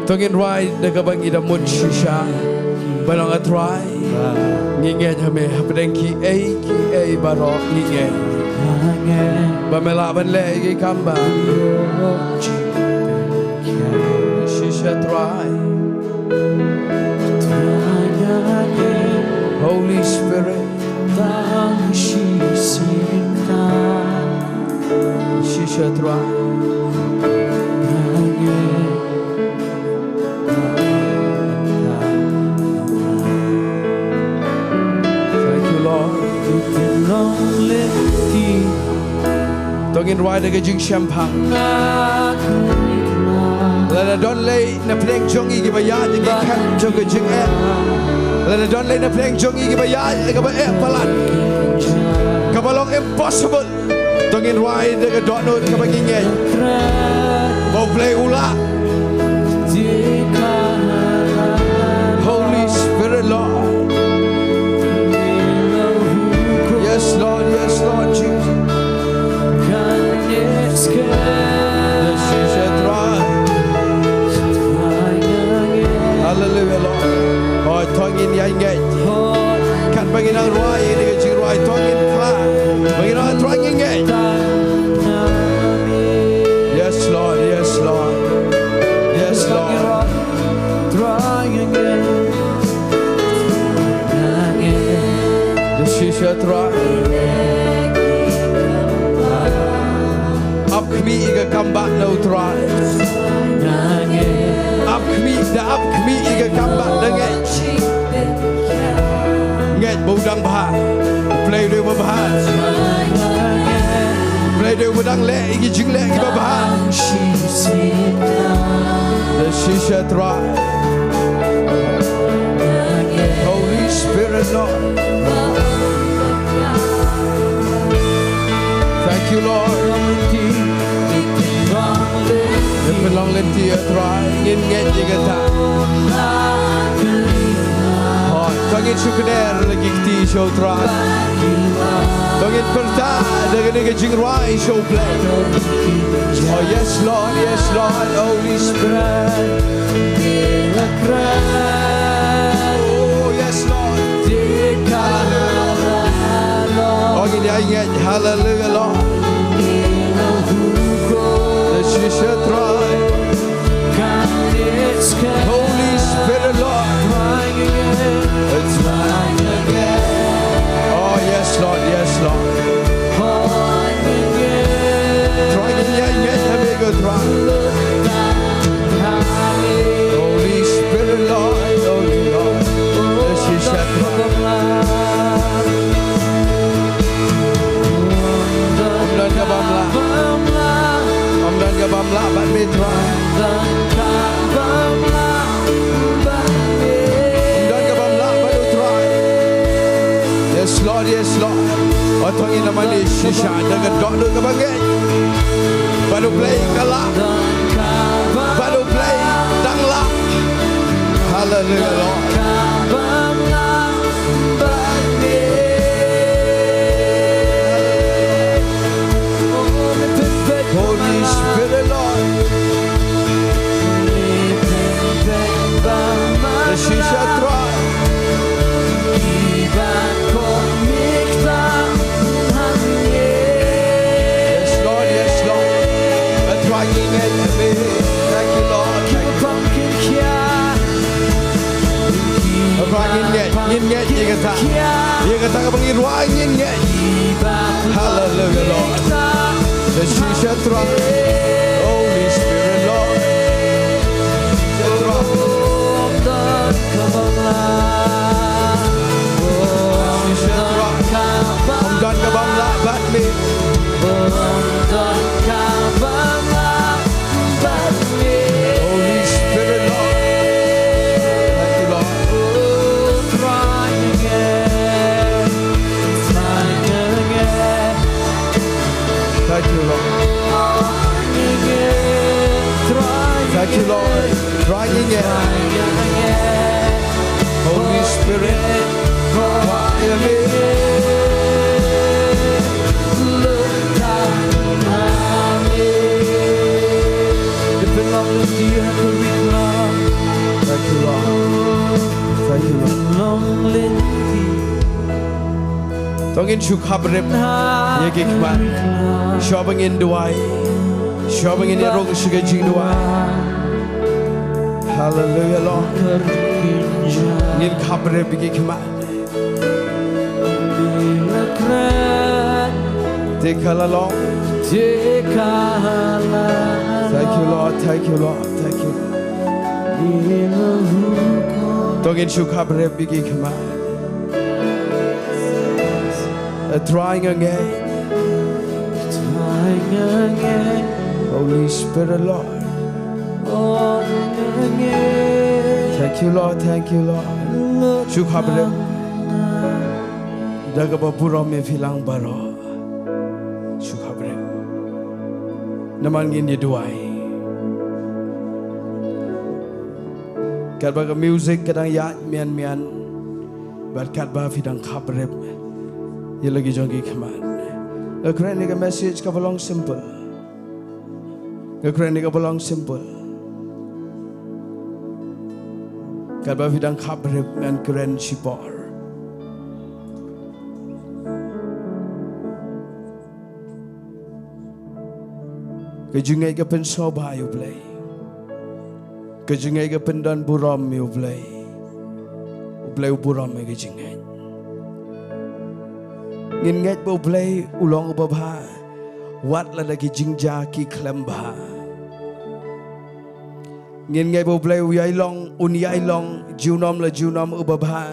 Tongin right the kabangi da mud shisha balong at try nginget hame hapdengki a barok nginget bamela ban le gi kamba shisha try Holy Spirit shisha try Tongin ride the jing champagne. Let a don't lay na playing jongi give a yard and get cat jog a jing air. Let a don't lay na playing jongi give a yard and give a air palan. Come along impossible. Tongin ride the don't know coming in yet. Go play ula. Holy Spirit Lord. Yes Lord, yes Lord Jesus. Hallelujah Lord. Oh, tongin yang gate. Kan bagi nang ruai ini kecil ruai tongin kah. Bagi nang tongin gate. Yes Lord, yes Lord, yes Lord. Trying again. This is your try. Up kmi iga kambat no try. Up kmi iga kambat dengan nget budang bah. Play dia bah. Play dia budang le igi jing le igi bah. The shisha try. Holy Spirit Lord. Thank you Lord. Belong lenti try ngin nget juga tak. Oh, tangin syukur lagi kti show try. Tangin perta dengan Jingiasyllok show play. Oh yes Lord, Holy Spirit. Oh yes Lord. Oh gini ingat hallelujah Lord. Holy Spirit, Lord. Oh, yes, Lord. Try again, Holy Spirit, Lord. Let's just Bamla, but me try. Yes, Lord. Otong ina mani shisha dengan doktor ke bagai. Baru play kalah. Baru play dangla. Hallelujah, Lord. Holy Spirit, Lord. The shisha try. Nginget dia kata kepengin ruang nginget. Hallelujah Lord. The shisha truck. Holy Spirit Lord. Shisha truck. Om dan kabang la bat me. Holy Spirit Lord. Thank you, Lord. Thank you, Lord. Trying again. Holy Spirit, fire me. Look down on me. It belongs to you, every love. Thank you, Lord. Thank you, Lord. Tongin syukab rep ye kikman shopping in Dubai shopping in rong sugar Jingduwai. Hallelujah Lord. Nin khab rep kikman tekala Lord. Thank you Lord. Tongin syukab rep kikman. Trying again. Holy Spirit, Lord. Thank you, Lord. Shukhabre. Dagaba pura me filang baro. Shukhabre. Naman ngin Jingiasyllok. Kadang music kadang ya mian. Berkat ba fidang khabre. Ye lagi jongi khaman. Keren ni message ka belong simple. Keren ni ka belong simple. Kadang fidang khabre ngan keren sipor. Kejungai ka pen soba you play. Kejungai ka pen dan buram you play. Play buram me kejungai. Ngin nget bo play ulong ubabha. Wat la lagi jingja ki klamba. Ngin nget bo play uyai long unyai long junom la junom ubabha.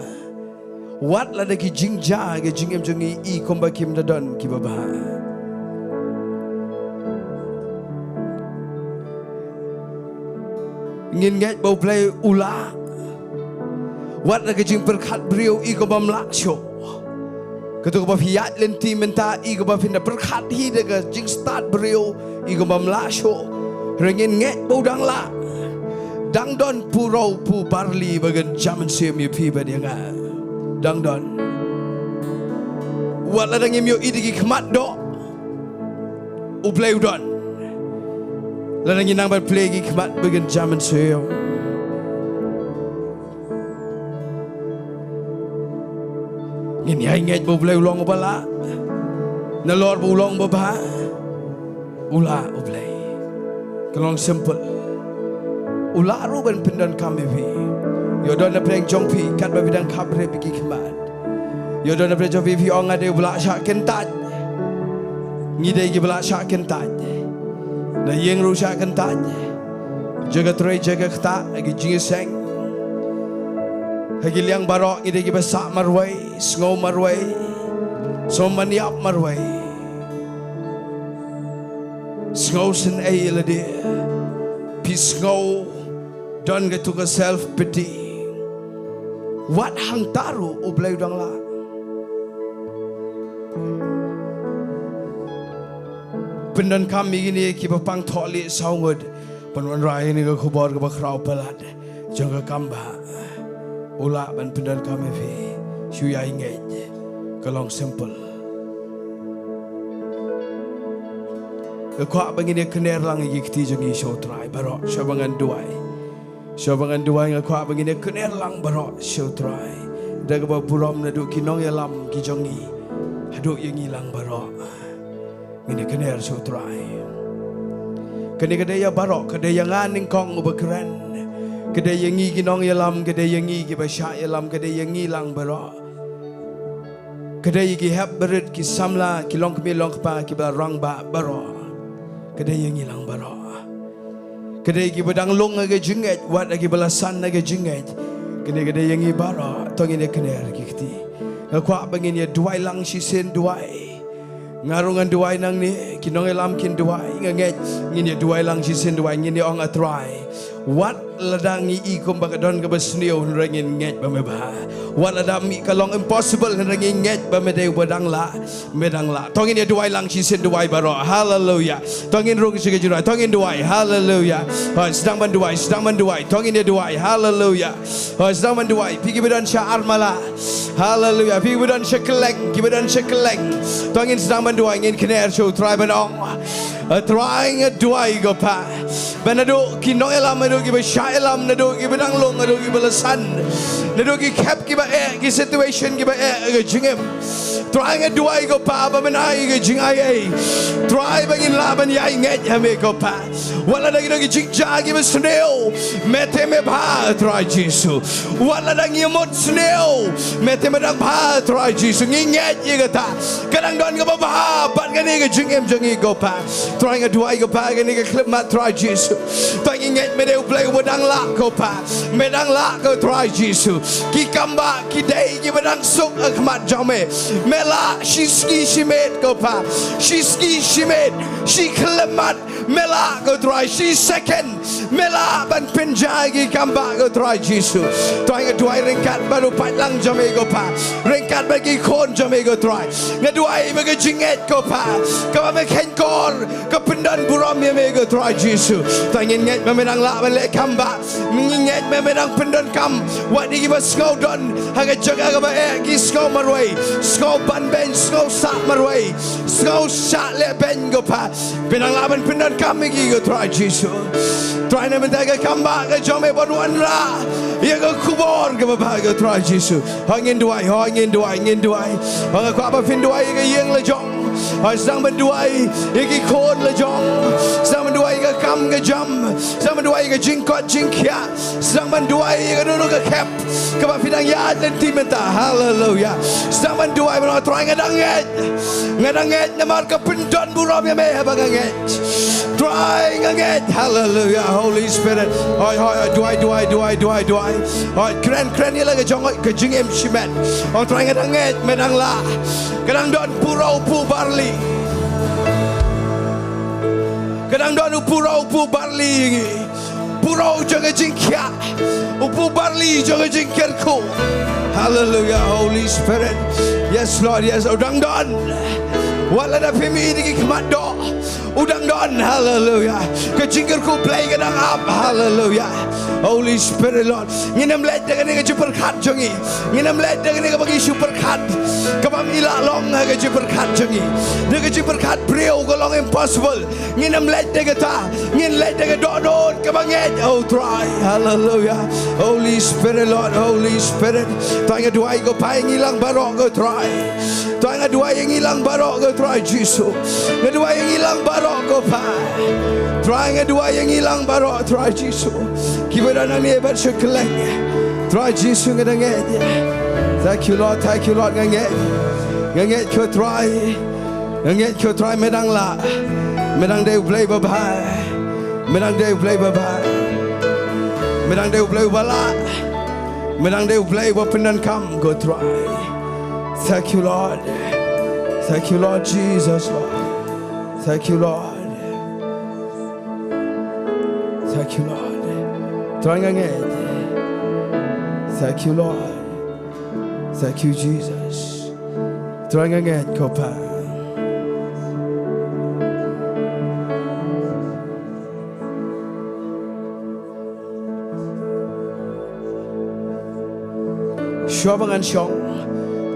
Wat la lagi jingja ke jingem jungi I komba kim dadon ki babha. Ngin nget bo play ula. Wat la jing perkat brio I komba mlaksho. Ketuk ba fiat lenti menta I komba finda perkat hi daga jing start brio I komba mlaksho. Rengin nget bau dang la. Dang don purau pu barli bagan jaman sim yu pi badianga. Dang don. Wat la dangim yu idigi kemat do. U play udon. La dangin nang bat play gi kemat bagan jaman sim. Ngin yai nget bu play ulong bala. Na lor bu ulong ba. Ula u play. Kelong simple. Ula ruben pindan kami vi. Yodon na preng jong pi kat ba bidang kabre bigi kemat. Yodon na preng jong pi ong ade bela syak kentat. Ngide gi bela syak kentat. Na yeng ru syak kentat. Jaga trei jaga kta agi jingiseng. Hagi liang barok ngide gi basak marwai, sngo marwai. So maniap marwai. Sngo sen ay lade. Pisngo don get to self pity. Wat hang taru ublay udang la. Pendan kami gini kiba pang tholi saungod. Panwan rai ni ko khubor ko bakrau pelat. Jaga kamba. Ula ban pendan kami fi. Shuya ingej. Kalong simple. Kau begini kener lang ikti jangi Sohthri barok Sohbangan duai ngakau begini kener lang barok Sohthri. Dah kau puram naduk kinong yalam kijangi haduk yang hilang barok. Ini kener Sohthri. Kene kedaya barok kedaya nganing kong ubakeren. Kedaya ngi kinong yalam kedaya ngi kibasyak yalam kedaya ngilang barok. Kedaya ki hab berit ki samla kilong kemilong kepa kibarang ba barok. Kedai yang hilang barok. Kedai ki bedang long age jinget, wat agi balasan age jinget. Kedai yang hi barok, tong ini kener kiti. Ngakwa bangin ya duai lang sisen duai. Ngarungan duai nang ni, kinong elam kin duai. Nganget ngin ya duai lang sisen duai ngin ya ong atrai. Wat ladangi ikum bakadon ke besniu rengin nget bameba. Wat ladami kalong impossible rengin nget bamedeu bedang la. Tongin ya duai lang sisen duai baro. Hallelujah. Tongin rung sige jurai. Tongin duai. Hallelujah. Sedang menduai. Tongin ya duai. Hallelujah. Sedang menduai. Pigi bedan syaar mala. Hallelujah. Pigi bedan syakeleng. Tongin sedang menduai ngin kener Sohthri benong. Trying a duai go pa. Benado kinong elam nado ki basya elam nado ki bedang long nado ki balasan nado ki cap ki ba ki situation ki ba ga jingem. Trying a duai go pa ba menai ga jingai. Try bangin laban yai nget hame go pa. Wala dagi dagi jingja ki besneo. Mete me ba try Jesu. Wala dagi mot sneo. Mete me dang ba try Jesu. Nginget ye ga ta. Kadang don ga ba bat ga ni ga jingem jangi go pa. Trying a duai go pa ga ni ga clip mat try Jesu. Tangin nget me deu play wedang la go pa. Medang la go try Jesu. Ki kamba ki dei ki bedang suk akmat jame. Mela she ski she made go pa. She ski she made. She klemat mela go try. She second mela ban pinjai ki kamba go try Jesu. Trying a duai ringkat baru patlang jame go pa. Ringkat bagi kon jame go try. Ngaduai bagi jinget go pa. Kau me kenkor ke pendan buram ye me go try Jesu. Tangin nget memedang la balik kamba. Menginget memedang pendan kam. Wat di ba skau don haga jaga ka ba ki skau marway. Skau ban ben skau sak marway. Skau sak le ben go pa. Penang la ban pendan kam ki go try Jesu. Try na mentaga kamba ka jome bonwan ra. Ye go kubor ka ba go try Jesu. Hangin duai. Hanga ko ba fin duai ka yeng le jong. Sedang menduai iki kon le jong. Sedang menduai ke kam ke jam. Sedang menduai ke jingkot jingkia. Sedang menduai ke dulu ke kep. Ke bafidang ya dan timenta. Hallelujah. Sedang menduai menang try ngadanget namar ke pendon buram ya meh baganget. Try ngaget. Hallelujah. Holy Spirit. Hoi duai. Hoi keren ni lagi jong ke jingem shimet. Oh try ngadanget menang la. Kadang don purau pu barli. Kadang don purau pu barli. Purau jaga jingkia. Upu barli jaga jingkerku. Hallelujah, Holy Spirit. Yes Lord, yes. Udang don. Wala da pemi ini kemat do. udang don, hallelujah. Kejingkerku play kadang up, hallelujah. Holy Spirit Lord, nginam let dengan ni super kat jongi, nginam let dengan ni bagi super kat, kabam ilak long ke super kat jongi, dia ke super kat brio kalau impossible, nginam let dengan ta, ngin let dengan don kabang et, oh try, hallelujah. Holy Spirit Lord, Holy Spirit, tuan ngadua ko pai ngilang barok ko try. Tuan ngadua yang hilang barok ko try Jesus. Ngadua yang hilang barok ko pai. Tuan ngadua yang hilang barok try Jesus. Kibada nang ni hebat syukeleng. Try Jesus ngadanget. Thank you Lord, nganget. Nganget ko try. Nganget ko try medang la. Medang deu play babai. Medang deu play babai. Medang deu play bala. Medang deu play bapendan kam go try. Thank you, Lord. Thank you, Lord Jesus, Lord. Thank you, Lord. Thank you, Lord. Thank you, Lord. Thank you, Jesus. Kopa. Syabangan syong.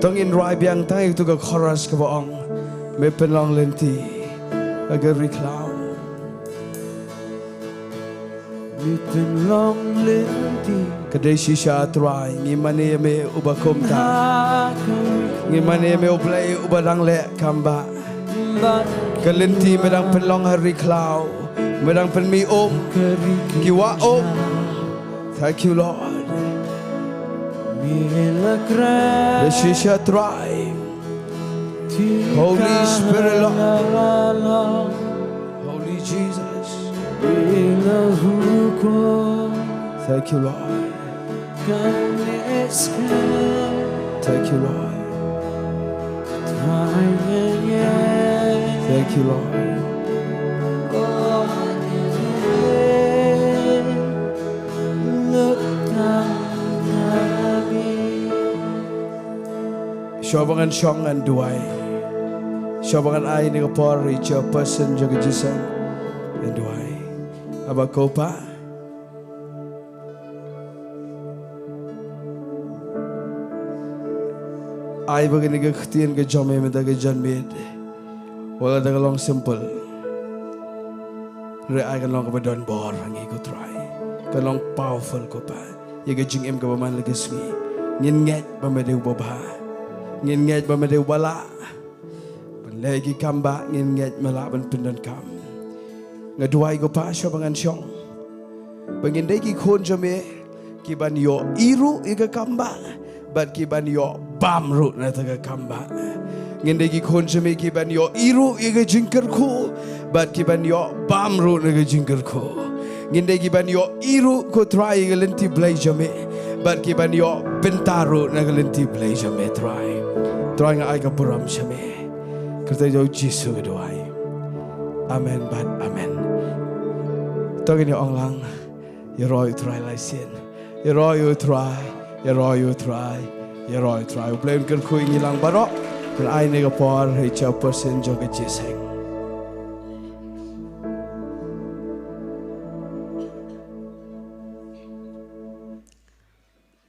Tongin rai biang tay tu ke chorus ke baong me penlong lenti agar riklau me penlong lenti kedai shisha try ngimane me ubakom ta ngimane me ublai ubadang le kamba kelenti medang penlong hari klau medang penmi kiwa thank you Lord. The shisha try. Holy Spirit Lord. Holy Jesus. Thank you Lord. Thank you Lord. Thank you Lord. Syabangan syongan duai. Syabangan ai ni kapor richa person jaga jisan and duai. Abakopa. Ai begini ke khtian ke jome me ke janbed. Wala da long simple. Re ai kan long ke badon bor ngi ko try. Kan long powerful ko pa. Ye ke jing em ke baman lagi smi. Ngin nget ba me de ba. Ngin nget ba medeu bala ban lagi kamba ngin nget mala ban pendan kam ngaduai go pa syabangan syong bangin dai ki khon jame ki ban yo iru iga kamba bat ki ban yo bam ru na ta kamba ngin dai ki khon jame ki ban yo iru iga jingker ko bat ki ban yo bam ru na ga jingker ko ngin dai ki ban yo iru ko try ga lenti blai jame bat ki ban yo Bynta na ga lenti blai jame try Try nga ay kapuram siya me. Kerta jauh Jisu doai. Amen bat amen. Togin ni ong lang. Yeroi try lai sin. Yeroi try. Yeroi try. Yeroi try. Blame kan kui ngilang barok. Kan ay ni kapor hey chow person joga jiseng.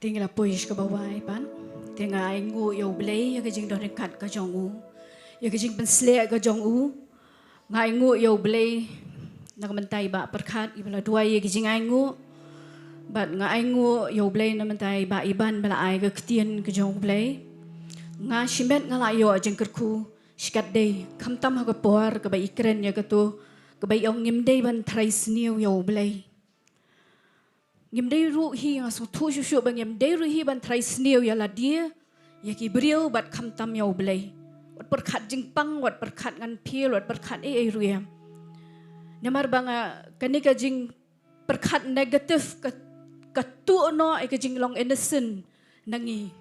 Tinggal puish ke bawah pan. Tengah aingu yo blay ya kejing don dekat ke jongu ya kejing penslek ke jongu ngaingu yo blay nak mentai ba perkat ibala dua ya kejing aingu bat ngaingu yo blay nak mentai ba iban bala ai ke ketien ke jong blay nga shimet ngala yo jengkerku shikat dei kamtam ha ke por ke ba ikren ya ke tu ke ba ong ngim dei ban trais niu yo blay ngim dei ru hi nga so thu shu bang ngim dei ru hi ban trais niu ya la dia ya ki brio bat kamtam yo blay wat perkat jingpang wat perkat ngan pil wat perkat ruya namar banga kanika jing perkat negatif katu no ke jing long innocent nangi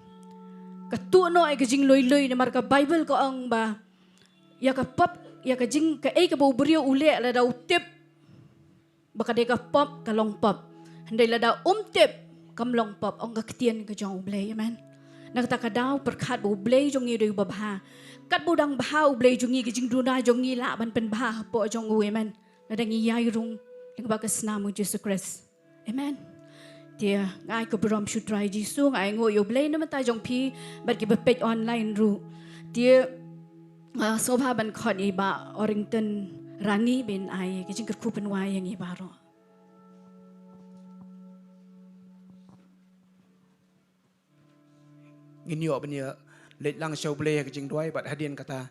katu no ke jing loi namar ka bible ko ang ba ya ka pop ya ka jing ka ka bo brio ule la daw tip baka de ka pop ka long pop handai la daw tip kam long pop ang ka ketien ka jong blay amen nak tak kadau perkat bu blay jongi doi babha kat budang bahau blay jongi ke Jingduwai jongi la ban pen bah po jong women nadang iyai rung ling ba kesnamu Jesus Christ amen dia ngai ko brom should try jisu ngai ngo yo blay na mata jong pi bat ki bepej online ru dia sobha ban khot iba Orrington rani ben ai ke jing ku pen wai yang iba ro ngin yo benya let lang show blay ke Jingduwai bat hadien kata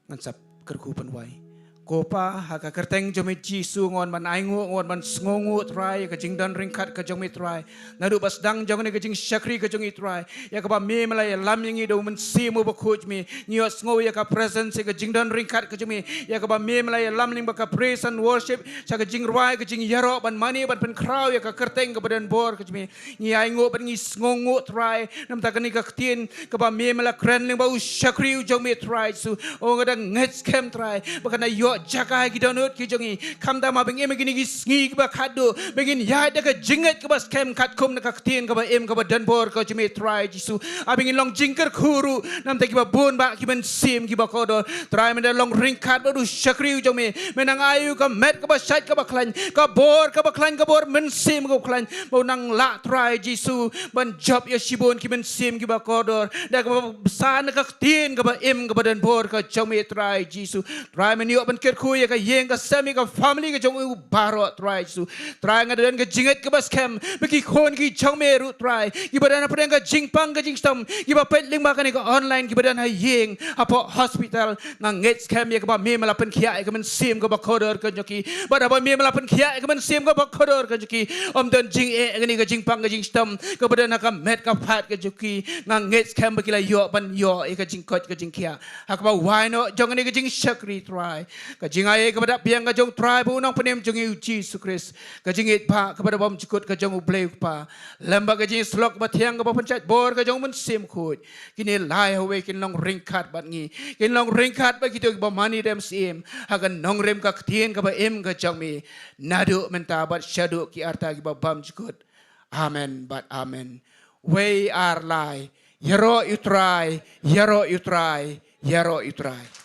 ngansap kerku penwai kopa haka kerteng jomi jisu ngon man aingu ngon man sngongu try ke Jingdan ringkat ke jomi try nadu bas dang jong ne ke Jingiasyylok ke jomi try ya ka ba me malaya lam yangi do men simu ba coach me nyo sngo ya ka presence ke Jingdan ringkat ke jomi ya ka ba me malaya lam ling ba ka praise and worship sa ke Jingduwai ke Jingiasyylok ban mani ban pen crowd ya ka kerteng ke badan bor ke jomi ni aingu ban ngi sngongu try nam ta kani ka tien ka ba me mala kren ling ba Sohthri jomi try su o ngadang ngets kem try ba kana yo Jaka ki donut ki jongi kamda ma beng em gini ki sngi ki ba khadu begin ya da ka jinget ki ba scam khat kum na ka tien ka ba em ka ba danbor ka jimi try jisu abing long jingker khuru nam ta ki ba bon ba ki ben sim ki ba kodo try men da long ring khat ba du Sohthri jongi menang ayu ka met ka ba shat ka ba klan ka bor men sim ka klan bo nang la try jisu ban job ya shibon ki ben sim ki ba kodo da ka ba san ka tien ka ba em ka ba danbor ka jimi try jisu try men yo ban kuy ka yeng ka semi ka family ka jong u baro try su try ngadan ka jinget ka bas kem beki khon ki chong meru try ki badan apa ka jingpang ka jingstam ki ba pet ling ma ka ni ka online ki badan ha yeng apo hospital nga ngets kem ya ka ba me malapan khia ka men sim ka ba khodor ka joki bada ba me malapan khia ka men sim ka ba khodor ka joki om don jing e ka ni ka jingpang ka jingstam ka badan ka met ka phat ka joki nga ngets kem ba kila yo ban yo e ka jingkot ka jingkhia ha ka ba why no jong ni ka Jingiasyylok try ka jingai kepada piang ka jong try bu nang penem jong Jesus Christ ka jingit pa kepada bom jukut ka jong blay pa lamba ka Jingiasyylok ba thiang ka ba pencet bor ka jong mun sim khut kini lai hawe kin long ringkat bat ngi kin long ringkat ba kitu ba mani dem sim hagan nong rem ka tien ka ba em ka jong mi nadu menta bat shadu ki arta ki ba bam jukut amen but amen we are lie yaro you try yaro you try yaro you try